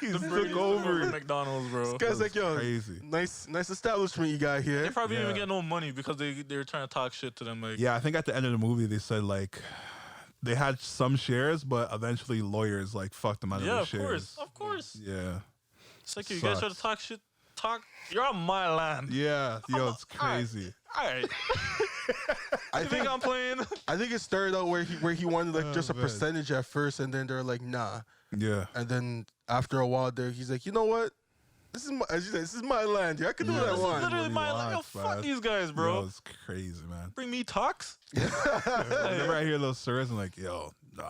He's took over. McDonald's, bro. This guy's like, "Yo, crazy. nice establishment you got here." They probably didn't Yeah. even get no money because they were trying to talk shit to them. Like, Yeah, I think at the end of the movie they said like they had some shares, but eventually lawyers like fucked them out of yeah, the of shares. course. Yeah. It's like you guys try to Sucks. talk shit. You're on my land. Yeah. Yo, it's crazy. All right. I think I'm playing. I think it started out where he wanted like Oh, just a man. percentage at first, and then they're like, "Nah." Yeah. And then after a while, he's like, "You know what? This is my, as you said, this is my land. Here. I can do what I This is want." literally my land. Yo, wants, fuck man. these guys, bro. Yo, it's crazy, man. Bring me talks. Whenever I hear those stories, I'm like, yo, no,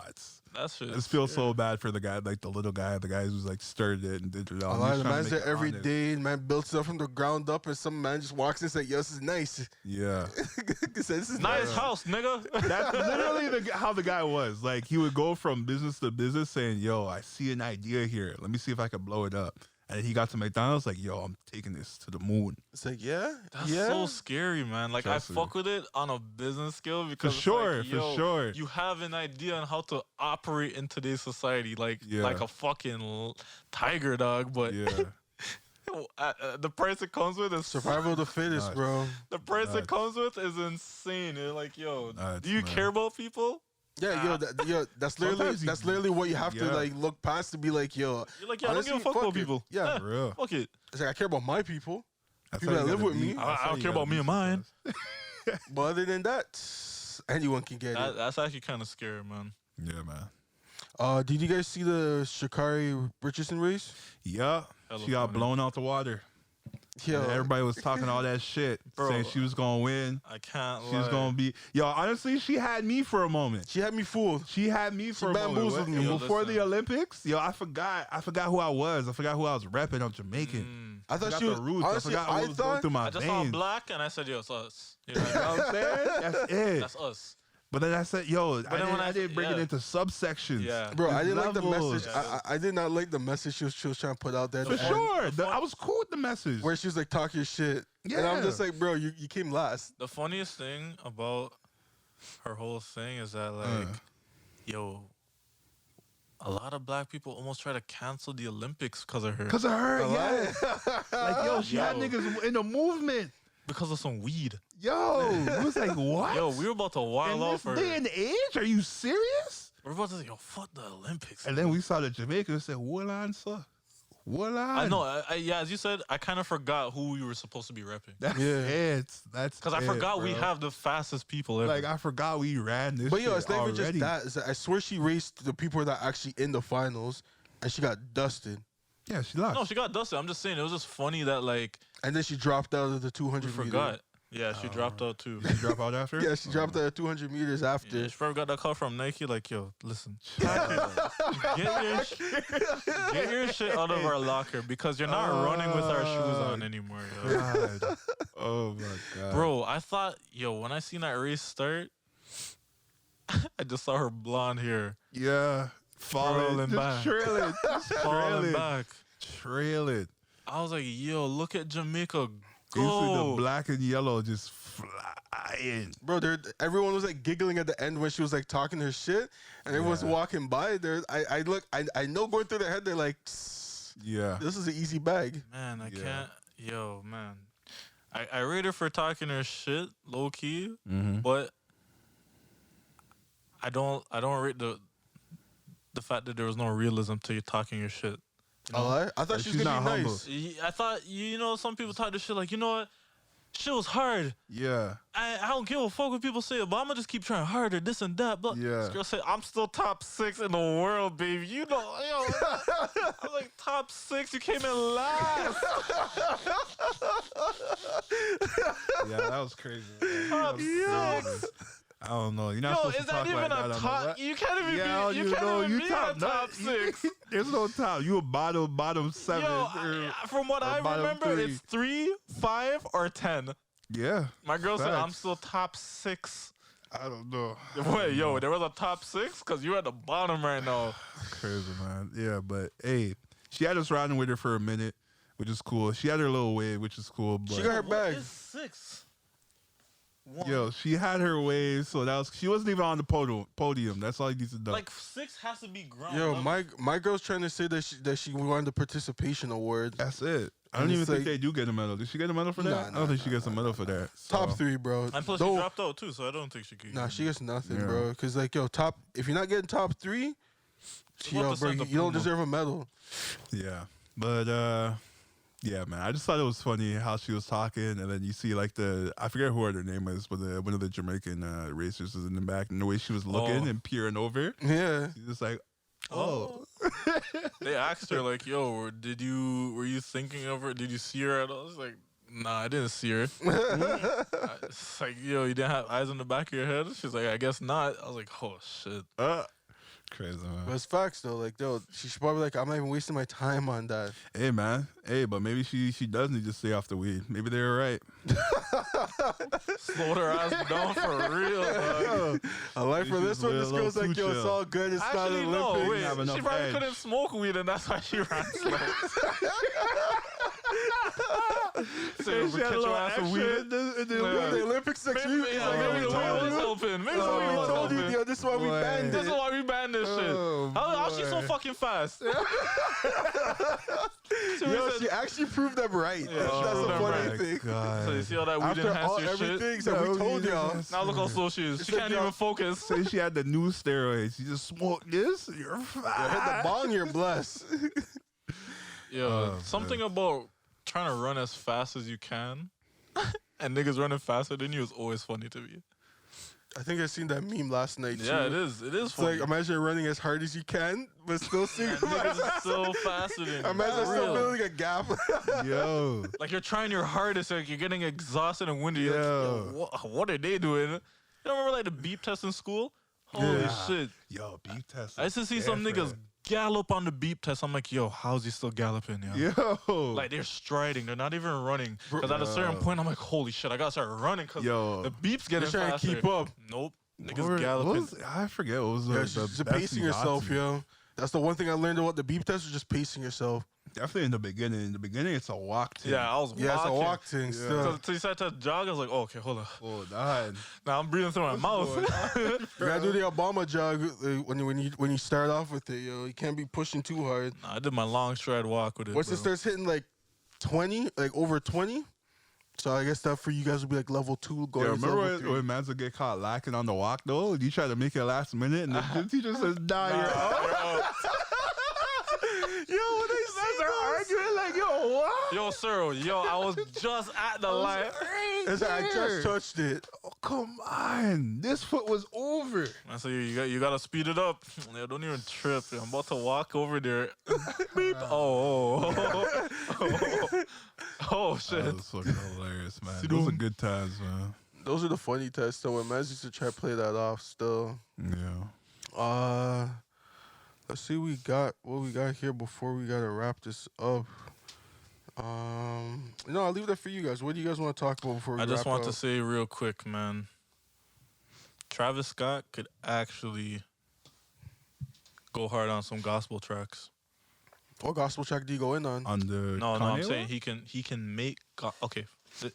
That's shit. I just feel so bad for the guy, like the little guy, the guy who's like started it and did it all. A lot He's of the trying to man's make there it every honest. day. Man builds stuff from the ground up, and some man just walks in and says, "Yo, this is nice." Yeah. He said, "This is Nice house, nigga. That's literally how the guy was. Like, he would go from business to business saying, yo, I see an idea here. Let me see if I can blow it up. And then he got to McDonald's, like, yo, I'm taking this to the moon. It's like, yeah, That's yeah. so scary, man. Like, Trust I me. fuck with it on a business scale because it's sure, like, for yo, sure. you have an idea on how to operate in today's society, like Yeah. like a fucking tiger dog. But Yeah. the price it comes with is Survival of the fittest, Nuts. bro. the price it Nuts. comes with is insane. You're like, yo, Nuts, do you man. care about people? Yeah, that's literally Sometimes you- what you have to Yeah. like look past to be like, yo. You're like, yeah, I don't give a honestly, fuck about it. people. Yeah, For real. Fuck it. it's like I care about my people. That's People how you that live gotta with be. me. That's I how don't you care gotta about me be and mine. sometimes. But other than that, anyone can get it. That's actually kind of scary, man. Yeah, man. Did you guys see the Sha'Carri Richardson race? Yeah. Hella She got funny. blown out the water. Yeah, And everybody was talking all that shit, Bro. saying she was going to win. I can't She was lie. going to be. Yo, honestly, she had me for a moment. she had me fooled. She had me for a moment. bamboozled me. And Yo, before listen. the Olympics, yo, I forgot who I was. I forgot who I was repping. I'm Jamaican. I I thought forgot she was. the roots. Honestly, I forgot what was going through my I just veins. saw black and I said, yo, it's us. You know, You know what I'm saying? That's it. that's us. But then I said, yo, then when I didn't bring it yeah. into subsections. Yeah. Bro, I There's didn't like the levels. message. I did not like the message she was trying to put out there. For at the end, sure. I was cool with the message. Where she was like, talk your shit. And I'm Yeah. just like, bro, you came last. The funniest thing about her whole thing is that, like, yo, a lot of black people almost try to cancel the Olympics because of her. Because of her, yeah. Like, yo, she had Yo. niggas in the movement. Because of some weed. Yo, it was like, what? Yo, we were about to In wild out this for day her. and age? Are you serious? We're about to say, yo, fuck the Olympics. And then we saw the Jamaicans and said, what on, sir? What on? I know. Yeah, as you said, I kind of forgot who we were supposed to be repping. That's Yeah. it. That's Because I it, forgot we bro. have the fastest people ever. Like, I forgot we ran this But yo, shit it's not even already. just that. It's that I swear she raced the people that are actually in the finals, and she got dusted. Yeah, she lost. no, she got dusted. I'm just saying, it was just funny that, like, And then she dropped out of the we 200 meter. forgot. Yeah, she dropped out too. Did she drop out after? Yeah, she dropped out of 200 meters after. Yeah, she probably got that call from Nike, like, yo, listen, get your shit out of our locker because you're not running with our shoes on anymore, yo. God. Oh my god. Bro, I thought, yo, when I seen that race start, I just saw her blonde hair Yeah. Falling Just back. trail it. Just falling trail it. back. Trail it. I was like, yo, look at Jamaica You see go. the black and yellow just flying. Bro, everyone was like giggling at the end when she was like talking her shit, and everyone's Yeah. walking by. I know going through their head, they're like, Yeah. this is an easy bag. Man, I Yeah. can't. Yo, man. I rate her for talking her shit, low key, Mm-hmm. but I don't rate the fact that there was no realism to you talking your shit. You know? I thought Like, she she's was gonna not be humble. nice. I thought, some people talk this shit like, you know what? shit was hard. Yeah. I don't give a fuck what people say, but I'm gonna just keep trying harder, this and that. But Yeah. this girl said, I'm still top 6 in the world, baby. You know, I'm like, top 6, you came in last. Yeah, that was crazy. Man. Top 6. I don't know. You're not Yo, supposed is to that talk even like that a on top? the You can't even yeah, be. You can't even be a top nut. 6. There's no top. You a bottom 7. Yo, from what or I bottom remember, 3. it's 3, 5, or 10. Yeah. My girl said I'm Facts. still top 6. I don't know. Wait, yo, there was a top 6? Because you're at the bottom right now. Crazy, man. Yeah, but hey, she had us riding with her for a minute, which is cool. She had her little wave, which is cool. But She got her What bag. is 6? 1. yo, she had her wave, so that was she wasn't even on the podium. That's all you need to know. Like 6 has to be ground. Yo, level. my girl's trying to say that she won the participation award. That's it. I And don't even it's think like- they do get a medal. Did she get a medal for that? Nah, I don't think she gets a medal for that. So. Top 3, bro. And plus, she Don't- dropped out too, so I don't think she could. Nah, she gets nothing, Yeah. bro. Cause like, yo, if you're not getting top 3, yo, to bro, send you the don't Puma. deserve a medal. Yeah, but yeah, man. I just thought it was funny how she was talking, and then you see like I forget who her name is, but one of the Jamaican racers is in the back, and the way she was looking Oh. and peering over, Yeah. she's just like, oh. They asked her like, "Yo, were you thinking of her? Did you see her at all?" I was like, "Nah, I didn't see her." It's like, "Yo, you didn't have eyes on the back of your head?" She's like, "I guess not." I was like, "Oh shit." Crazy, man. But it's facts though. Like, yo, she's probably like, I'm not even wasting my time on that. Hey, man. Hey, but maybe she does need to stay off the weed. Maybe they're right. Slowed her ass down for real. Dog. I like for She's this one. a This little girl's like, too yo, it's chill. all good. It's not Actually, no. Olympics. Wait, have she enough probably edge. couldn't smoke weed, and that's why she ran slow. So Hey, she had a catch your little ass with extra weed. in the Yeah. The Olympics next Maybe, week. yeah, Like, maybe we the told weed was you. helping. Maybe the Oh, weed we was told you, helping. yo, this is why we Boy. banned This is it. why we banned this shit. Oh, How's she so boy. fucking fast? So we Yo, said- she actually proved them right. Yeah, she That's proved the them funny right. thing. God. So you see all that weed After enhanced all your shit? everything that we told y'all. Now look how slow she is. She said, can't yo, even focus. Say she had the new steroids. You just smoke this, you're Yo, fine. hit the bong, you're blessed. Yo, Oh, something about trying to run as fast as you can and niggas running faster than you is always funny to me. I think I seen that meme last night too. Yeah, it is. It is It's funny. like imagine running as hard as you can, but still seeing. And niggas is still faster than you. Imagine For still real. building a gap. Yo. Like you're trying your hardest, like you're getting exhausted and windy. Like, Yo. yo, what are they doing? You remember like the beep test in school? Holy Yeah. shit! Yo, beef test. I used to see some niggas gallop on the beep test. I'm like, yo, how's he still galloping? Yo? Yo. Like they're striding, they're not even running. Because at a certain point, I'm like, holy shit, I gotta start running because Yo. the beep's getting trying to faster. keep up. Nope, niggas What galloping. was- I forget what was the, Yeah, the just best pacing you got yourself, to. yo. That's the one thing I learned about the beep test was just pacing yourself. Definitely in the beginning. In the beginning, it's a walk to. Yeah, I was Yeah, it's a walking. walk thing Yeah. still. So you started to jog, I was like, oh, okay, hold on. Oh, God. Now I'm breathing through my mouth. You gotta do the Obama jog when you start off with it, yo. You can't be pushing too hard. Nah, I did my long stride walk with it. Once bro. it starts hitting like 20, like over 20, so I guess that for you guys would be like level 2 going Yeah, to remember level 3. when mans would get caught lacking on the walk, though? You try to make it last minute, and the teacher says, nah, you're out. Yo, when they say They're arguing like, yo, what? Yo, sir, yo, I was just at the line. it's like, I just touched it. Oh, come on. This foot was over. I said, you gotta speed it up. Yeah, don't even trip. I'm about to walk over there. Beep. Oh, oh, shit. That was fucking hilarious, man. See Those are them? good times, man. Those are the funny tests. So when Maz used to try to play that off still. Yeah. Let's see what we got here before we gotta wrap this up. No, I'll leave that for you guys. What do you guys want to talk about before we I just wrap want up? to say real quick, man. Travis Scott could actually go hard on some gospel tracks. What gospel track do you go in on? On the No, Kanye I'm saying one? he can make. Okay,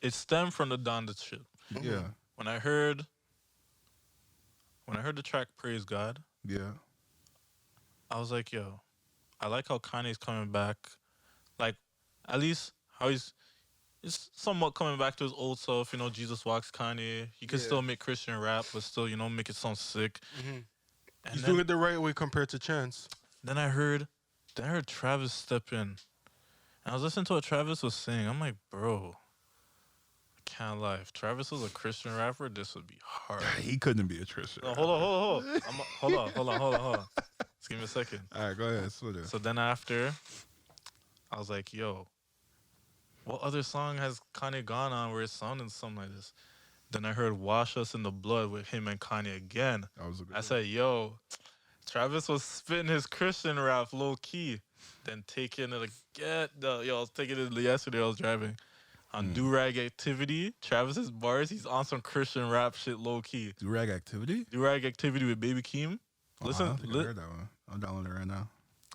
it stemmed from the Donda shit. Yeah. When I heard the track "Praise God," Yeah. I was like, yo, I like how Kanye's coming back. Like, at least how he's somewhat coming back to his old self. You know, Jesus Walks Kanye. He can Yeah. still make Christian rap, but still, you know, make it sound sick. Mhm. And He's then, doing it the right way compared to Chance. then I heard Travis step in. And I was listening to what Travis was saying. I'm like, bro, I can't lie. If Travis was a Christian rapper, this would be hard. He couldn't be a Tristan. No, hold on. Hold on. Just give me a second. All right, go ahead. Switch it. So then after, I was like, yo, what other song has Kanye gone on where it sounded something like this? Then I heard Wash Us in the Blood with him and Kanye again. That was a good I said, yo, Travis was spitting his Christian rap low key. Then taking it again. I was taking it yesterday. I was driving. On Do-Rag Activity, Travis's bars, he's on some Christian rap shit low key. Do-Rag Activity? Do-Rag Activity with Baby Keem. Listen, I don't think I heard that one. I'm downloading it right now.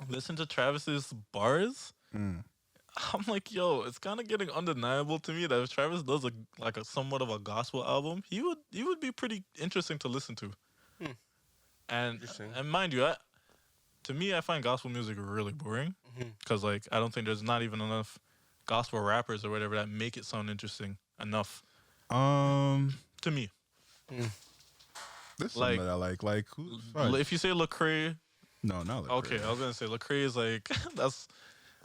Listen to Travis's bars. I'm like, yo, it's kind of getting undeniable to me that if Travis does a somewhat of a gospel album, he would be pretty interesting to listen to. And mind you, to me, I find gospel music really boring because like I don't think there's not even enough gospel rappers or whatever that make it sound interesting enough. To me, this is something that I like. Like, if you say Lecrae, no, not Lecrae. Okay, I was gonna say Lecrae is like that's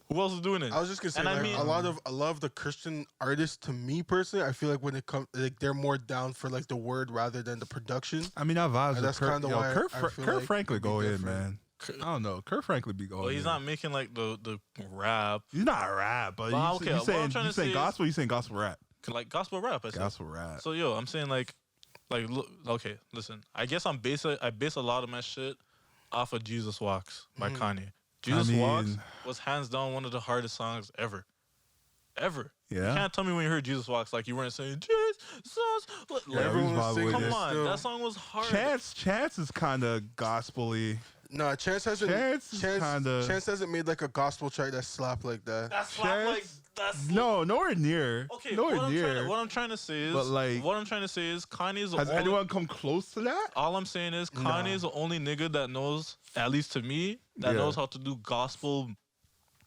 who else is doing it? I was just gonna say, And like, I mean, a lot of the Christian artists. To me personally, I feel like when it comes, like they're more down for like the word rather than the production. I mean, I vibes. And that's kind of why Kurt Franklin go in, different. man. I don't know. Kurt Franklin be going. Well, he's not making like the rap. He's not rap, but okay, you saying gospel. You saying gospel rap? Like gospel rap. I said. Gospel rap. So yo, I'm saying like look, okay, listen. I guess I base a lot of my shit off of Jesus Walks by Kanye. Jesus Walks was hands down one of the hardest songs ever. Ever. Yeah. You can't tell me when you heard Jesus Walks like you weren't saying Jesus. Yeah, everyone was singing. Come it. on, that song was hard. Chance is kind of gospel-y. No, Chance hasn't made like a gospel track that slapped like that. That slapped like that's nowhere near. Okay, nowhere near. What I'm trying to say is, Kanye's has anyone come close to that? All I'm saying is Kanye's the only nigga that knows, at least to me, that knows how to do gospel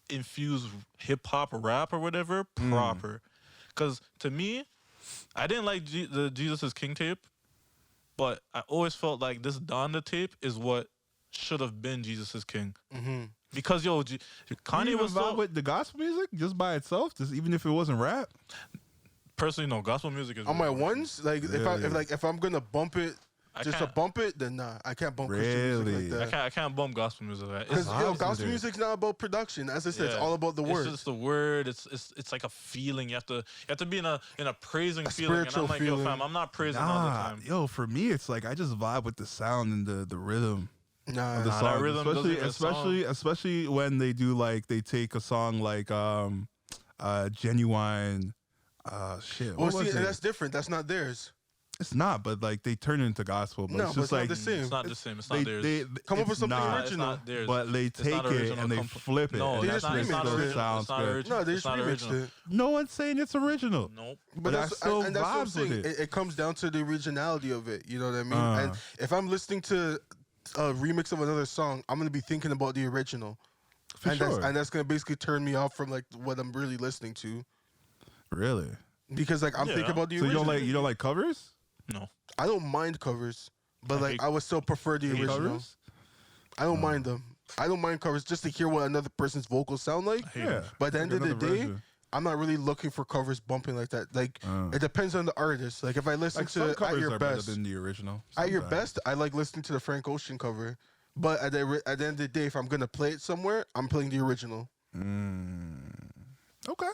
infused hip hop rap or whatever proper. Because to me, I didn't like the Jesus is King tape, but I always felt like this Donda tape is what should have been Jesus is King. Because yo, Kanye was vibe with the gospel music just by itself, just even if it wasn't rap. Personally, no, gospel music is on my ones. Like if I'm gonna bump it, to bump it, then nah, I can't bump Christian music like that. I can't bump gospel music like that. Because gospel music's not about production. As I said, it's all about the word. It's just the word. It's like a feeling. You have to be in a praising feeling. And I'm like, yo, fam, I'm not praising all the time. Yo, for me, it's like I just vibe with the sound and the rhythm. Nah, the song. Rhythm especially when they do like they take a song like Genuine shit. Well, see, that's different. That's not theirs. It's not, but like they turn it into gospel. But it's just not like the same. It's not the same. It's not theirs. They come up with something original. It's not theirs. But they take it and they flip it. No, and that's not original. No, they just remixed it. No one's saying it's original. Nope. But I still and that's what I'm vibes with saying. it. It comes down to the originality of it. You know what I mean? And if I'm listening to a remix of another song, I'm gonna be thinking about the original. For sure. That's gonna basically turn me off from like what I'm really listening to. Really? Because like I'm thinking about the original. So you don't like covers? No. I don't mind covers, but I would still prefer the original. Covers? I don't mind them. I don't mind covers just to hear what another person's vocals sound like. Yeah. But at the end of the day, I'm not really looking for covers bumping like that. Like it depends on the artist. Like if I listen to At Your Best, than the original. At Your Best, I like listening to the Frank Ocean cover. But at the end of the day, if I'm gonna play it somewhere, I'm playing the original. Okay.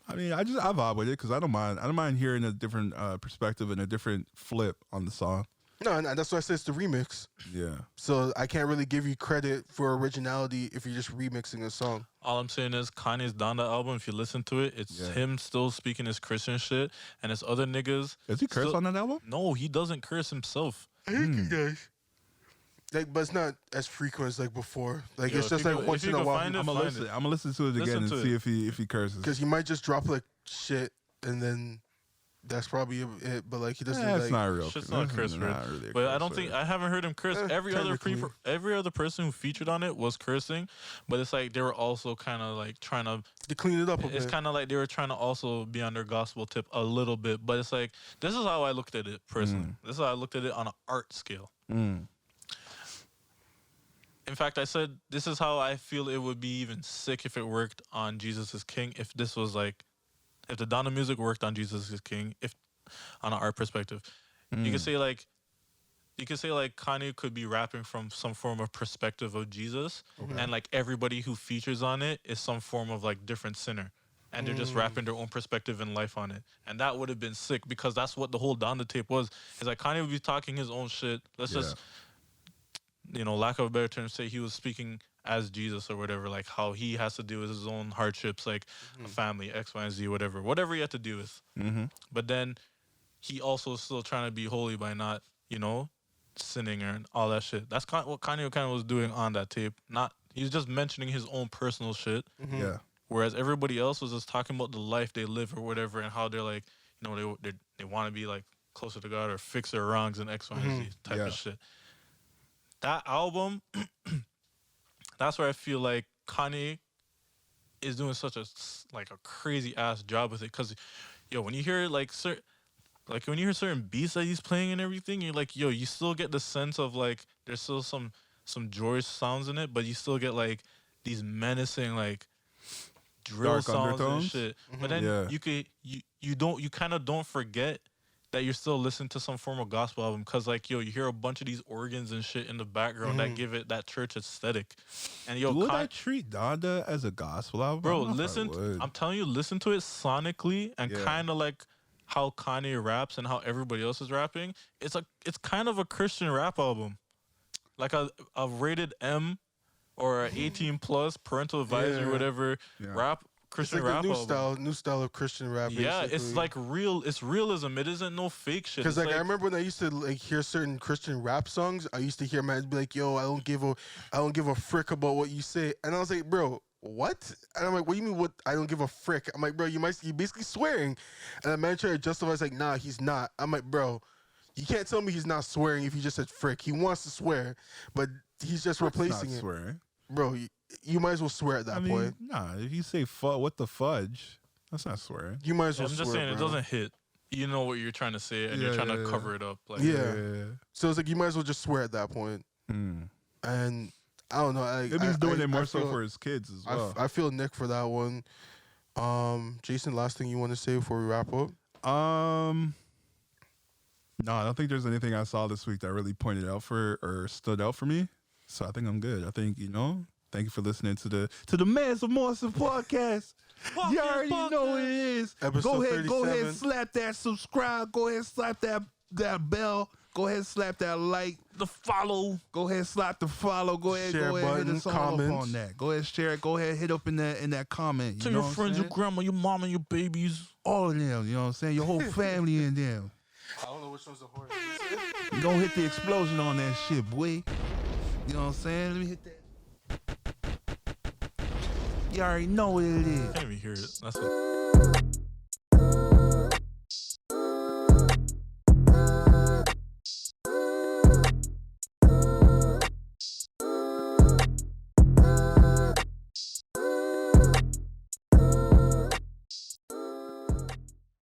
I mean, I vibe with it because I don't mind hearing a different perspective and a different flip on the song. No, and that's why I said it's the remix. Yeah. So I can't really give you credit for originality if you're just remixing a song. All I'm saying is Kanye's Donda album, if you listen to it, it's him still speaking his Christian shit, and it's other niggas. Does he curse on that album? No, he doesn't curse himself. I think he does. Like, but it's not as frequent as like before. Like it's just like once in a while. I'm gonna listen to it again and see if he curses. Because he might just drop like shit and then that's probably it. But like he doesn't. That's like, not real. Shit's not curse word. Really but I don't think I haven't heard him curse. Every other person who featured on it was cursing, but it's like they were also kind of like trying to clean it up a bit. It's kind of like they were trying to also be on their gospel tip a little bit. But it's like this is how I looked at it personally. This is how I looked at it on an art scale. In fact, I said this is how I feel it would be even sick if it worked on Jesus is King. If this was like, if the Donda music worked on Jesus is King, if on an art perspective. You could say like Kanye could be rapping from some form of perspective of Jesus, and like everybody who features on it is some form of like different sinner, and they're just rapping their own perspective in life on it, and that would have been sick because that's what the whole Down the Tape was. Is like Kanye would be talking his own shit. Let's just, lack of a better term, say he was speaking as Jesus or whatever, like how he has to deal with his own hardships, like a family, X, Y, and Z, whatever he had to deal with. But then he also is still trying to be holy by not, sinning and all that shit. That's what Kanye kind of was doing on that tape. He was just mentioning his own personal shit. Yeah. Whereas everybody else was just talking about the life they live or whatever, and how they're like, they want to be like closer to God or fix their wrongs and X, Y, and Z type of shit. That album, that's where I feel like Kanye is doing such a crazy ass job with it. Cause when you hear when you hear certain beats that he's playing and everything, you're like, you still get the sense of like there's still some joyous sounds in it, but you still get like these menacing like drill Dark sounds undertones. and shit. But then you kind of don't forget that you're still listening to some form of gospel album, because like you hear a bunch of these organs and shit in the background that give it that church aesthetic. And would I treat Donda as a gospel album? Bro, I'm telling you, listen to it sonically and kind of like how Kanye raps and how everybody else is rapping. It's kind of a Christian rap album, like a rated M or an 18 plus parental advisory, whatever rap. Christian it's like rap new style of Christian rap. Yeah, basically. it's like real. It's realism. It isn't no fake shit. Because like I remember when I used to like hear certain Christian rap songs, I used to hear man be like, "Yo, I don't give a frick about what you say," and I was like, "Bro, what?" And I'm like, "What do you mean? What? I don't give a frick?" I'm like, "Bro, you basically swearing," and the man tried to justify. It's like, "Nah, he's not." I'm like, "Bro, you can't tell me he's not swearing if he just said frick. He wants to swear, but he's just replacing it." Swearing, bro. You might as well swear at that point. Nah, if you say what the fudge, that's not swearing. You might as well I'm swear, just saying, bro. it doesn't hit. You know what you're trying to say, and you're trying to cover it up. Like, So it's like you might as well just swear at that point. And I don't know. Maybe he's doing it more so for his kids as well. I feel Nick for that one. Jason, last thing you want to say before we wrap up? No, I don't think there's anything I saw this week that really pointed out or stood out for me. So I think I'm good. I think, thank you for listening to the Mans of Mossin podcast. You already know what it is. Episode Go ahead 37. and slap that subscribe. Go ahead and slap that bell. Go ahead and slap that like, the follow. Go ahead and slap the follow. Go ahead, Share button, hit us all up comments. on that. Go ahead and share it. Go ahead and hit up in that comment. Tell your friends, your grandma, your mom, and your babies. All of them, you know what I'm saying? Your whole family in them. I don't know which one's the horse. You gonna hit the explosion on that shit, boy. You know what I'm saying? Let me hit that. You already know what it is. I can't even hear it. That's it.